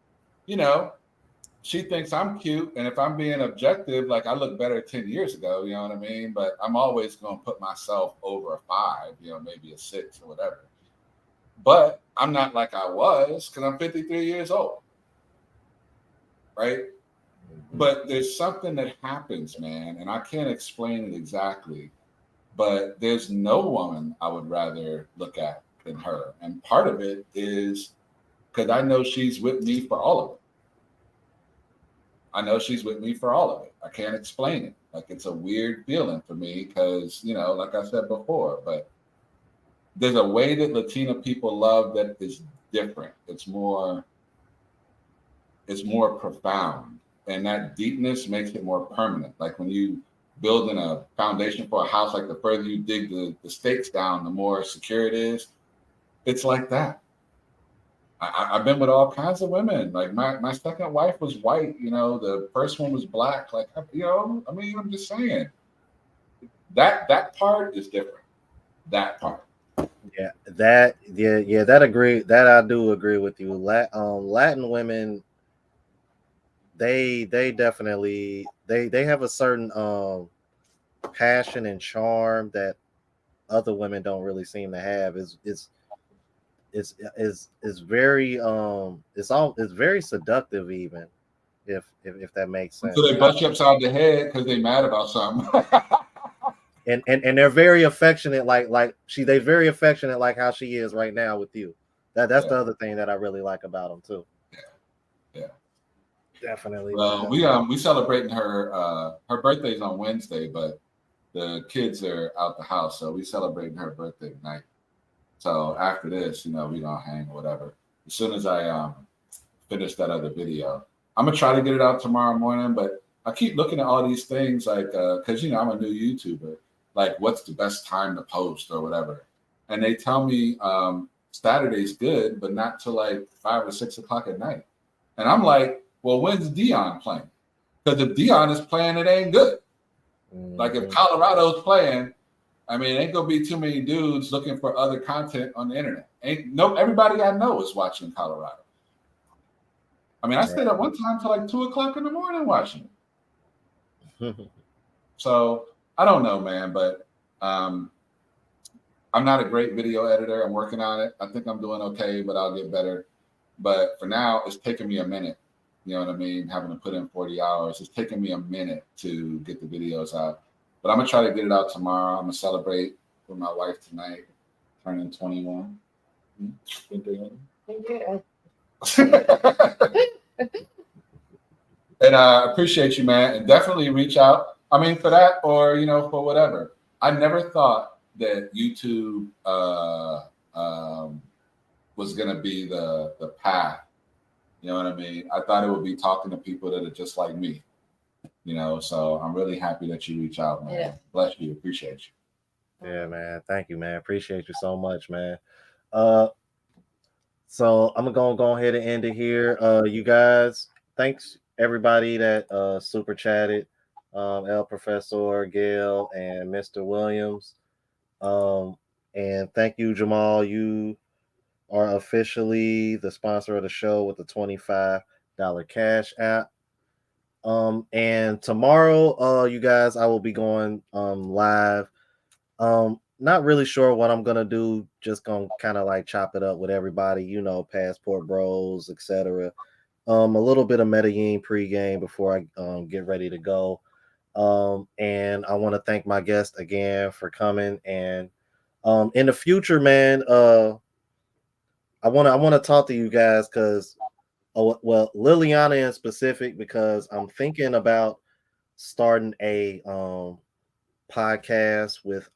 she thinks I'm cute, and if I'm being objective, like I look better 10 years ago, you know what I mean? But I'm always going to put myself over a 5, maybe a 6 or whatever. But I'm not like I was because I'm 53 years old, right? Mm-hmm. But there's something that happens, man, and I can't explain it exactly, but there's no woman I would rather look at than her. And part of it is because I know she's with me for all of it. I know she's with me for all of it. I can't explain it. Like it's a weird feeling for me because, like I said before, but there's a way that Latina people love that is different. It's more profound. And that deepness makes it more permanent. Like when you building a foundation for a house, like the further you dig the stakes down, the more secure it is. It's like that. I've been with all kinds of women. Like my second wife was white, the first one was black. Like, I'm just saying that part is different. That part. Yeah, that I do agree with you. Latin women, they definitely they have a certain passion and charm that other women don't really seem to have. It's very it's very seductive, even if that makes sense. So they bust you upside the head because they mad about something. and they're very affectionate, they're very affectionate like how she is right now with you. That's the other thing that I really like about them too. Yeah. Definitely. Well, we celebrating her birthday's on Wednesday, but the kids are out the house, so we celebrating her birthday tonight. So after this, we gonna hang or whatever. As soon as I finish that other video, I'm gonna try to get it out tomorrow morning. But I keep looking at all these things, like because I'm a new YouTuber. Like, what's the best time to post or whatever? And they tell me Saturday's good, but not till like 5 or 6 o'clock at night. And I'm like, well, when's Dion playing? Because if Dion is playing, it ain't good. Mm-hmm. Like if Colorado's playing, I mean, ain't gonna be too many dudes looking for other content on the internet. Everybody I know is watching Colorado. I mean, I stayed up one time till like 2 o'clock in the morning watching it. So I don't know, man, but I'm not a great video editor. I'm working on it. I think I'm doing okay, but I'll get better. But for now, it's taking me a minute. You know what I mean? Having to put in 40 hours. It's taking me a minute to get the videos out. But I'm going to try to get it out tomorrow. I'm going to celebrate with my wife tonight, turning 21. Yeah. And I appreciate you, man. And definitely reach out. I mean, for that or, for whatever. I never thought that YouTube was going to be the path. You know what I mean? I thought it would be talking to people that are just like me. So I'm really happy that you reach out, man. Yeah. Bless you. Appreciate you. Yeah, man. Thank you, man. Appreciate you so much, man. So I'm gonna go ahead and end it here. You guys, thanks everybody that super chatted. El Professor, Gail, and Mr. Williams. And thank you, Jamal. You are officially the sponsor of the show with the $25 Cash App. And tomorrow, you guys, I will be going live. Not really sure what I'm gonna do. Just gonna kind of like chop it up with everybody, Passport Bros, etc. A little bit of Medellin pregame before I get ready to go. And I want to thank my guest again for coming. And in the future, man, I want to talk to you guys because well, Liliana in specific, because I'm thinking about starting a podcast with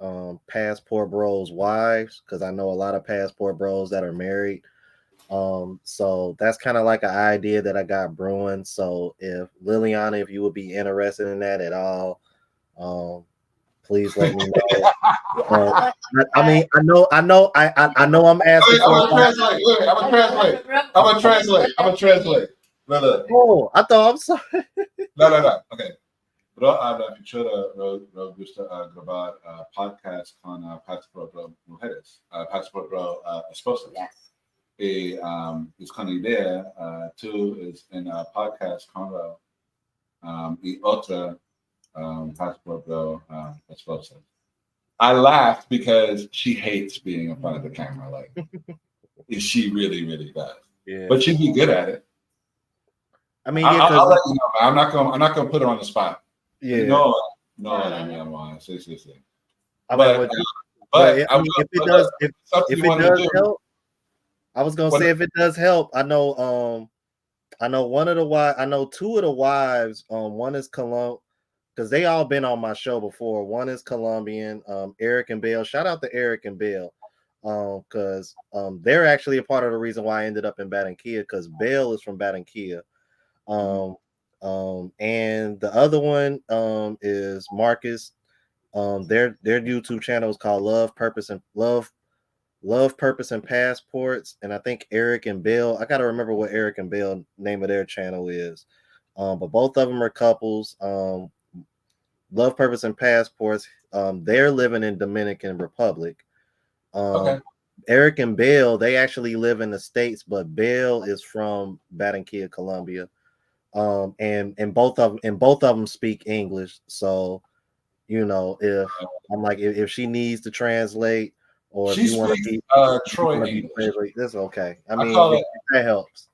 passport bros wives, because I know a lot of passport bros that are married. So that's kind of like an idea that I got brewing. So if Liliana, if you would be interested in that at all, um please let me know. I mean, I know I'm asking Wait, I'm for a gonna lot. translate. Wait, I'm gonna translate. I'm gonna translate. I'm gonna translate. Look. Oh, I thought, I'm sorry. No. Okay. Bro habla Pichura gusta grabar podcast con Passport Bro Mujeres, Passport Bro Esposas. Yes. Y es con idea, tú es en podcast con y otra Passport Bro Esposas. I laughed because she hates being in front of the camera. Like, she really, really does. Yeah. But she'd be good at it. I mean, yeah, I'll because let you know. Man. I'm not gonna put her on the spot. yeah. No, mi amor. Sí. I But mean, but I mean, if it does, if something you it want to does do. help, I was gonna What- say if it does help. I know one of the wives. I know two of the wives. One is Colombian, because they all been on my show before. One is Colombian. Eric and Bell. Shout out to Eric and Bell. Because they're actually a part of the reason why I ended up in Barranquilla, because Bell is from Barranquilla. And the other one is Marcus. Their YouTube channel is called Love, Purpose and Passports. And I think Eric and Bill, I gotta remember what Eric and Bill name of their channel is. But both of them are couples. Love, Purpose and Passports. They're living in Dominican Republic. Okay. Eric and Bill, they actually live in the States, but Bill is from Barranquilla, Colombia. And both of them speak English. So, if I'm like, if she needs to translate, or if She you want to speaks be Troy English. translate, that's okay. I I mean, call if it- that helps.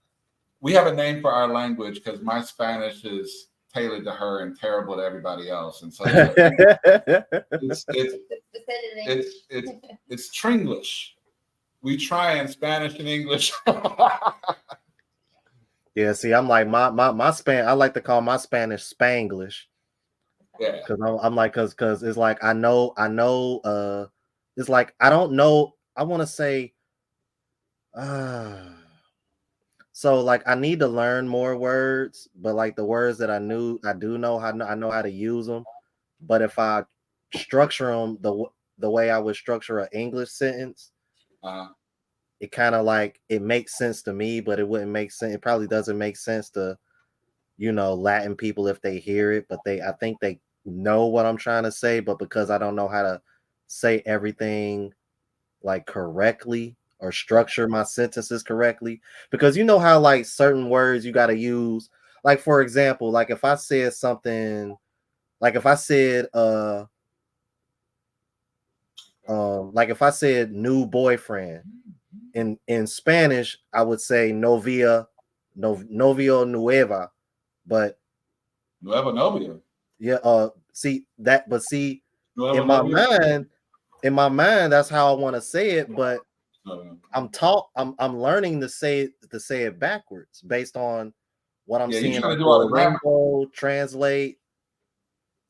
We have a name for our language because my Spanish is tailored to her and terrible to everybody else, and so it's Tringlish. We try in Spanish and English. Yeah, see, I'm like my I like to call my Spanish Spanglish. Yeah. Because I'm like, because it's like I know it's like I don't know, I want to say so like I need to learn more words, but like the words that I do know how, I know how to use them. But if I structure them the way I would structure an English sentence, it kind of like it makes sense to me, but it wouldn't make sense. It probably doesn't make sense to Latin people if they hear it, but I think they know what I'm trying to say, but because I don't know how to say everything like correctly or structure my sentences correctly, because you know how like certain words you got to use, like for example, like if I said something, like if I said like if I said new boyfriend in Spanish, I would say novio nueva, but Nueva novia. yeah, see that, but see, Nueva in my novia. mind, that's how I want to say it, but No. I'm learning to say it backwards based on what I'm Yeah, seeing you're trying on to do all the grammar. Duolingo translate.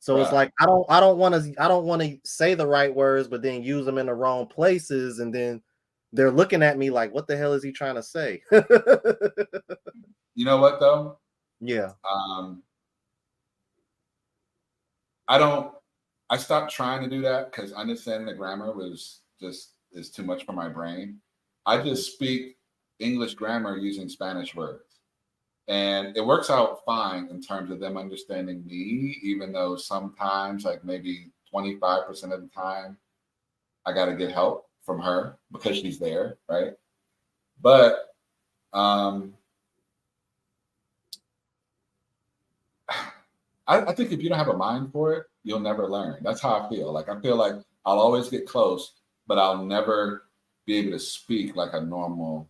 So Right. it's like I don't want to say the right words, but then use them in the wrong places, and then they're looking at me like, what the hell is he trying to say? You know what though? Yeah. I stopped trying to do that because understanding the grammar is too much for my brain. I just speak English grammar using Spanish words. And it works out fine in terms of them understanding me, even though sometimes, like maybe 25% of the time, I got to get help from her because she's there, right? But I think if you don't have a mind for it, you'll never learn. That's how I feel. Like I feel like I'll always get close, but I'll never be able to speak like a normal.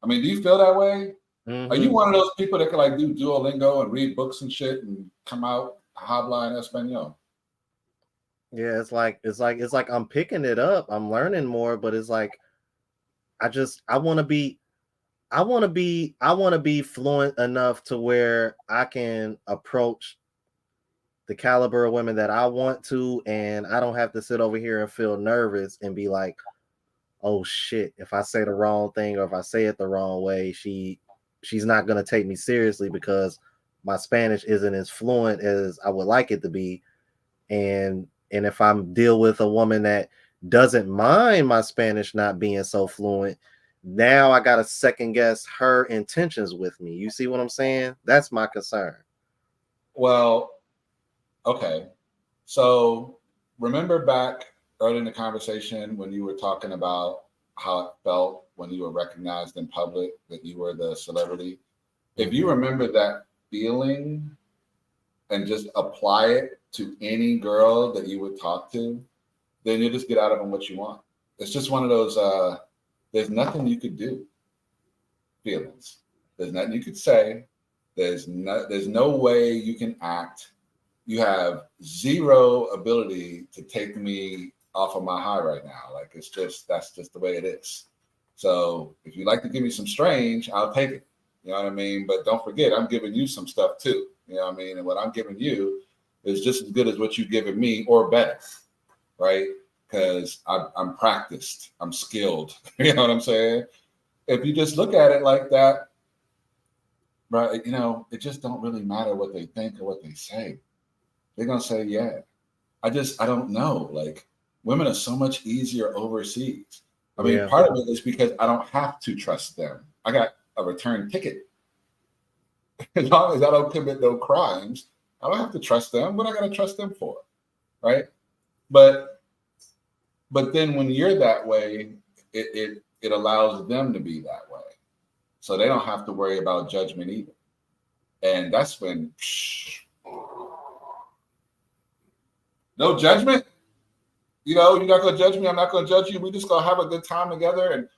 I mean, do you feel that way? Are you one of those people that can like do Duolingo and read books and shit and come out habla en español? Yeah, it's like I'm picking it up. I'm learning more, but it's like I want to be I want to be fluent enough to where I can approach the caliber of women that I want to, and I don't have to sit over here and feel nervous and be like, oh shit, if I say the wrong thing or if I say it the wrong way, she's not gonna take me seriously because my Spanish isn't as fluent as I would like it to be. And if I'm deal with a woman that doesn't mind my Spanish not being so fluent, now I gotta second guess her intentions with me. You see what I'm saying? That's my concern. Well, okay. So remember back early in the conversation when you were talking about how it felt when you were recognized in public that you were the celebrity. If you remember that feeling and just apply it to any girl that you would talk to, then you just get out of them what you want. It's just one of those there's nothing you could do feelings. There's nothing you could say. There's no way you can act. You have zero ability to take me off of my high right now. Like that's just the way it is. So if you like to give me some strange, I'll take it. You know what I mean? But don't forget, I'm giving you some stuff too. You know what I mean? And what I'm giving you is just as good as what you've given me or better, right? Because I'm practiced, I'm skilled. You know what I'm saying? If you just look at it like that, right, you know, it just don't really matter what they think or what they say. They're gonna say, yeah. I don't know. Like women are so much easier overseas. I mean, part of it is because I don't have to trust them. I got a return ticket. As long as I don't commit no crimes, I don't have to trust them. What I gotta trust them for, right? But then when you're that way, it allows them to be that way, so they don't have to worry about judgment either. And that's when no judgment. You know, you're not gonna judge me. I'm not gonna judge you. We just gonna have a good time together, and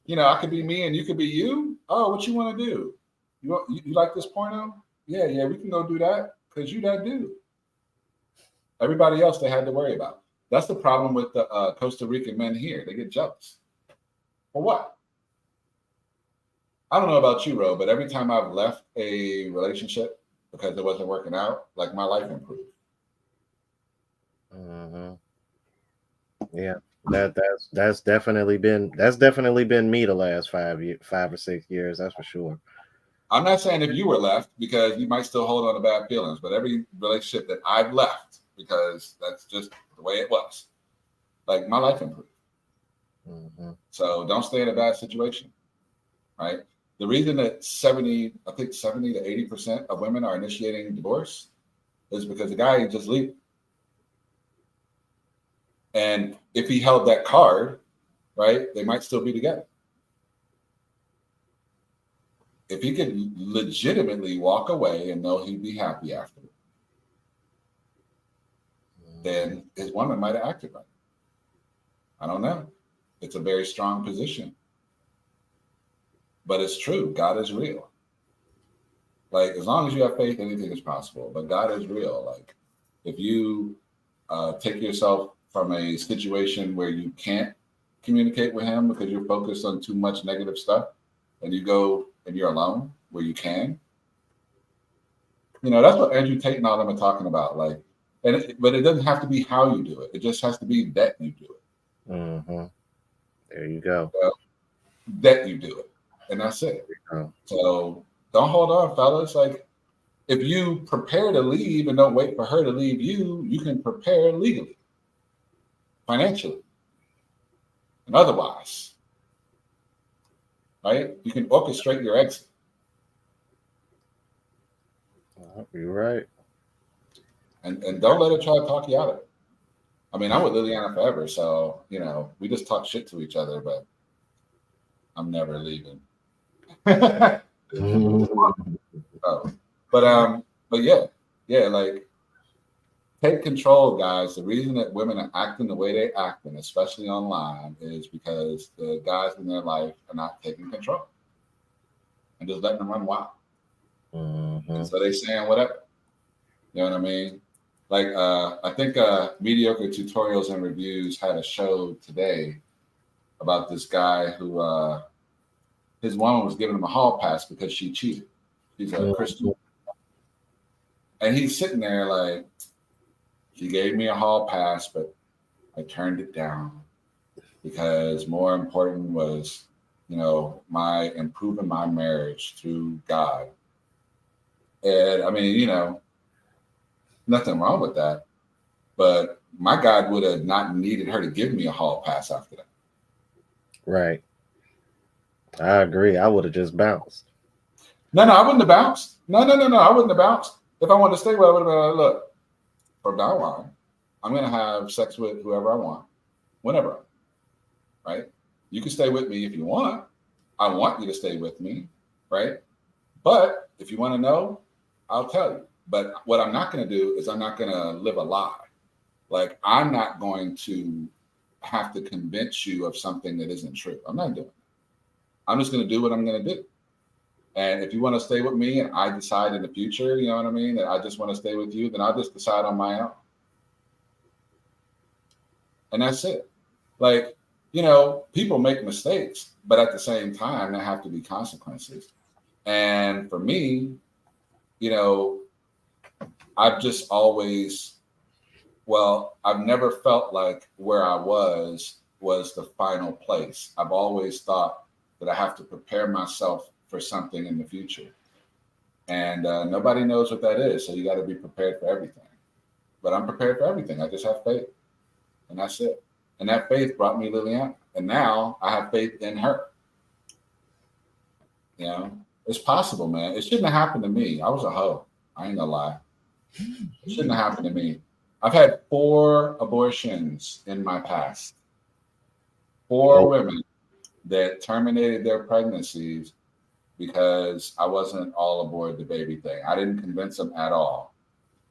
you know, I could be me and you could be you. Oh, what you want to do? You like this porno? Yeah, we can go do that because you that dude. Everybody else they had to worry about. That's the problem with the Costa Rican men here. They get jealous. For what? I don't know about you, Ro, but every time I've left a relationship because it wasn't working out, like my life improved. Mm-hmm. Yeah, that's definitely been me the last 5 or 6 years. That's for sure. I'm not saying if you were left because you might still hold on to bad feelings, but every relationship that I've left because that's just the way it was, like my life improved. Mm-hmm. So don't stay in a bad situation, right? The reason that 70 to 80% of women are initiating divorce is because the guy ain't just leaving. And if he held that card, right, they might still be together. If he could legitimately walk away and know he'd be happy after, then his woman might have acted right. I don't know. It's a very strong position. But it's true. God is real. Like, as long as you have faith, anything is possible. But God is real. Like, if you take yourself from a situation where you can't communicate with him because you're focused on too much negative stuff, and you go and you're alone where you can, you know, that's what Andrew Tate and all them are talking about. Like, but it doesn't have to be how you do it. It just has to be that you do it. Mm-hmm. There you go. That you do it. And that's it. So don't hold on, fellas. Like, if you prepare to leave and don't wait for her to leave you, you can prepare legally, financially, and otherwise. Right? You can orchestrate your exit. You're right. And don't let her try to talk you out of it. I mean, I'm with Liliana forever, so you know, we just talk shit to each other, but I'm never leaving. But yeah, like, take control, guys. The reason that women are acting the way they acting, especially online, is because the guys in their life are not taking control. and just letting them run wild. Mm-hmm. So they saying whatever. You know what I mean? Like I think Mediocre Tutorials and Reviews had a show today about this guy who his woman was giving him a hall pass because she cheated. She's a Christian. And he's sitting there like, she gave me a hall pass, but I turned it down because more important was, my improving my marriage through God. And I mean, nothing wrong with that. But my God would have not needed her to give me a hall pass after that. Right. I agree. I would have just bounced. No, I wouldn't have bounced. No, I wouldn't have bounced. If I wanted to stay with her, I would have been like, look, from now on, I'm going to have sex with whoever I want, whenever. Right? You can stay with me if you want. I want you to stay with me. Right? But if you want to know, I'll tell you. But what I'm not going to do is I'm not going to live a lie. Like, I'm not going to have to convince you of something that isn't true. I'm not doing it. I'm just going to do what I'm going to do. And if you want to stay with me and I decide in the future, you know what I mean, that I just want to stay with you, then I'll just decide on my own. And that's it. Like, people make mistakes, but at the same time, there have to be consequences. And for me, I've just always, I've never felt like where I was the final place. I've always thought that I have to prepare myself for something in the future. And nobody knows what that is. So you got to be prepared for everything. But I'm prepared for everything. I just have faith. And that's it. And that faith brought me Liliana. And now I have faith in her. It's possible, man. It shouldn't have happened to me. I was a hoe. I ain't gonna lie. It shouldn't have happened to me. I've had 4 abortions in my past. 4 women that terminated their pregnancies because I wasn't all aboard the baby thing. I didn't convince them at all.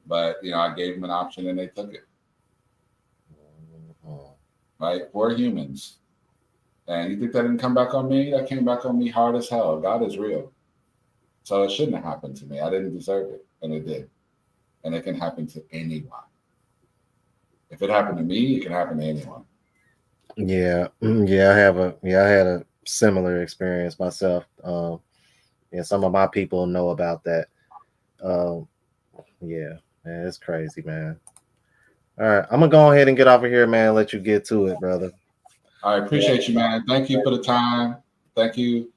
But, I gave them an option and they took it. Right? 4 humans. And you think that didn't come back on me? That came back on me hard as hell. God is real. So it shouldn't have happened to me. I didn't deserve it. And it did. And it can happen to anyone. If it happened to me, it can happen to anyone. Yeah. I had a similar experience myself. Some of my people know about that. Man, it's crazy, man. All right, I'm gonna go ahead and get off of here, man. Let you get to it, brother. I appreciate you, man. Thank you for the time. Thank you.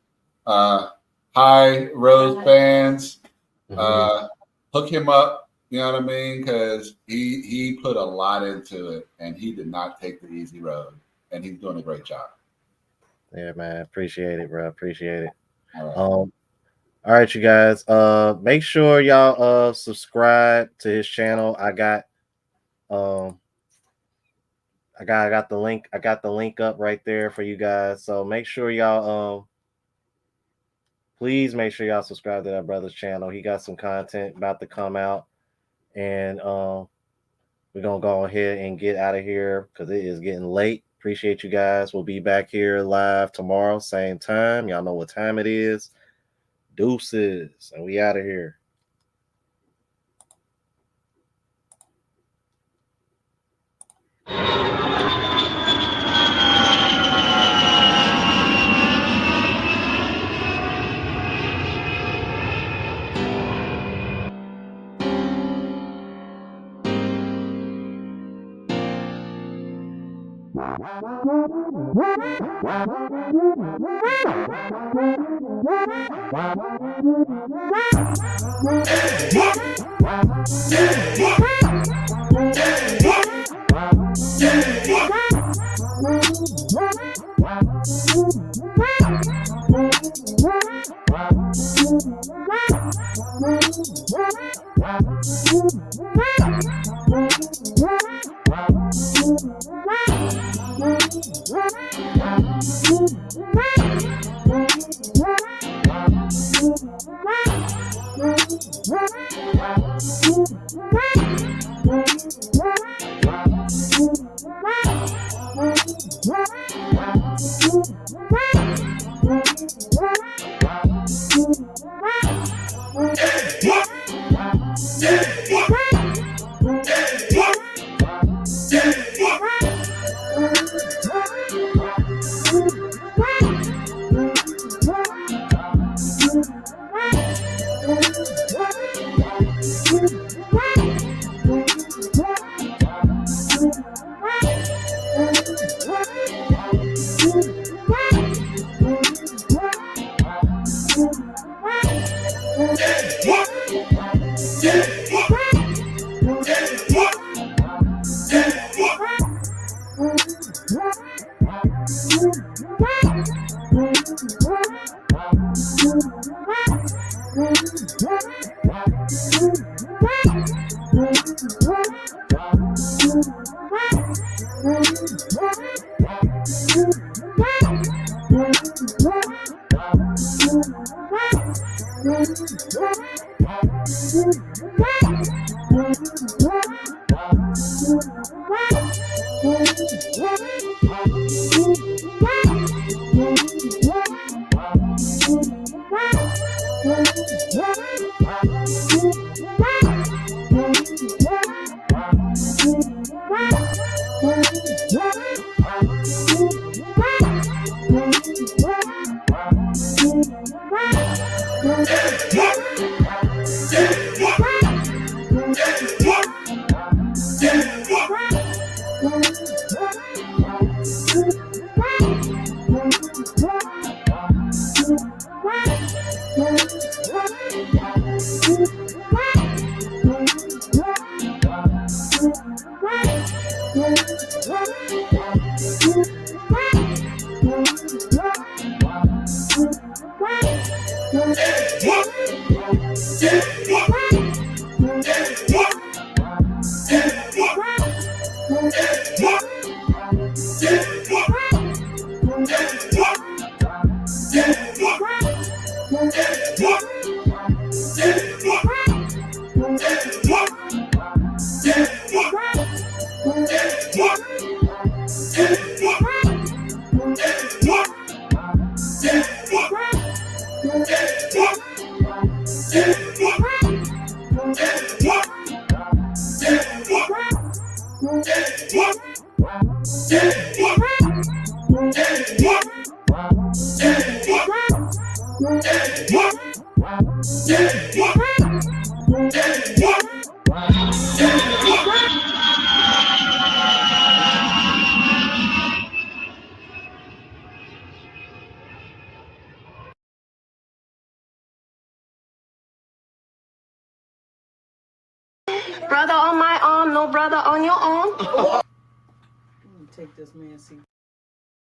Hi, Rose fans. Hook him up. You know what I mean? Because he put a lot into it, and he did not take the easy road, and he's doing a great job. Yeah, man. Appreciate it, bro. Appreciate it. All right, you guys. Make sure y'all subscribe to his channel. I got the link. I got the link up right there for you guys. So make sure y'all please make sure y'all subscribe to that brother's channel. He got some content about to come out. And we're gonna go ahead and get out of here because it is getting late. Appreciate you guys. We'll be back here live tomorrow, same time. Y'all know what time it is. Deuces, and we out of here. Wow. Brother on my arm, no brother on your arm. Take this man, see.